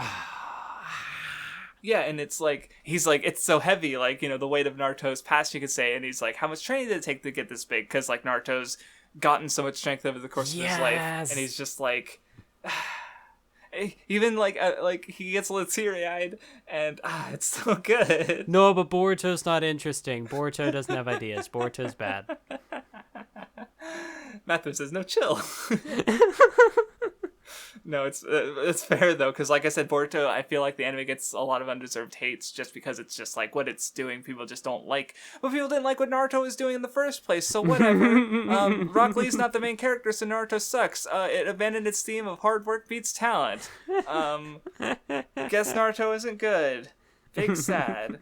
Yeah, and it's, like, he's, like, it's so heavy, like, you know, the weight of Naruto's past, you could say, and he's, like, how much training did it take to get this big? Because, like, Naruto's gotten so much strength over the course of his life, and he's just like, even like he gets a little teary-eyed, and it's so good. No, but Boruto's not interesting. Boruto doesn't have ideas. Boruto's bad. Mathwiz says, no, chill. No, it's fair though, because like I said, Boruto, I feel like the anime gets a lot of undeserved hates just because it's just like what it's doing. People just don't like, but people didn't like what Naruto was doing in the first place. So whatever. Rock Lee's not the main character, so Naruto sucks. It abandoned its theme of hard work beats talent. Guess Naruto isn't good. Big sad.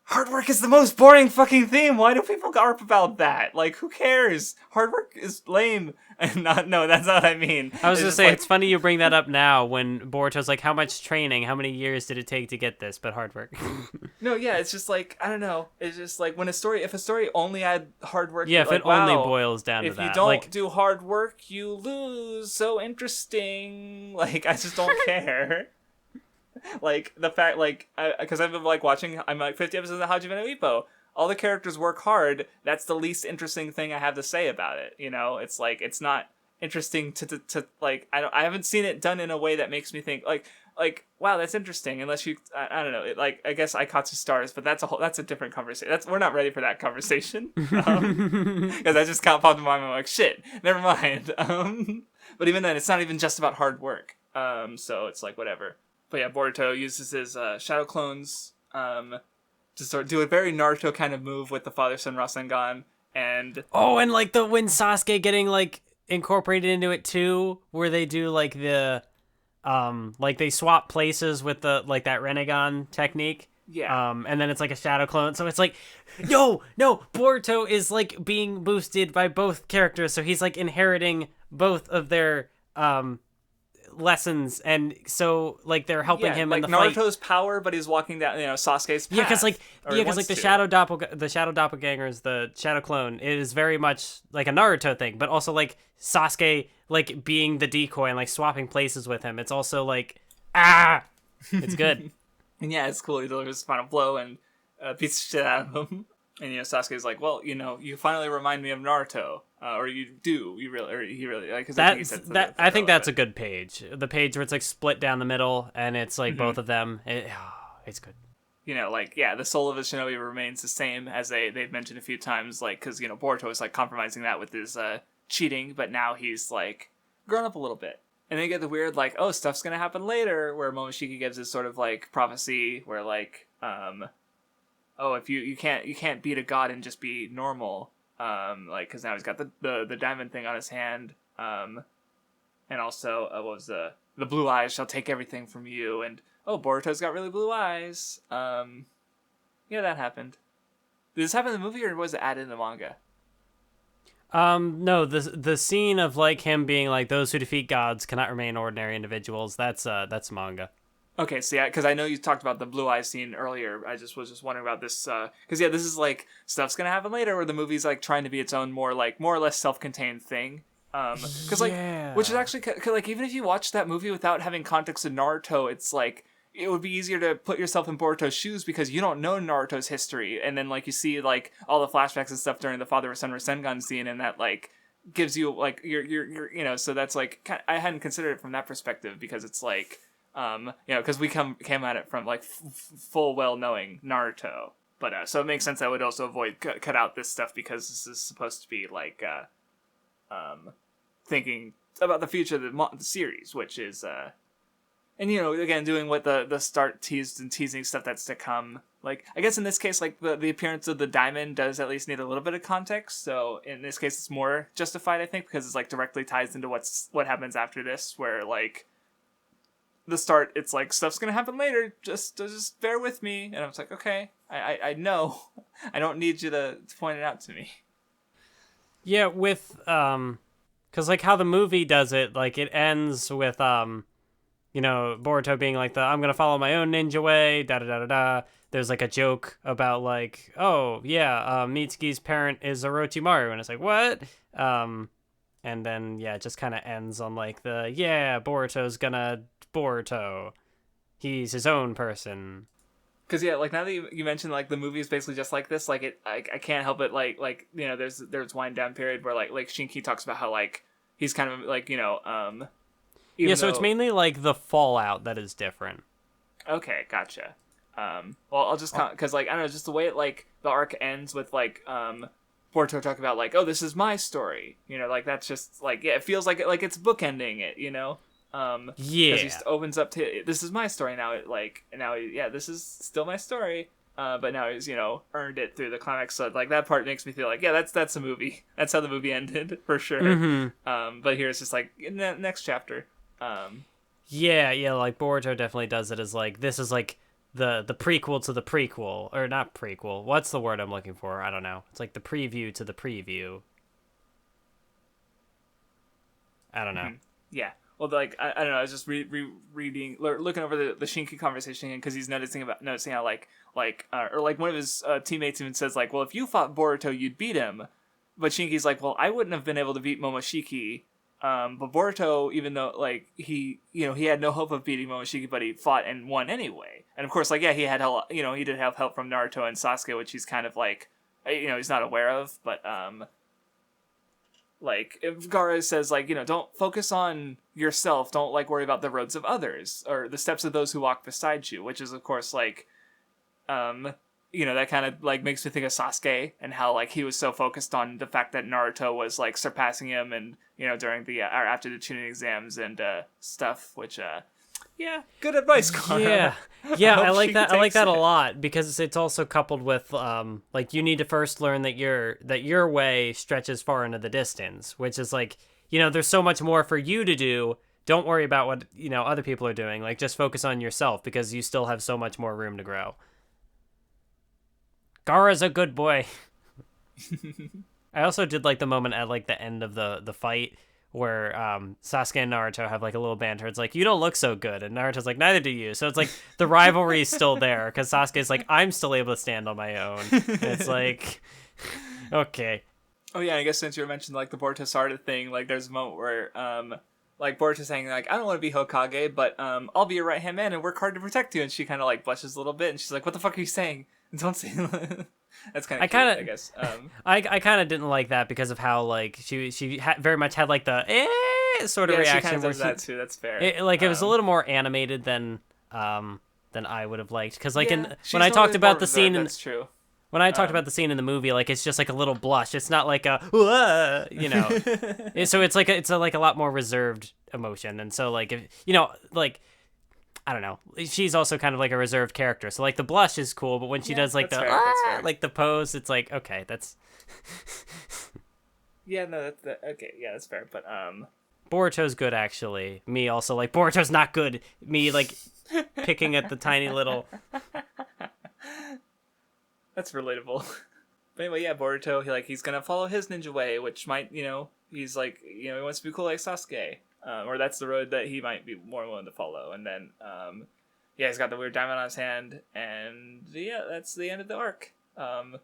Hard work is the most boring fucking theme. Why do people garp about that? Like, who cares? Hard work is lame. And no, that's not what I mean. I was gonna say, it's funny you bring that up now when Boruto's like, how much training, how many years did it take to get this? But hard work. No, yeah, it's just like, I don't know. It's just like when if a story only had hard work. Yeah, if like, it only boils down to that. If you don't do hard work, you lose. So interesting. Like, I just don't care. Like, the fact, like, because I've been, like, watching, I'm, like, 50 episodes of Hajime no Ippo. all the characters work hard. That's the least interesting thing I have to say about it. You know, it's like, it's not interesting to like, I haven't seen it done in a way that makes me think like wow, that's interesting, unless you I don't know, like I guess Aikatsu stars, but that's a different conversation. We're not ready for that conversation, because I just kind of popped in my mind, I'm like, shit, never mind. But even then, it's not even just about hard work, so it's like whatever. But yeah, Boruto uses his shadow clones to sort of do a very Naruto kind of move with the father-son Rasengan, and and like when Sasuke getting like incorporated into it too, where they do like the like they swap places with the like that Renegon technique. Yeah. And then it's like a shadow clone. So it's like, no, Boruto is like being boosted by both characters. So he's like inheriting both of their lessons, and so like they're helping him like in the fight. Naruto's power, but he's walking down, Sasuke's path. Because the shadow doppelgangers, the shadow clone, it is very much like a Naruto thing, but also like Sasuke like being the decoy and like swapping places with him. It's also like it's good. And yeah, it's cool. He delivers his final blow and beats the shit out of him. And Sasuke's like, well, you finally remind me of Naruto, or you do, he really like. Cause I think that's a good page. The page where it's like split down the middle, and it's like both of them. It's good. The soul of a shinobi remains the same as they've mentioned a few times, like, because Boruto is like compromising that with his cheating, but now he's like grown up a little bit. And then you get the weird like, oh, stuff's gonna happen later, where Momoshiki gives this sort of like prophecy where like if you can't beat a god and just be normal, like, because now he's got the diamond thing on his hand, and also what was the blue eyes shall take everything from you, and Boruto's got really blue eyes. That happened. Did this happen in the movie, or was it added in the manga? No, the scene of like him being like, those who defeat gods cannot remain ordinary individuals, that's manga. Okay, so yeah, because I know you talked about the blue eyes scene earlier. I was just wondering about this, because this is like stuff's gonna happen later, where the movie's like trying to be its own more or less self-contained thing. Because which is actually like, even if you watch that movie without having context of Naruto, it's like it would be easier to put yourself in Boruto's shoes because you don't know Naruto's history, and then like you see like all the flashbacks and stuff during the father-son Rasengan scene, and that like gives you like you're so that's like I hadn't considered it from that perspective, because it's like because we came at it from like full well knowing Naruto, but so it makes sense I would also cut out this stuff, because this is supposed to be like thinking about the future of the series, which is and again doing what the start teased and teasing stuff that's to come. Like, I guess in this case, like the appearance of the diamond does at least need a little bit of context. So in this case, it's more justified, I think, because it's like directly ties into what happens after this, where like the start, it's like stuff's gonna happen later. Just bear with me, and I was like, okay, I know, I don't need you to point it out to me. Yeah, with because like how the movie does it, like it ends with Boruto being like I'm gonna follow my own ninja way, da da da da da. There's like a joke about like, Mitsuki's parent is Orochimaru, and it's like, what? And then it just kind of ends on like Boruto's gonna Boruto. He's his own person. Because like now that you mentioned like the movie is basically just like this, like I can't help it like there's wind down period where like Shinki talks about how like he's kind of like so it's mainly like the fallout that is different. Okay, gotcha. Well, I'll just because like I don't know, just the way it like the arc ends with like Boruto talking about like, this is my story, like that's just like it feels like it's bookending it, because he opens up to this is my story now. This is still my story. But now he's earned it through the climax. So like that part makes me feel like that's a movie. That's how the movie ended for sure. Mm-hmm. But here it's just like next chapter. Like Boruto definitely does it as like this is like the prequel to the prequel, or not prequel. What's the word I'm looking for? I don't know. It's like the preview to the preview. I don't know. Mm-hmm. Yeah. Well, like I don't know. I was just reading, looking over the Shinki conversation again, because he's noticing how like one of his teammates even says like, well, if you fought Boruto, you'd beat him. But Shinki's like, well, I wouldn't have been able to beat Momoshiki But Boruto, even though like he had no hope of beating Momoshiki, but he fought and won anyway. And of course, like he had help, he did have help from Naruto and Sasuke, which he's kind of like he's not aware of. But like if Gaara says like don't focus on yourself, don't like worry about the roads of others or the steps of those who walk beside you, which is of course like that kind of like makes me think of Sasuke and how like he was so focused on the fact that Naruto was like surpassing him and during the or after the Chunin exams and stuff, which yeah, good advice, Gaara. Yeah, I like that. I like that a lot because it's also coupled with like you need to first learn that your way stretches far into the distance, which is like there's so much more for you to do. Don't worry about what other people are doing. Like just focus on yourself because you still have so much more room to grow. Gaara's a good boy. I also did like the moment at like the end of the fight where Sasuke and Naruto have like a little banter. It's like, you don't look so good. And Naruto's like, neither do you. So it's like the rivalry is still there because Sasuke's like, I'm still able to stand on my own. And it's like, okay. Oh yeah, I guess since you mentioned like the Boruto Sarda thing, like there's a moment where like Boruto's saying like, I don't want to be Hokage, but I'll be your right hand man and work hard to protect you. And she kind of like blushes a little bit and she's like, what the fuck are you saying? Don't say that's kind of cute, I guess. I kind of didn't like that because of how like she very much had like the sort of reaction. She kind of does that too. That's fair. It was a little more animated than I would have liked because like when I talked about the scene that's true. When I talked about the scene in the movie, like it's just like a little blush. It's not like a so it's like it's a lot more reserved emotion, and so like if like. I don't know. She's also kind of like a reserved character. So like the blush is cool, but when she does like like the pose, it's like, okay, that's yeah, no, that's okay. Yeah, that's fair. But Boruto's good actually. Me also like Boruto's not good. Me like picking at the tiny little That's relatable. But anyway, yeah, Boruto, he's going to follow his ninja way, which might, he's like, he wants to be cool like Sasuke. Or that's the road that he might be more willing to follow. And then, he's got the weird diamond on his hand, and yeah, that's the end of the arc. We're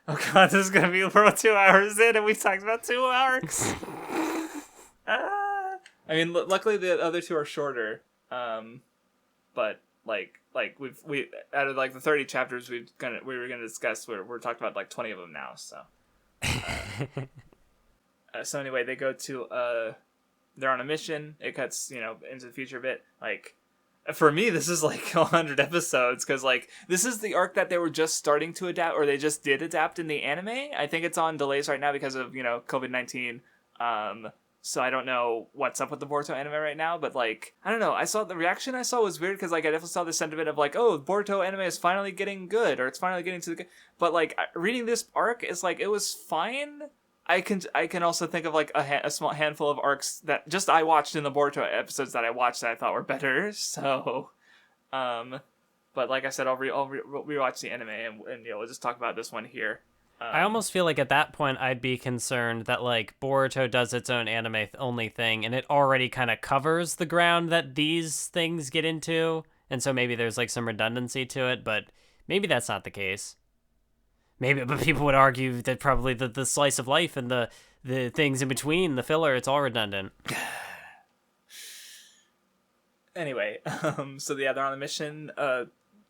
oh god, this is gonna be 2 hours in, and we talked about 2 arcs. I mean, luckily the other two are shorter. But like we out of like the 30 chapters we were gonna discuss, we're talking about like 20 of them now. So. So anyway, they go to they're on a mission. It cuts into the future a bit. Like for me, this is like 100 episodes because like this is the arc that they were just starting to adapt, or they just did adapt in the anime. I think it's on delays right now because of COVID-19. So I don't know what's up with the Boruto anime right now, but like I don't know. The reaction I saw was weird because like I definitely saw the sentiment of like, oh, Boruto anime is finally getting good, or it's finally getting to the good. But like reading this arc is like it was fine. I can also think of like a small handful of arcs that just I watched in the Boruto episodes that I watched that I thought were better. So, but like I said, I'll rewatch the anime and we'll just talk about this one here. I almost feel like at that point I'd be concerned that like Boruto does its own anime only thing and it already kind of covers the ground that these things get into, and so maybe there's like some redundancy to it, but maybe that's not the case. Maybe, but people would argue that probably the slice of life and the things in between, the filler, it's all redundant. Anyway, so yeah, they're on a mission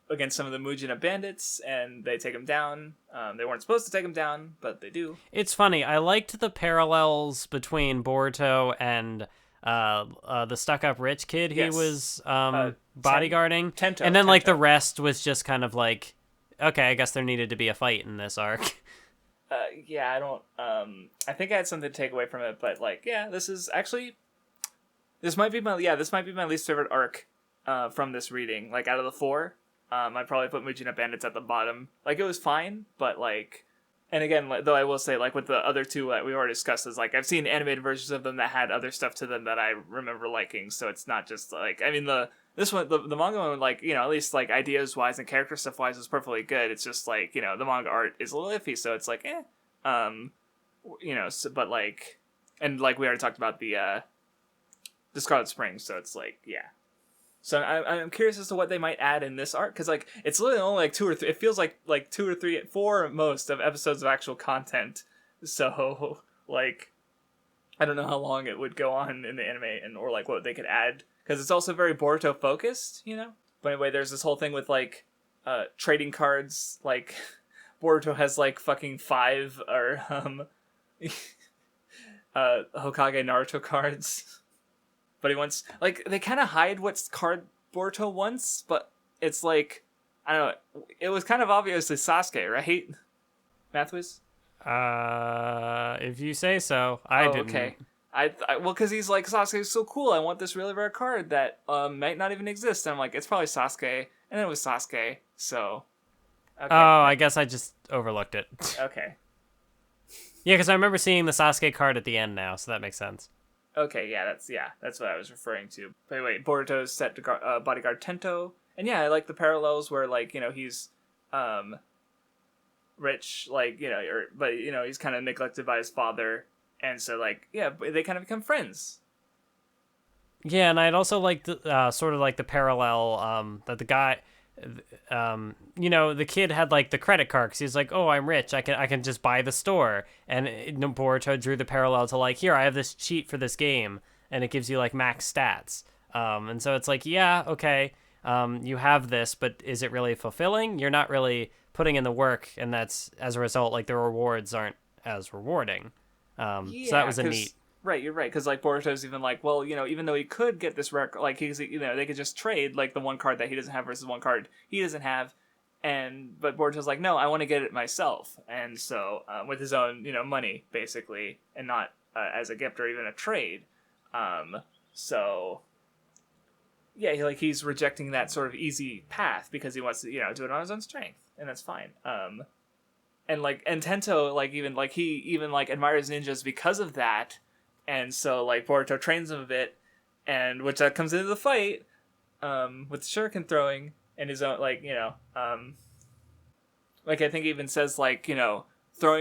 against some of the Mujina bandits, and they take them down. They weren't supposed to take them down, but they do. It's funny. I liked the parallels between Boruto and the stuck-up rich kid he was bodyguarding. And then like the rest was just kind of like, okay, I guess there needed to be a fight in this arc. Yeah, I don't. I think I had something to take away from it, but like, yeah, this might be my least favorite arc from this reading. Like out of the 4, I'd probably put Mujina Bandits at the bottom. Like it was fine, but like, and again, though I will say, like with the other two that we already discussed, is like I've seen animated versions of them that had other stuff to them that I remember liking. So it's not just like, I mean This one, the manga one, like, at least, like, ideas-wise and character stuff-wise is perfectly good. It's just, like, the manga art is a little iffy, so it's, like, so, but, like, and, like, we already talked about the Scarlet Spring, so it's, like, yeah. So I'm curious as to what they might add in this arc, because, like, it's literally only, like, 2 or 3, it feels like 2 or 3, 4 at most of episodes of actual content, so, like, I don't know how long it would go on in the anime and or like what they could add, because it's also very Boruto focused, you know. But anyway, there's this whole thing with like trading cards. Like Boruto has like fucking 5 or Hokage Naruto cards. But he wants, like, they kind of hide what's card Boruto wants, but it's like, I don't know, it was kind of obviously Sasuke, right? Mathwiz? If you say so. I didn't. Okay. Well, because he's like, Sasuke's so cool, I want this really rare card that might not even exist. And I'm like, it's probably Sasuke. And then it was Sasuke, so... Okay. Oh, I guess I just overlooked it. Okay. Yeah, because I remember seeing the Sasuke card at the end now, so that makes sense. Okay, that's what I was referring to. But anyway, Boruto's set to bodyguard Tento, and yeah, I like the parallels where like he's rich, like but he's kind of neglected by his father, and so like they kind of become friends. Yeah, and I'd also like the sort of like the parallel that the guy. The kid had like the credit card because he's like, oh, I'm rich, I can just buy the store, and Boruto drew the parallel to like, here, I have this cheat for this game and it gives you like max stats, and so it's like, yeah, okay, you have this, but is it really fulfilling? You're not really putting in the work, and that's as a result like the rewards aren't as rewarding. So that was a neat. Right, you're right, because like Boruto's even like, well, even though he could get this rare, like they could just trade like the one card that he doesn't have versus one card he doesn't have, but Boruto's like, no, I want to get it myself, and so with his own money basically, and not as a gift or even a trade, so yeah, he's rejecting that sort of easy path because he wants to do it on his own strength, and that's fine. And Tento he even admires ninjas because of that. And so, like, Boruto trains him a bit, and which comes into the fight, with the shuriken throwing, and his own, I think he even says, throwing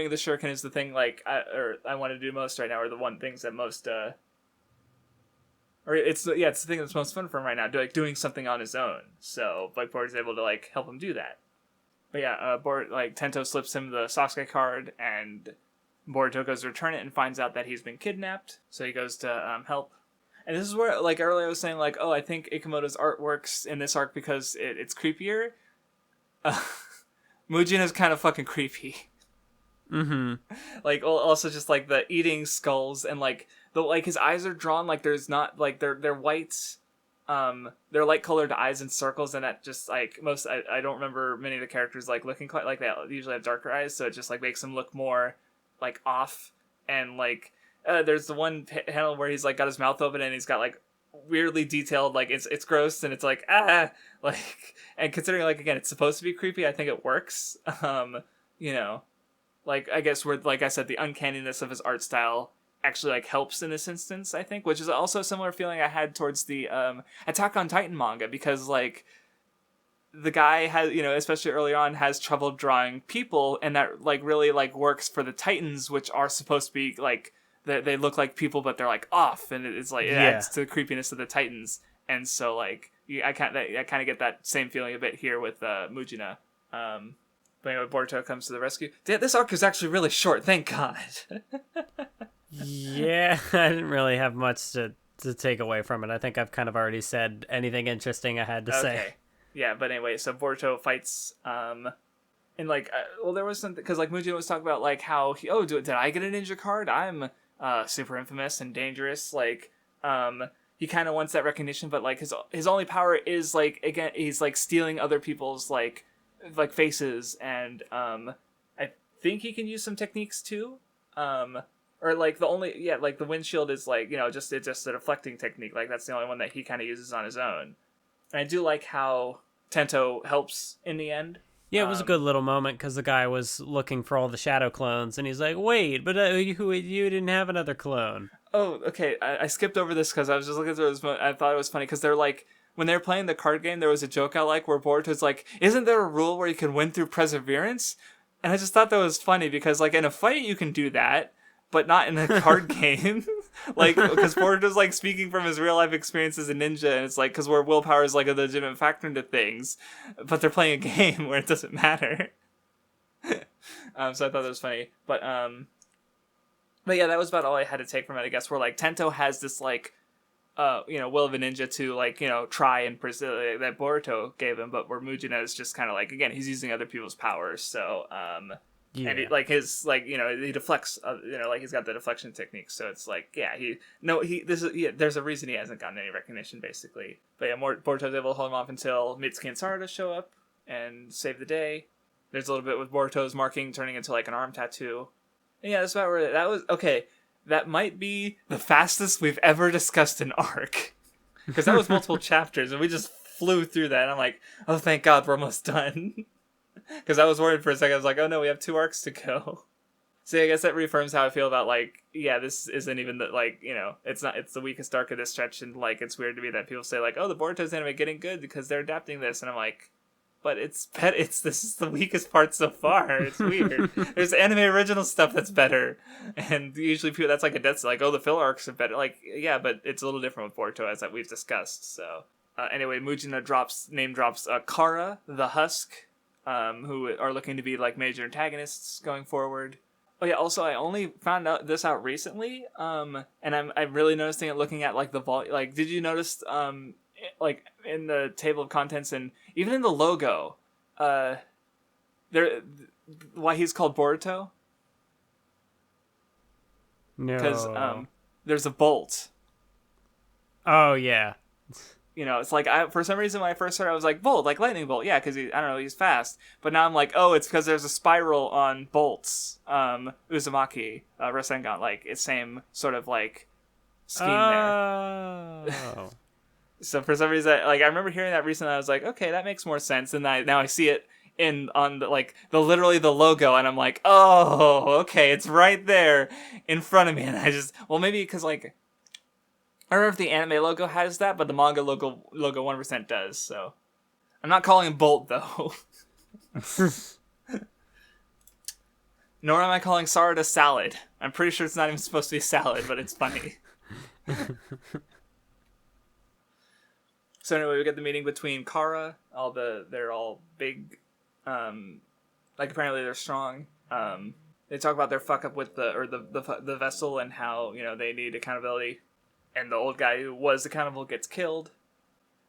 the shuriken is the thing, I want to do most right now, or the one things that most, or it's the thing that's most fun for him right now, doing something on his own. So, Boruto's able to, help him do that. But yeah, Tento slips him the Sasuke card, and Boruto goes to return it and finds out that he's been kidnapped, so he goes to help. And this is where, earlier I was saying, I think Ikemoto's art works in this arc because it's creepier. Mujina's kind of fucking creepy. Mm-hmm. Also just, the eating skulls, and, his eyes are drawn, there's not, they're white, they're light-colored eyes in circles, and that just, I don't remember many of the characters, looking quite like that. They usually have darker eyes, so it just, makes them look more... off, and there's the one panel where he's got his mouth open and he's got weirdly detailed, it's gross, and it's and considering again it's supposed to be creepy, I think it works. I guess where I said, the uncanniness of his art style actually helps in this instance, I think, which is also a similar feeling I had towards the Attack on Titan manga, because the guy has, especially early on, has trouble drawing people, and that really works for the Titans, which are supposed to be they look like people, but they're off, and it's it adds to the creepiness of the Titans. And so I kind of get that same feeling a bit here with Mujina. But anyway, Boruto comes to the rescue. This arc is actually really short, thank God. Yeah, I didn't really have much to take away from it. I think I've kind of already said anything interesting I had to say. Yeah, but anyway, so Boruto fights, and there was something, because Mujina was talking about how did I get a ninja card? I'm super infamous and dangerous. He kind of wants that recognition, but his only power is again, he's stealing other people's faces, and I think he can use some techniques too. Or the windshield is just a deflecting technique. That's the only one that he kind of uses on his own. And I do like how Tento helps in the end. Yeah, it was a good little moment, because the guy was looking for all the shadow clones, and he's like, wait, but you didn't have another clone. Oh, okay, I skipped over this because I was just looking through this, I thought it was funny, because they're when they were playing the card game, there was a joke I where Boruto's isn't there a rule where you can win through perseverance? And I just thought that was funny, because in a fight you can do that, but not in a card game. Because Boruto's speaking from his real life experience as a ninja, and it's because where willpower is a legitimate factor into things, but they're playing a game where it doesn't matter. So I thought that was funny. But But yeah, that was about all I had to take from it, I guess, where, like, Tento has this, like, will of a ninja to, like, try and pursue that Boruto gave him, but where Mujina is just kind of like, again, he's using other people's powers, so, Yeah. and he deflects, like, he's got the deflection technique, so it's like, yeah, there's a reason he hasn't gotten any recognition, basically. But yeah, Boruto's able to hold him off until Mitsuki and Sarada show up and save the day. There's a little bit with Boruto's marking turning into, like, an arm tattoo. And yeah, that's about where that was. Okay, that might be the fastest we've ever discussed an arc. Because that was multiple chapters, and we just flew through that, and I'm like, oh, thank God, we're almost done. Because I was worried for a second. I was like, oh no, we have 2 arcs to go. So yeah, I guess that reaffirms how I feel about, like, yeah, this isn't even the, like, it's the weakest arc of this stretch, and, like, it's weird to me that people say, like, oh, the Boruto's anime getting good because they're adapting this, and I'm like, but this is the weakest part so far. It's weird. There's anime original stuff that's better, and usually people, that's like a death, like, oh, the filler arcs are better. Like, yeah, but it's a little different with Boruto, as that we've discussed. So anyway, Mujina name drops Kara, the Husk, who are looking to be, like, major antagonists going forward. Oh yeah, also I only found this out recently, and I'm really noticing it looking at, like, the like, did you notice like, in the table of contents and even in the logo, why he's called Boruto? No. Because there's a bolt. Oh yeah. It's like, for some reason when I first heard it, I was like, bolt, like lightning bolt, yeah, because I don't know, he's fast. But now I'm like, oh, it's because there's a spiral on bolts. Uzumaki, Rasengan, like, it's same sort of, like, scheme there. Oh. So for some reason, like, I remember hearing that recently, I was like, okay, that makes more sense. And now I see it on the literally the logo, and I'm like, oh, okay, it's right there in front of me. And I just, well, maybe because, like, I don't know if the anime logo has that, but the manga logo 1% does. So I'm not calling him Bolt, though. Nor am I calling Sarada Salad. I'm pretty sure it's not even supposed to be salad, but it's funny. So anyway, we get the meeting between Kara. They're all big. Like, apparently they're strong. They talk about their fuck up with the vessel and how, they need accountability. And the old guy who was accountable gets killed.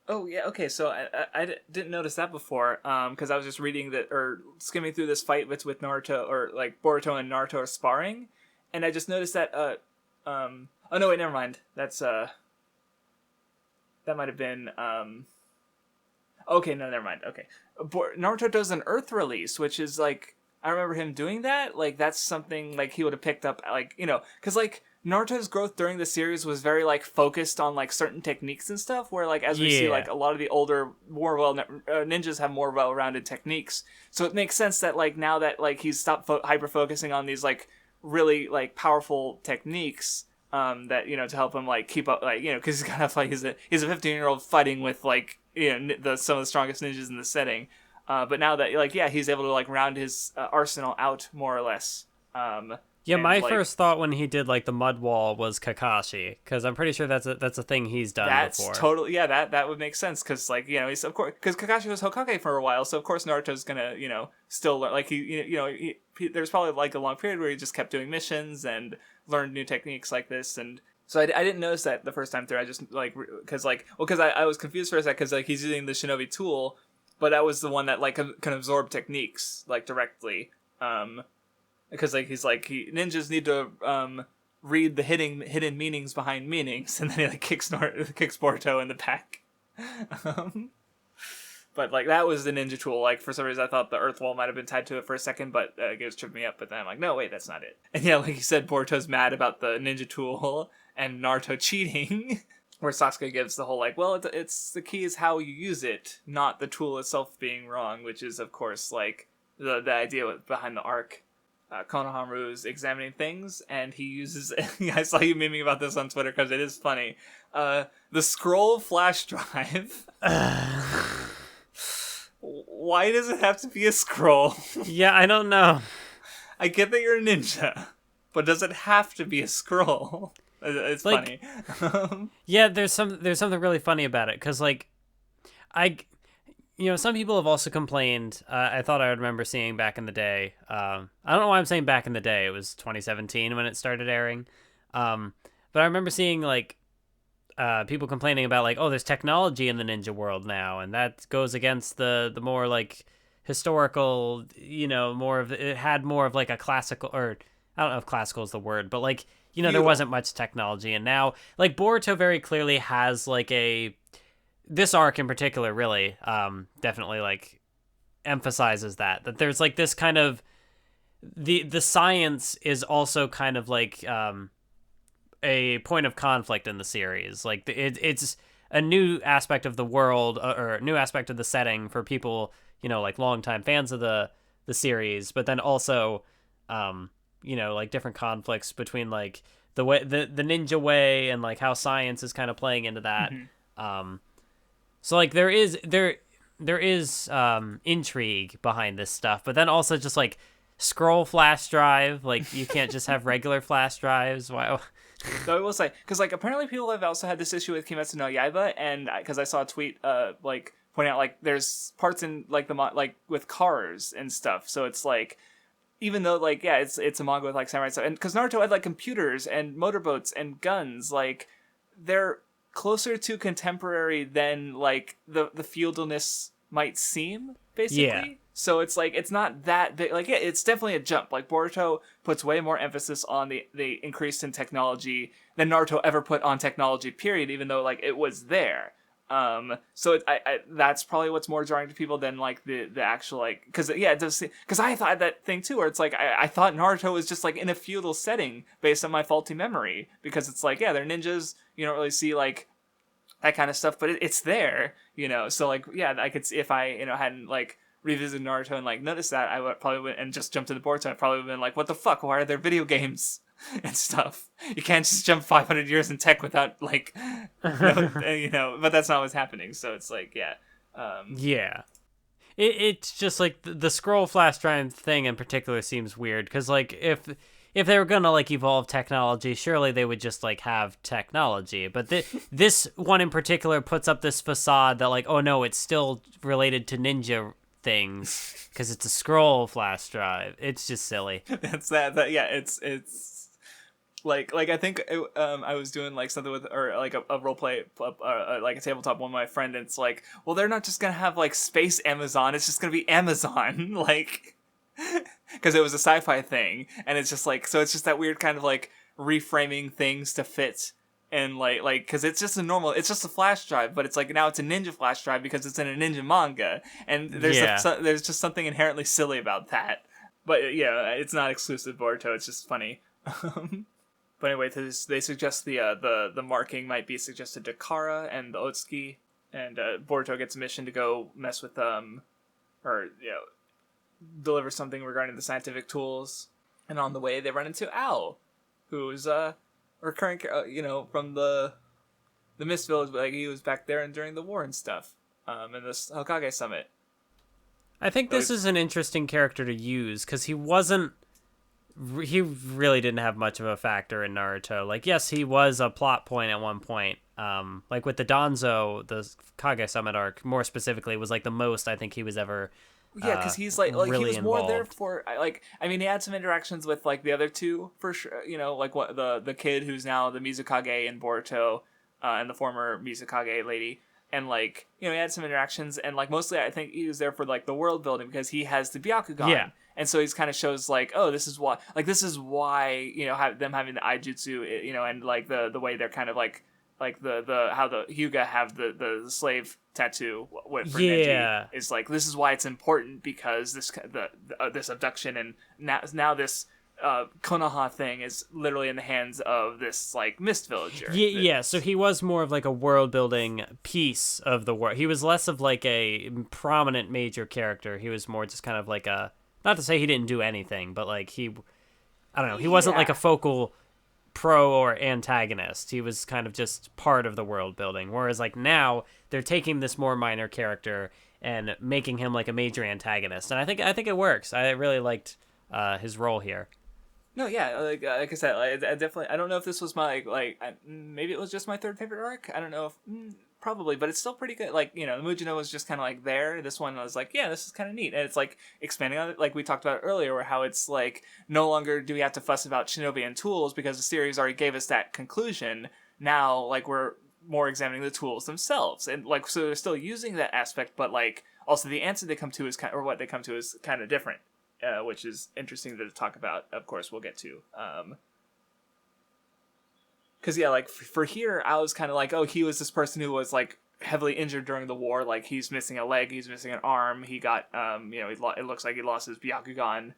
Oh yeah, okay. So I didn't notice that before. Because I was just reading that, or skimming through this fight with Naruto, or, like, Boruto and Naruto are sparring, and I just noticed that. Oh no, wait, never mind. That's That might have been, okay, no, never mind, okay. Naruto does an Earth release, which is, like, I remember him doing that, like, that's something, like, he would have picked up, like, because, like, Naruto's growth during the series was very, like, focused on, like, certain techniques and stuff, where, like, as we see, like, a lot of the older, more ninjas have more well-rounded techniques, so it makes sense that, like, now that, like, he's stopped hyper-focusing on these, like, really, like, powerful techniques, that, to help him, like, keep up, like, because he's kind of, like, he's a 15-year-old fighting with, like, some of the strongest ninjas in the setting, but now that, like, yeah, he's able to, like, round his arsenal out more or less. Yeah, my first thought when he did, like, the mud wall was Kakashi, because I'm pretty sure that's a thing he's done before. That's totally, yeah, that would make sense, because, like, he's, of course, because Kakashi was Hokage for a while, so of course Naruto's gonna, still learn, like, he there's probably, like, a long period where he just kept doing missions and learned new techniques like this, and so I didn't notice that the first time through. I just, like, because I was confused for a sec, because, like, he's using the shinobi tool, but that was the one that, like, can absorb techniques, like, directly, because, like, ninjas need to read the hidden meanings behind meanings, and then he, like, kicks Boruto in the back. But, like, that was the ninja tool. Like, for some reason I thought the earth wall might have been tied to it for a second, but it was tripping me up. But then I'm like, no, wait, that's not it. And yeah, like you said, Boruto's mad about the ninja tool and Naruto cheating. Where Sasuke gives the whole, like, well, it's the key is how you use it, not the tool itself being wrong, which is, of course, like, the idea behind the arc. Konohamaru's examining things, and he uses, I saw you memeing about this on Twitter because it is funny, the scroll flash drive. Why does it have to be a scroll? Yeah, I don't know. I get that you're a ninja, but does it have to be a scroll? It's, like, funny. Yeah, there's something really funny about it, because, like, some people have also complained. I thought I would remember seeing back in the day. I don't know why I'm saying back in the day. It was 2017 when it started airing. But I remember seeing like people complaining about like, oh, there's technology in the ninja world now, and that goes against the more like historical. It had more of like a classical, or I don't know if classical is the word, but like there wasn't much technology, and now like Boruto very clearly has like this arc in particular really definitely like emphasizes that there's like this kind of the science is also kind of like a point of conflict in the series. Like it's a new aspect of the world, or a new aspect of the setting for people, like longtime fans of the series, but then also like different conflicts between like the way the ninja way and like how science is kind of playing into that. So like there is intrigue behind this stuff, but then also just like scroll flash drive, like you can't just have regular flash drives. Wow. So I will say, because like apparently people have also had this issue with Kimetsu no Yaiba, and because I saw a tweet like pointing out like there's parts in like like with cars and stuff. So it's like, even though like it's a manga with like samurai stuff, and because Naruto had like computers and motorboats and guns, like they're closer to contemporary than like the feudalness might seem, basically. Yeah. So it's like it's not that big. Like it's definitely a jump. Like Boruto puts way more emphasis on the increase in technology than Naruto ever put on technology. Period. Even though like it was there. So I that's probably what's more jarring to people than like the actual like, because it does, because I thought that thing too, where it's like I thought Naruto was just like in a feudal setting based on my faulty memory, because it's like they're ninjas, you don't really see like that kind of stuff, but it's there, so like I could see if I hadn't like revisited Naruto and like noticed that, I would probably and just jump to the board, so I probably would have been like, what the fuck, why are there video games and stuff? You can't just jump 500 years in tech without like but that's not what's happening. So it's like it's just like the scroll flash drive thing in particular seems weird, because like if they were gonna like evolve technology, surely they would just like have technology, but this one in particular puts up this facade that like, oh no, it's still related to ninja things because it's a scroll flash drive. It's just silly. That's that it's like I think I was doing like something with, or like a role play like a tabletop one with my friend, and it's like, well, they're not just gonna have like space Amazon, it's just gonna be Amazon like, because it was a sci-fi thing, and it's just like, so it's just that weird kind of like reframing things to fit. And like, because it's just a flash drive, but it's like now it's a ninja flash drive because it's in a ninja manga, and there's just something inherently silly about that. But it's not exclusive Boruto. It's just funny. But anyway, they suggest the marking might be suggested to Kara and the Otsuki, and Boruto gets a mission to go mess with or deliver something regarding the scientific tools, and on the way they run into Al, who's recurring, from the Mist Village, but like he was back there and during the war and stuff, in this Hokage summit. I think this is an interesting character to use, because he really didn't have much of a factor in Naruto. Like, yes, he was a plot point at one point. Like with the Danzo, the Kage Summit arc, more specifically, was like the most I think he was ever. Yeah, because he's like really he was more involved. there for he had some interactions with like the other two for sure. Like what the kid who's now the Mizukage in Boruto, and the former Mizukage lady, and like he had some interactions, and like mostly I think he was there for like the world building, because he has the Byakugan. Yeah. And so he's kind of shows like, oh, this is why them having the Aijutsu, and like the way they're kind of like the how the Hyuga have the slave tattoo for Neji, is like, this is why it's important, because this abduction and now this Konoha thing is literally in the hands of this like Mist Villager. Yeah. So he was more of like a world building piece of the world. He was less of like a prominent major character. He was more just kind of like a, not to say he didn't do anything, but like he wasn't like a focal pro or antagonist. He was kind of just part of the world building. Whereas like now they're taking this more minor character and making him like a major antagonist. And I think it works. I really liked his role here. No, yeah, like I said, I definitely, I don't know if this was my maybe it was just my third favorite arc. I don't know if probably, but it's still pretty good. Like, you know, Mujina was just kind of like there. This one was like, yeah, this is kind of neat. And it's like expanding on it, like we talked about earlier, where how it's like no longer do we have to fuss about shinobi and tools because the series already gave us that conclusion. Now, like, we're more examining the tools themselves. And like, so they're still using that aspect, but like also the answer they come to is or what they come to is kind of different, which is interesting to talk about. Of course, we'll get to. Because, yeah, like, for here, I was kind of like, oh, he was this person who was, like, heavily injured during the war. Like, he's missing a leg, he's missing an arm. He got, you know, it looks like he lost his Byakugan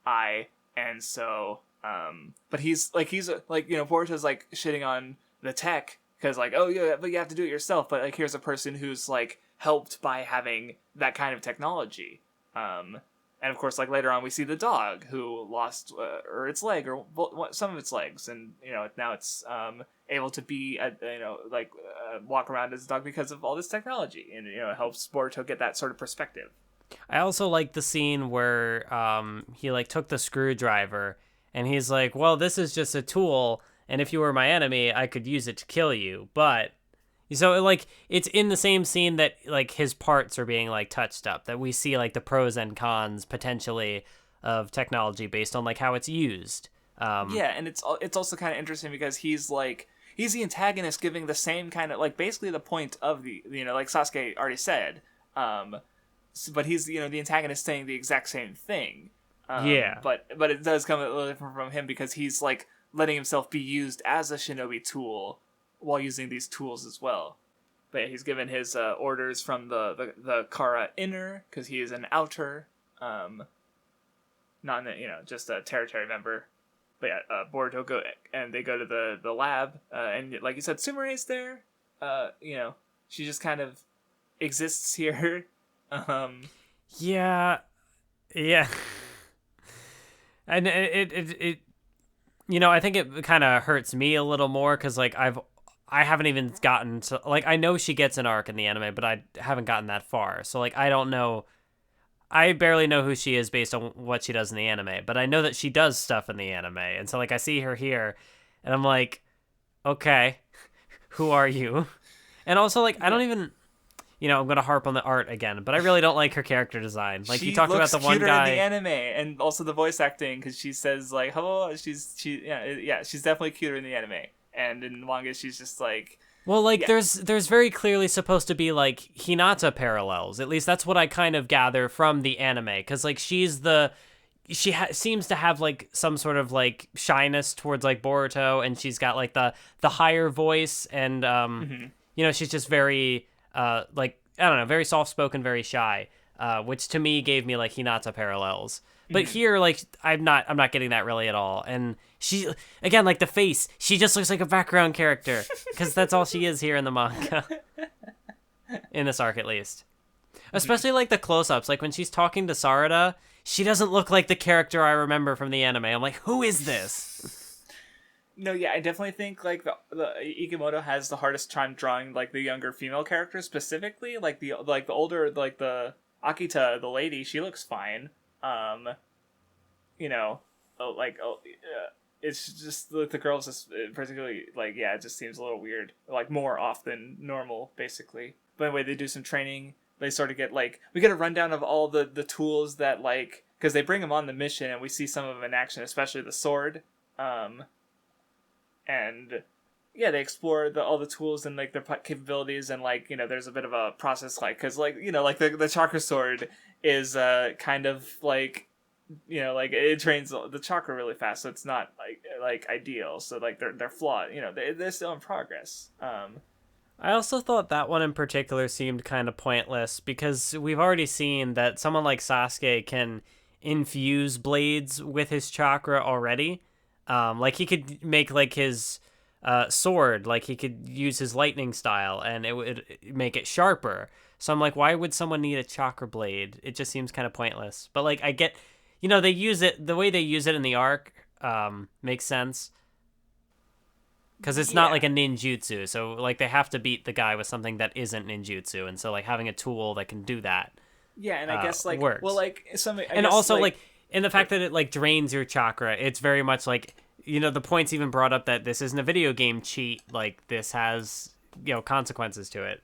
eye. And so, but he's, like, you know, Boruto's, like, shitting on the tech. Because, like, oh, yeah, but you have to do it yourself. But, like, here's a person who's, like, helped by having that kind of technology. And of course, like later on, we see the dog who lost or its leg or some of its legs, and you know now it's able to be you know like walk around as a dog because of all this technology, and you know it helps Boruto get that sort of perspective. I also like the scene where he like took the screwdriver and he's like, "Well, this is just a tool, and if you were my enemy, I could use it to kill you." But so, like, it's in the same scene that, like, his parts are being, like, touched up, that we see, like, the pros and cons, potentially, of technology based on, like, how it's used. Yeah, and it's also kind of interesting because he's the antagonist giving the same kind of, like, basically the point of the, you know, like Sasuke already said, but he's, you know, the antagonist saying the exact same thing. Yeah. But it does come a little different from him because he's, like, letting himself be used as a shinobi tool while using these tools as well. But yeah, he's given his orders from the Kara inner, because he is an outer, not you know, just a territory member. But yeah, Boruto they go to the lab, and like you said, Sumere's there. You know, she just kind of exists here. Yeah. And it you know, I think it kind of hurts me a little more because like I haven't even gotten to, like, I know she gets an arc in the anime, but I haven't gotten that far. So, like, I don't know. I barely know who she is based on what she does in the anime, but I know that she does stuff in the anime. And so, like, I see her here, and I'm like, okay, who are you? And also, like, I don't even, you know, I'm going to harp on the art again, but I really don't like her character design. Like, you talked about the one guy. In the anime, and also the voice acting, because she says, like, hello, she's definitely cuter in the anime. And in manga, she's just like... Well, like, yeah. There's very clearly supposed to be, like, Hinata parallels. At least that's what I kind of gather from the anime. Because, like, she's the... She seems to have, like, some sort of, like, shyness towards, like, Boruto. And she's got, like, the higher voice. And, you know, she's just very, like, I don't know, very soft-spoken, very shy. Which, to me, gave me, like, Hinata parallels. But here, like, I'm not getting that really at all. And she, again, like the face, she just looks like a background character because that's all she is here in the manga. In this arc, at least. Especially, like, the close-ups. Like, when she's talking to Sarada, she doesn't look like the character I remember from the anime. I'm like, who is this? No, yeah, I definitely think, like, the Ikemoto has the hardest time drawing, like, the younger female characters specifically. Like, the older, like, the Akita, the lady, she looks fine. You know, it's just like the girls, just particularly, like, yeah, it just seems a little weird, like more off than normal, basically. But anyway, they do some training. They sort of get, like, we get a rundown of all the tools that, like, because they bring them on the mission, and we see some of them in action, especially the sword. And yeah, they explore all the tools and, like, their capabilities, and, like, you know, there's a bit of a process, like, because, like, you know, like, the chakra sword is kind of, like, you know, like, it trains the chakra really fast, so it's not, like ideal, so, like, they're flawed, you know, they're still in progress. I also thought that one in particular seemed kind of pointless, because we've already seen that someone like Sasuke can infuse blades with his chakra already. Like, he could make, like, his... sword, like he could use his lightning style and it would make it sharper. So I'm like, why would someone need a chakra blade? It just seems kind of pointless. But, like, I get, you know, they use it, the way they use it in the arc makes sense. Because it's not like a ninjutsu. So, like, they have to beat the guy with something that isn't ninjutsu. And so, like, having a tool that can do that. Yeah, and I guess, like, works. Well, like, and also, like, in the fact that it, like, drains your chakra, it's very much like, you know, the point's even brought up that this isn't a video game cheat. Like, this has consequences to it.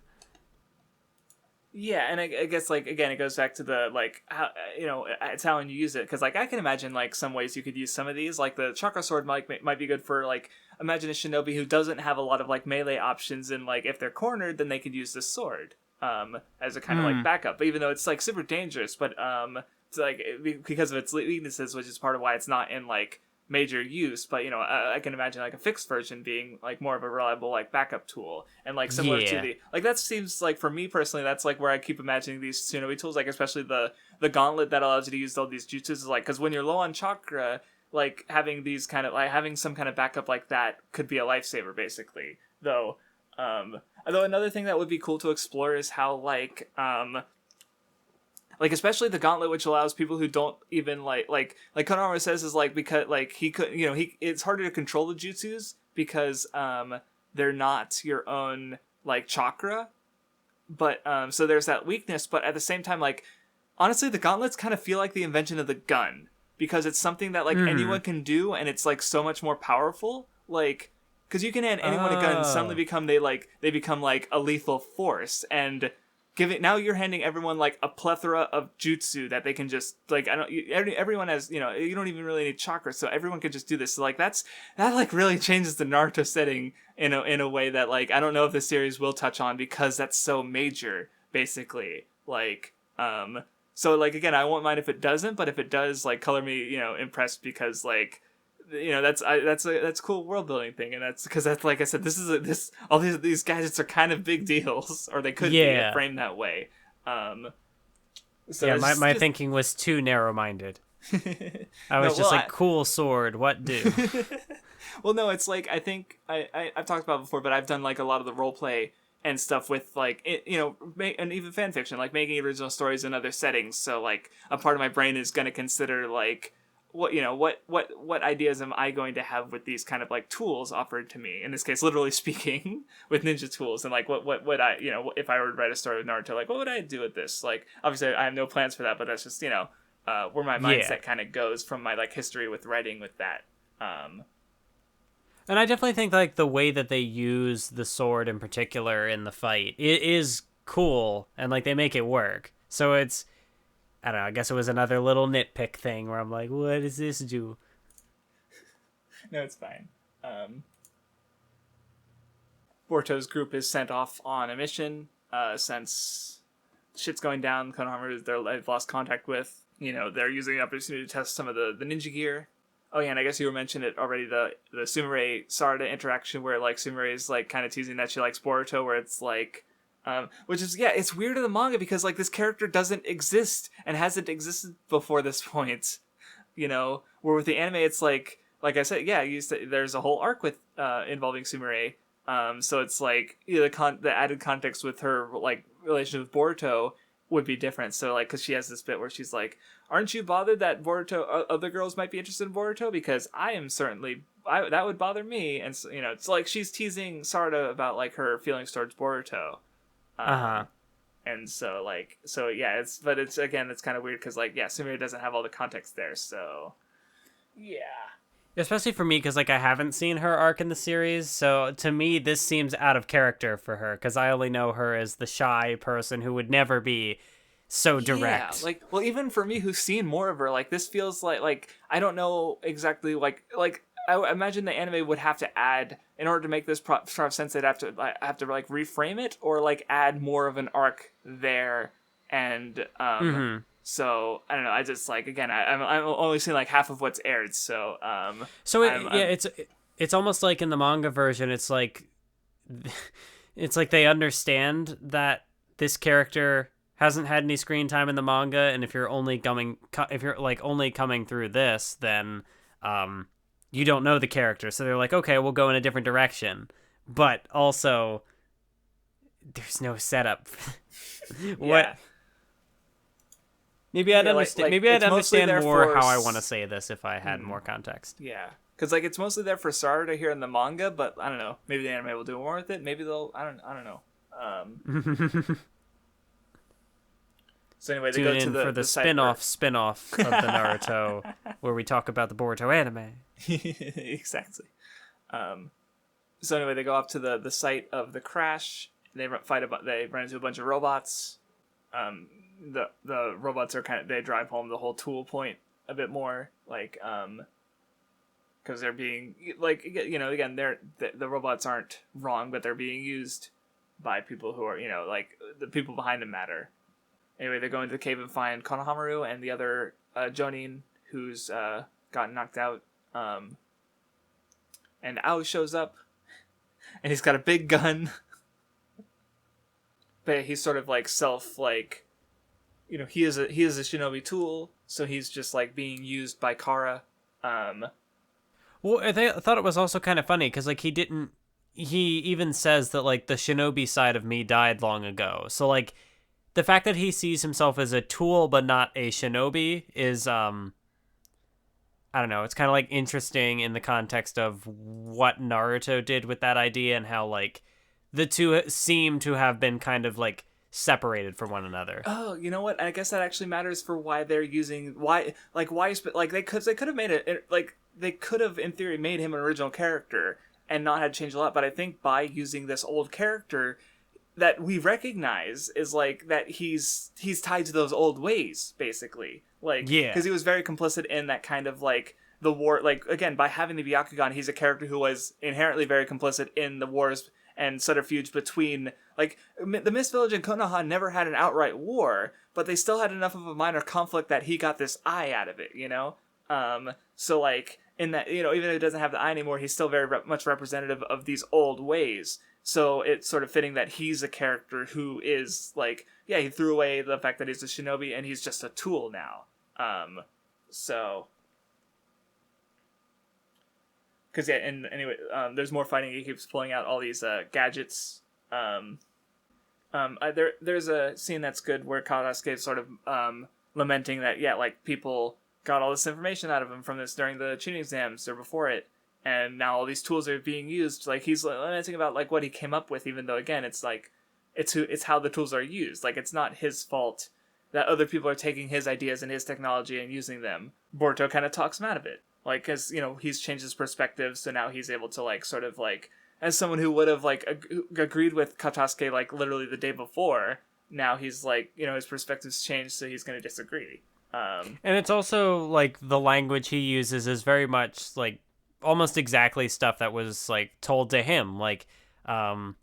Yeah, and I guess, like, again, it goes back to the, like, how, it's how you use it. Because, like, I can imagine, like, some ways you could use some of these. Like, the chakra sword might be good for, like, imagine a shinobi who doesn't have a lot of, like, melee options. And, like, if they're cornered, then they could use the sword as a kind of, like, backup. But even though it's, like, super dangerous. But, it's, like, because of its weaknesses, which is part of why it's not in, like, major use. But, I can imagine, like, a fixed version being, like, more of a reliable, like, backup tool. And, like, similar to the, like, that seems like, for me personally, that's, like, where I keep imagining these shinobi tools, like, especially the gauntlet that allows you to use all these jutsus is, like, because when you're low on chakra, like, having these kind of, like, having some kind of backup like that could be a lifesaver, basically. Though another thing that would be cool to explore is how, like especially the gauntlet, which allows people who don't even like Konohama says, is like, because like he could, it's harder to control the jutsus because they're not your own, like, chakra, but so there's that weakness. But at the same time, like, honestly, the gauntlets kind of feel like the invention of the gun, because it's something that, like, anyone can do, and it's, like, so much more powerful, like, because you can hand anyone a gun and suddenly they become like a lethal force. And now you're handing everyone, like, a plethora of jutsu that they can just, like, everyone has, you don't even really need chakra, so everyone can just do this. So, like, that like really changes the Naruto setting in a way that, like, I don't know if the series will touch on, because that's so major, basically. Like, so, like, again, I won't mind if it doesn't, but if it does, like, color me, impressed, because, like, that's a cool world building thing, and that's because that's, like I said, all these gadgets are kind of big deals, or they could be framed that way. So my thinking was too narrow-minded. I was cool sword, what do? Well, no, it's like, I think I've talked about it before, but I've done, like, a lot of the role play and stuff with, like, and even fan fiction, like making original stories in other settings. So, like, a part of my brain is going to consider, like, what ideas am I going to have with these kind of, like, tools offered to me, in this case literally speaking, with ninja tools, and, like, what would I, if I were to write a story with Naruto, like, what would I do with this? Like, obviously I have no plans for that, but that's just, where my mindset kind of goes from my, like, history with writing with that. And I definitely think, like, the way that they use the sword in particular in the fight, it is cool, and, like, they make it work. So it's, I don't know, I guess it was another little nitpick thing where I'm like, what does this do? No, it's fine. Boruto's group is sent off on a mission, since shit's going down. Konohama, they've lost contact with, they're using the opportunity to test some of the ninja gear. Oh yeah, and I guess you mentioned it already, the Sumire Sarada interaction, where, like, Sumire is, like, kind of teasing that she likes Boruto, where it's like, which is, it's weird in the manga, because, like, this character doesn't exist and hasn't existed before this point, where with the anime it's like I said, there's a whole arc with involving Sumire, so it's like, the added context with her, like, relation with Boruto would be different. So, like, because she has this bit where she's like, aren't you bothered that other girls might be interested in Boruto? Because I am certainly, that would bother me. And so, it's like she's teasing Sarada about, like, her feelings towards Boruto. And so, like, it's again, it's kind of weird, because, like, Sumire doesn't have all the context there, so yeah. Especially for me, because, like, I haven't seen her arc in the series, so to me this seems out of character for her, because I only know her as the shy person who would never be so direct. Yeah, like, well, even for me, who's seen more of her, like, this feels like I don't know exactly, like I imagine the anime would have to add, in order to make this sense, they'd have to like reframe it, or, like, add more of an arc there, and so I don't know. I just, like, again, I'm only seeing, like, half of what's aired, so it's almost like in the manga version, it's like they understand that this character hasn't had any screen time in the manga, and if you're only coming through this, then you don't know the character, so they're like, okay, we'll go in a different direction, but also there's no setup. What? Maybe I'd understand. Maybe I'd understand more how I want to say this if I had more context. Yeah, because, like, it's mostly there for Sarada here in the manga, but I don't know. Maybe the anime will do more with it. Maybe they'll. I don't know. So anyway, they Tune go to in for the spin-off of the Naruto, where we talk about the Boruto anime. Exactly. So anyway, they go up to the site of the crash. They they run into a bunch of robots. The robots are they drive home the whole tool point a bit more, like because they're being like, you know, again, the robots aren't wrong, but they're being used by people who are, you know, like the people behind them matter. Anyway, they go into the cave and find Konohamaru and the other Jonin who's gotten knocked out. And Ao shows up, and he's got a big gun. But he's sort of like you know, he is a shinobi tool, so he's just like being used by Kara. Well, I thought it was also kind of funny because like he even says that like the shinobi side of me died long ago. So like the fact that he sees himself as a tool but not a shinobi is I don't know, it's kind of like interesting in the context of what Naruto did with that idea and how like the two seem to have been kind of like separated from one another. Oh, you know what? I guess that actually matters for why they're using they could have made it like they could have in theory made him an original character and not had to change a lot, but I think by using this old character that we recognize is like that he's tied to those old ways basically. Like, yeah, because he was very complicit in that kind of like the war. Like again, by having the Byakugan, he's a character who was inherently very complicit in the wars and subterfuge between like the Mist Village and Konoha never had an outright war, but they still had enough of a minor conflict that he got this eye out of it. You know, so like in that, you know, even if he doesn't have the eye anymore, he's still very much representative of these old ways. So it's sort of fitting that he's a character who is like, yeah, he threw away the fact that he's a shinobi and he's just a tool now. So, because yeah, and anyway, there's more fighting. He keeps pulling out all these gadgets. There's a scene that's good where Kawasuke is sort of lamenting that, yeah, like people got all this information out of him from this during the Chunin exams or before it, and now all these tools are being used. Like he's lamenting about like what he came up with, even though again it's like it's how the tools are used. Like it's not his fault that other people are taking his ideas and his technology and using them. Boruto kind of talks him out of it. Like, because, you know, he's changed his perspective, so now he's able to, like, sort of, like, as someone who would have, like, agreed with Katasuke, like, literally the day before, now he's, like, you know, his perspective's changed, so he's going to disagree. And it's also, like, the language he uses is very much, like, almost exactly stuff that was, like, told to him. Like, the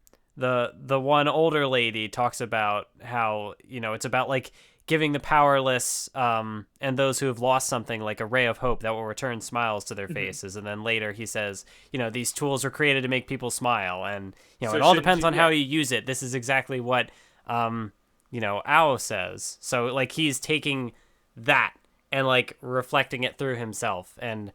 one older lady talks about how, you know, it's about, like, giving the powerless and those who have lost something like a ray of hope that will return smiles to their faces. And then later he says, you know, these tools were created to make people smile. And, you know, so it all depends on how you use it. This is exactly what, you know, Ao says. So, like, he's taking that and, like, reflecting it through himself. And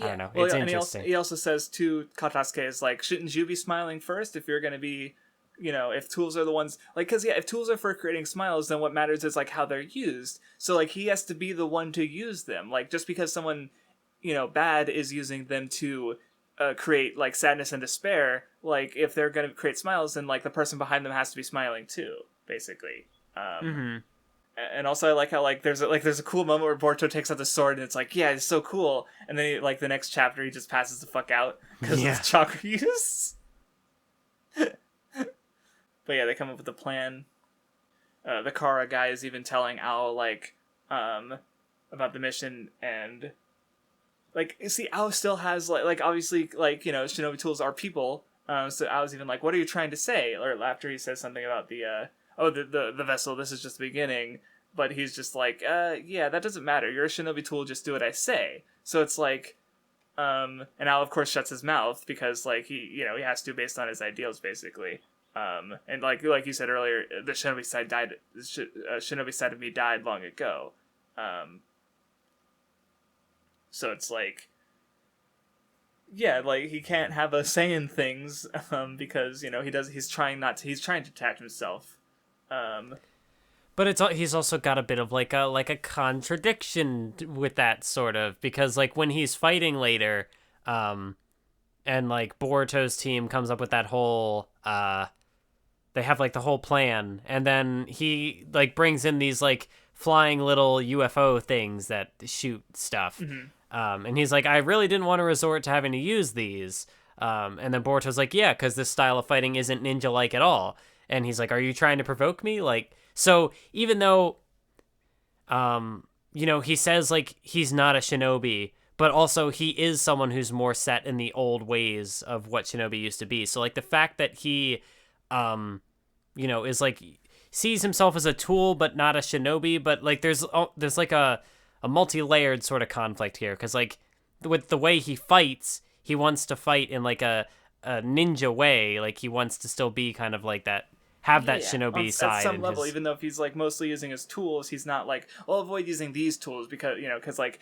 I don't know. It's interesting. He also says to Katasuke is like, shouldn't you be smiling first if you're going to be, you know, if tools are the ones, like, because, yeah, if tools are for creating smiles, then what matters is, like, how they're used. So, like, he has to be the one to use them. Like, just because someone, you know, bad is using them to create, like, sadness and despair, like, if they're going to create smiles, then, like, the person behind them has to be smiling, too, basically. And also, I like how, like, there's a cool moment where Boruto takes out the sword, and it's like, yeah, it's so cool. And then, he, like, the next chapter, he just passes the fuck out because of the chakra use. But yeah, they come up with a plan. The Kara guy is even telling Ao, like, about the mission, and, like, see, Ao still has, like obviously, like, you know, shinobi tools are people, so Ao's even like, what are you trying to say? Or after he says something about the vessel, this is just the beginning, but he's just like, yeah, that doesn't matter, you're a shinobi tool, just do what I say. So it's like, and Ao, of course, shuts his mouth, because, like, he has to based on his ideals, basically. And like you said earlier, the shinobi side died. Shinobi side of me died long ago. So it's like, yeah, like he can't have a say in things, because, you know, he's trying to detach himself. But he's also got a bit of like a contradiction with that, sort of, because, like, when he's fighting later, and, like, Boruto's team comes up with that whole they have, like, the whole plan, and then he, like, brings in these, like, flying little UFO things that shoot stuff. And he's like, I really didn't want to resort to having to use these, And then Boruto's like, yeah, because this style of fighting isn't ninja-like at all. And he's like, are you trying to provoke me? Like, so even though, he says, like, he's not a shinobi, but also he is someone who's more set in the old ways of what shinobi used to be. So, like, the fact that he, is, like, sees himself as a tool but not a shinobi, but, like, there's like, a multi-layered sort of conflict here. Because, like, with the way he fights, he wants to fight in, like, a ninja way. Like, he wants to still be kind of like that, have that shinobi side. At some level, even though if he's, like, mostly using his tools, he's not like, I'll avoid using these tools because, like,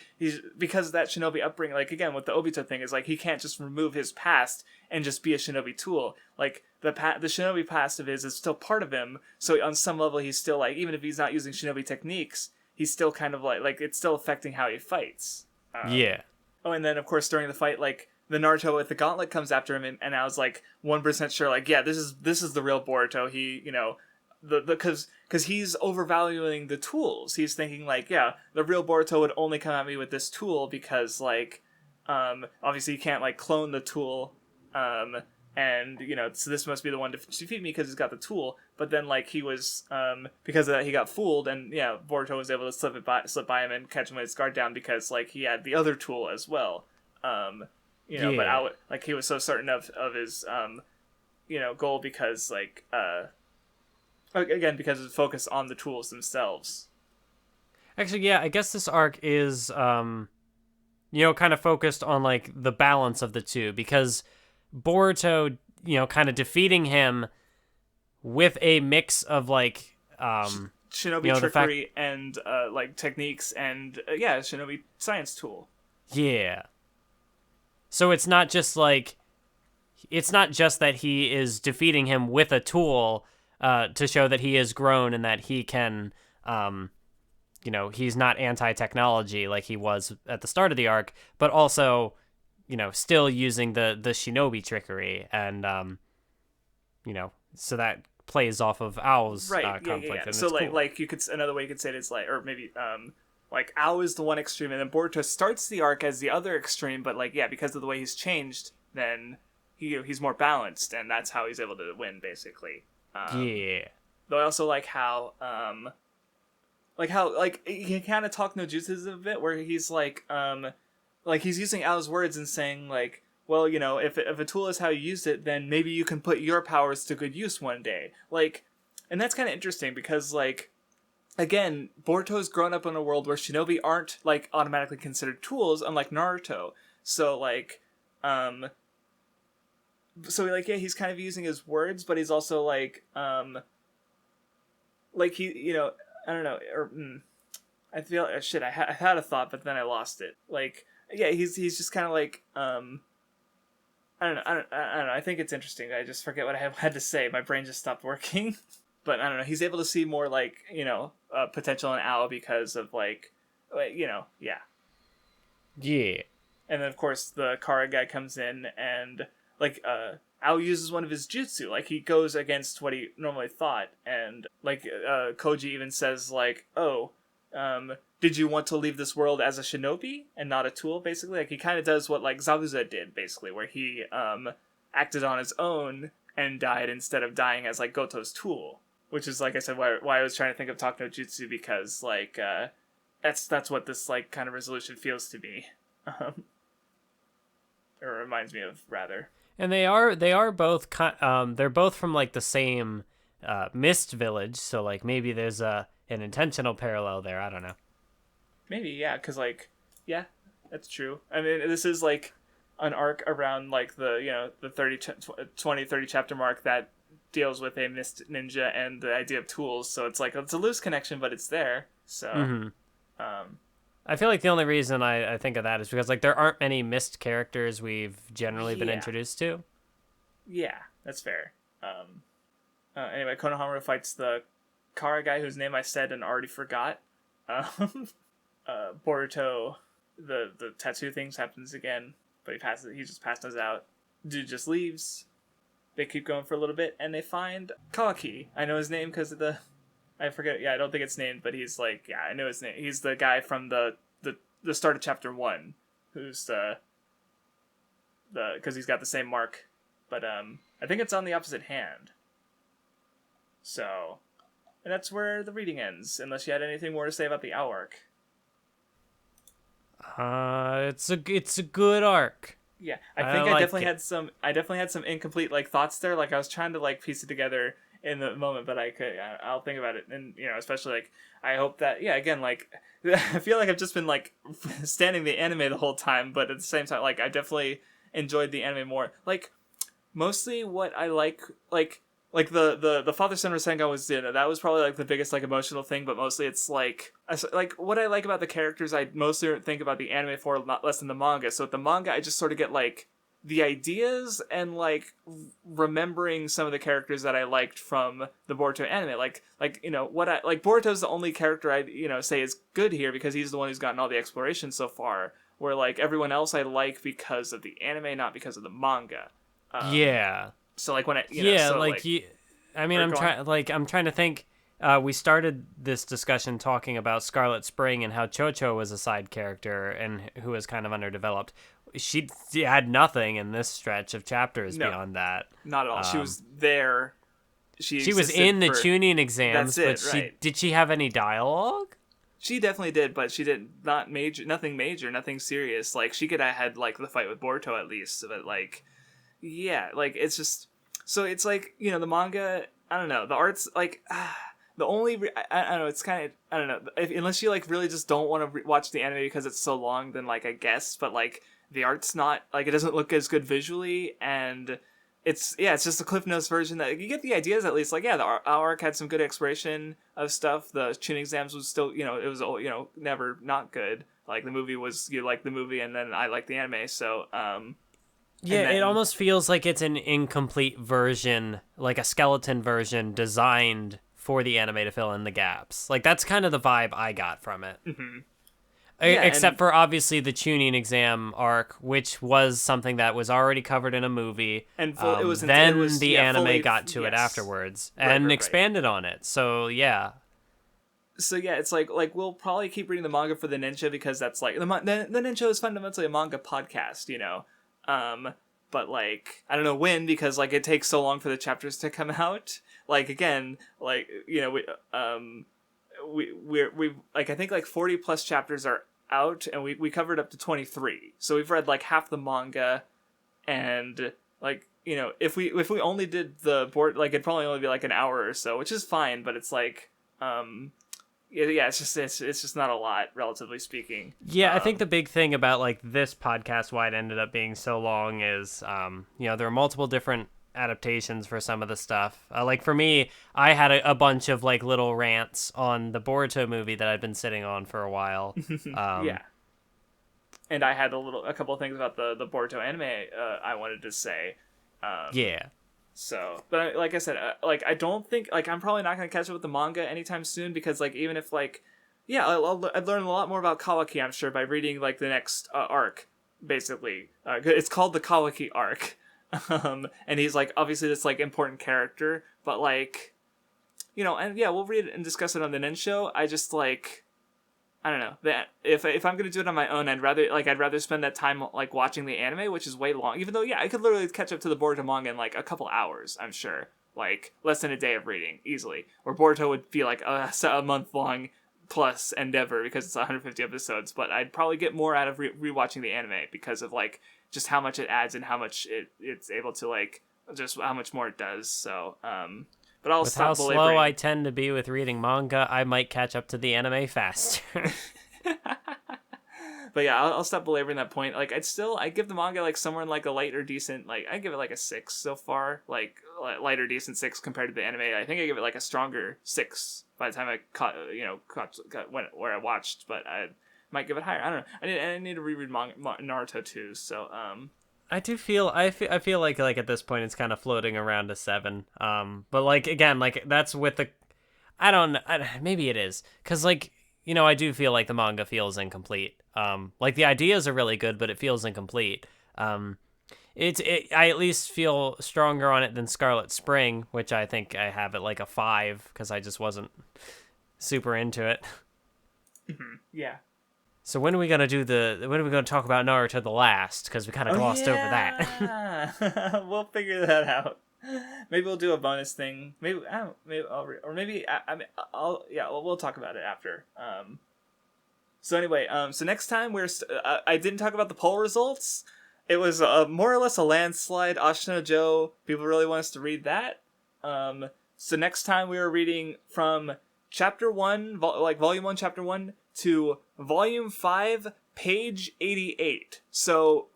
because of that shinobi upbringing, like, again, with the Obito thing, is, like, he can't just remove his past and just be a shinobi tool. Like, the shinobi past of his is still part of him, so on some level, he's still, like, even if he's not using shinobi techniques, he's still kind of, like, it's still affecting how he fights. Yeah. Oh, and then, of course, during the fight, like, the Naruto with the gauntlet comes after him, and I was like 1% sure, like, yeah, this is the real Boruto. He, because he's overvaluing the tools. He's thinking like, yeah, the real Boruto would only come at me with this tool because like, obviously you can't like clone the tool, and so this must be the one to defeat me because he's got the tool. But then like he was, because of that he got fooled, and yeah, Boruto was able to slip by him and catch him with his guard down because like he had the other tool as well. But like he was so certain of his goal because like again because of the focus on the tools themselves. Actually, yeah, I guess this arc is kind of focused on like the balance of the two, because Boruto, kind of defeating him with a mix of like shinobi trickery and like techniques and shinobi science tool. Yeah. So it's not just that he is defeating him with a tool to show that he is grown and that he can, he's not anti-technology like he was at the start of the arc, but also, still using the shinobi trickery and, so that plays off of Ao's conflict. Yeah. And so it's cool. like you could, another way you could say it is like, or maybe like Ao is the one extreme, and then Boruto starts the arc as the other extreme. But like, yeah, because of the way he's changed, then he's more balanced, and that's how he's able to win, basically. Yeah. Though I also like how he kind of talk no jutsus a bit, where he's like he's using Ao's words and saying like, well, if a tool is how you use it, then maybe you can put your powers to good use one day. Like, and that's kind of interesting because like, again, Boruto's grown up in a world where shinobi aren't, like, automatically considered tools, unlike Naruto. So, like, he's kind of using his words, but he's also, like, I don't know, I feel, shit, I had a thought, but then I lost it. Like, yeah, he's just kind of, like, I don't know, I think it's interesting. I just forget what I had to say. My brain just stopped working. But I don't know, he's able to see more, like, potential in Ao because of, like, yeah. Yeah. And then, of course, the Kara guy comes in and, like, Ao uses one of his jutsu. Like, he goes against what he normally thought. And, like, Koji even says, like, did you want to leave this world as a shinobi and not a tool, basically? Like, he kind of does what, like, Zabuza did, basically, where he acted on his own and died instead of dying as, like, Goto's tool. Which is, like I said, why I was trying to think of Talk no Jutsu, because, like, that's what this, like, kind of resolution feels to me. Or reminds me of, rather. And they are both, they're both from, like, the same Mist Village, so, like, maybe there's an intentional parallel there, I don't know. Maybe, yeah, because, like, yeah, that's true. I mean, this is, like, an arc around, like, the 20-30 chapter mark that deals with a mist ninja and the idea of tools, so it's like it's a loose connection, but it's there. So I feel like the only reason I think of that is because like there aren't many mist characters we've generally been introduced to. Yeah, that's fair. Anyway, Konohamaru fights the Kara guy whose name I said and already forgot. Boruto, the tattoo things happens again, but he just passes out. Dude just leaves. They keep going for a little bit, and they find Kawaki. I know his name because of I forget. Yeah, I don't think it's named, but he's like, yeah, I know his name. He's the guy from the start of chapter 1, who's because he's got the same mark, but I think it's on the opposite hand. So, and that's where the reading ends. Unless you had anything more to say about the OW arc. It's a good arc. Yeah, I think I definitely had some incomplete like thoughts there. Like I was trying to like piece it together in the moment, but I'll think about it. And especially like I hope that again like I feel like I've just been like standing the anime the whole time, but at the same time like I definitely enjoyed the anime more. Like mostly what I like the father-son Rasengan was that was probably like the biggest like emotional thing, but mostly it's like what I like about the characters I mostly think about the anime for, not less than the manga. So with the manga I just sort of get like the ideas and like remembering some of the characters that I liked from the Boruto anime. Like what I like, Boruto's the only character I say is good here because he's the one who's gotten all the exploration so far, where like everyone else I like because of the anime, not because of the manga. Yeah. So like when I'm trying to think. We started this discussion talking about Scarlet Spring and how Chocho was a side character and who was kind of underdeveloped. She had nothing in this stretch of chapters beyond that. Not at all. She was there. She was in the Chunin exams, that's it, but did she have any dialogue? She definitely did, but she did nothing major, nothing serious. Like she could have had like the fight with Boruto at least, but like. Yeah, like, it's just... So, it's like, the manga... I don't know. The art's, like... the only... I don't know, it's kind of... I don't know. Unless you, like, really just don't want to watch the anime because it's so long, then, like, I guess. But, like, the art's not... Like, it doesn't look as good visually, and... It's just a Cliff Notes version that... You get the ideas, at least. Like, yeah, the arc had some good exploration of stuff. The Chunin exams was still... it was, never not good. Like, the movie was... You like the movie, and then I like the anime, so... Yeah, it almost feels like it's an incomplete version, like a skeleton version designed for the anime to fill in the gaps. Like, that's kind of the vibe I got from it. Mm-hmm. Except for, obviously, the Chunin exam arc, which was something that was already covered in a movie. And the anime got to it afterwards and expanded on it. So, yeah. So, yeah, it's like we'll probably keep reading the manga for the Nen Show because that's, like... The Nen Show is fundamentally a manga podcast, but like I don't know when, because like it takes so long for the chapters to come out. Like again, like we like I think like 40 plus chapters are out, and we covered up to 23. So we've read like half the manga, and like if we only did the board, like it'd probably only be like an hour or so, which is fine. But it's like it's just not a lot, relatively speaking. Yeah, I think the big thing about like this podcast, why it ended up being so long, is there are multiple different adaptations for some of the stuff. Like for me, I had a bunch of like little rants on the Boruto movie that I'd been sitting on for a while. Yeah, and I had a couple of things about the Boruto anime I wanted to say. Yeah. So, but like I said, like I don't think like I'm probably not gonna catch up with the manga anytime soon, because like even if like I'd learn a lot more about Kawaki, I'm sure, by reading like the next arc, basically. It's called the Kawaki arc, and he's like obviously this like important character, but like and yeah, we'll read it and discuss it on the Nen Show. I just like I don't know, that if I'm gonna do it on my own, I'd rather spend that time like watching the anime, which is way long. Even though I could literally catch up to the Boruto manga in like a couple hours, I'm sure, like less than a day of reading easily. Or Boruto would feel like a month long plus endeavor because it's 150 episodes. But I'd probably get more out of rewatching the anime because of like just how much it adds and how much it's able to like just how much more it does. So but I'll stop belaboring. How slow I tend to be with reading manga, I might catch up to the anime faster. But yeah, I'll stop belaboring that point. Like I give the manga like somewhere in like a light or decent, like I give it like a 6 so far, like light or decent 6 compared to the anime. I think I give it like a stronger 6 by the time I caught where I watched, but I might give it higher. I don't know. I need to reread Naruto too. So I feel like at this point it's kind of floating around a 7. But like again, like that's with the maybe it is, because like I do feel like the manga feels incomplete. Like the ideas are really good, but it feels incomplete. I at least feel stronger on it than Scarlet Spring, which I think I have at like a 5 because I just wasn't super into it. Yeah. So when are we gonna talk about Naruto the Last? Because we kind of glossed over that. We'll figure that out. Maybe we'll do a bonus thing. Maybe we'll talk about it after. So anyway, so next time I didn't talk about the poll results. It was more or less a landslide. Ashita Joe. People really want us to read that. So next time we were reading from chapter 1, volume 1, chapter 1 to volume 5, page 88. So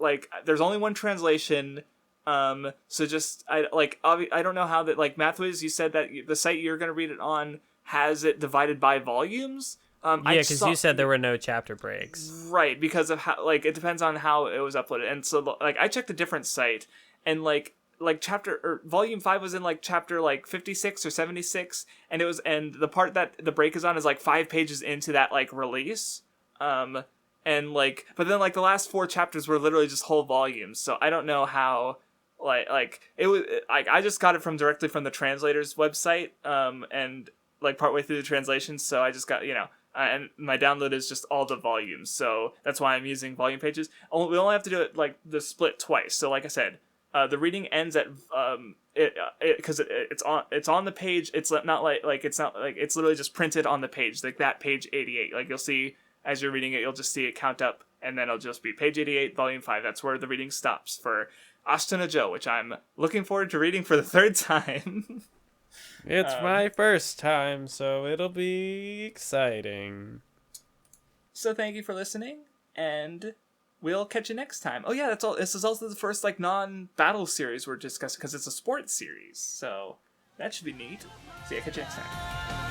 there's only one translation. So just I don't know how that Mathwiz, you said that the site you're gonna read it on has it divided by volumes. Yeah, because you said there were no chapter breaks. Right, because of how it depends on how it was uploaded, and so I checked a different site, and chapter or volume 5 was in chapter 56 or 76, and the part that the break is on is 5 pages into that release, and but then the last 4 chapters were literally just whole volumes, so I don't know how. It was I just got it directly from the translator's website, and partway through the translation, so I just got and my download is just all the volumes, so that's why I'm using volume pages. We only have to do it the split twice. So like I said, the reading ends at because it's on the page. It's not it's literally just printed on the page, that page 88. You'll see as you're reading it, you'll just see it count up, and then it'll just be page 88, volume 5. That's where the reading stops for Ashita Joe, which I'm looking forward to reading for the 3rd time. It's my first time, so it'll be exciting. So thank you for listening, and we'll catch you next time. Oh yeah, that's all. This is also the first non-battle series we're discussing, because it's a sports series, so that should be neat. So yeah, catch you next time.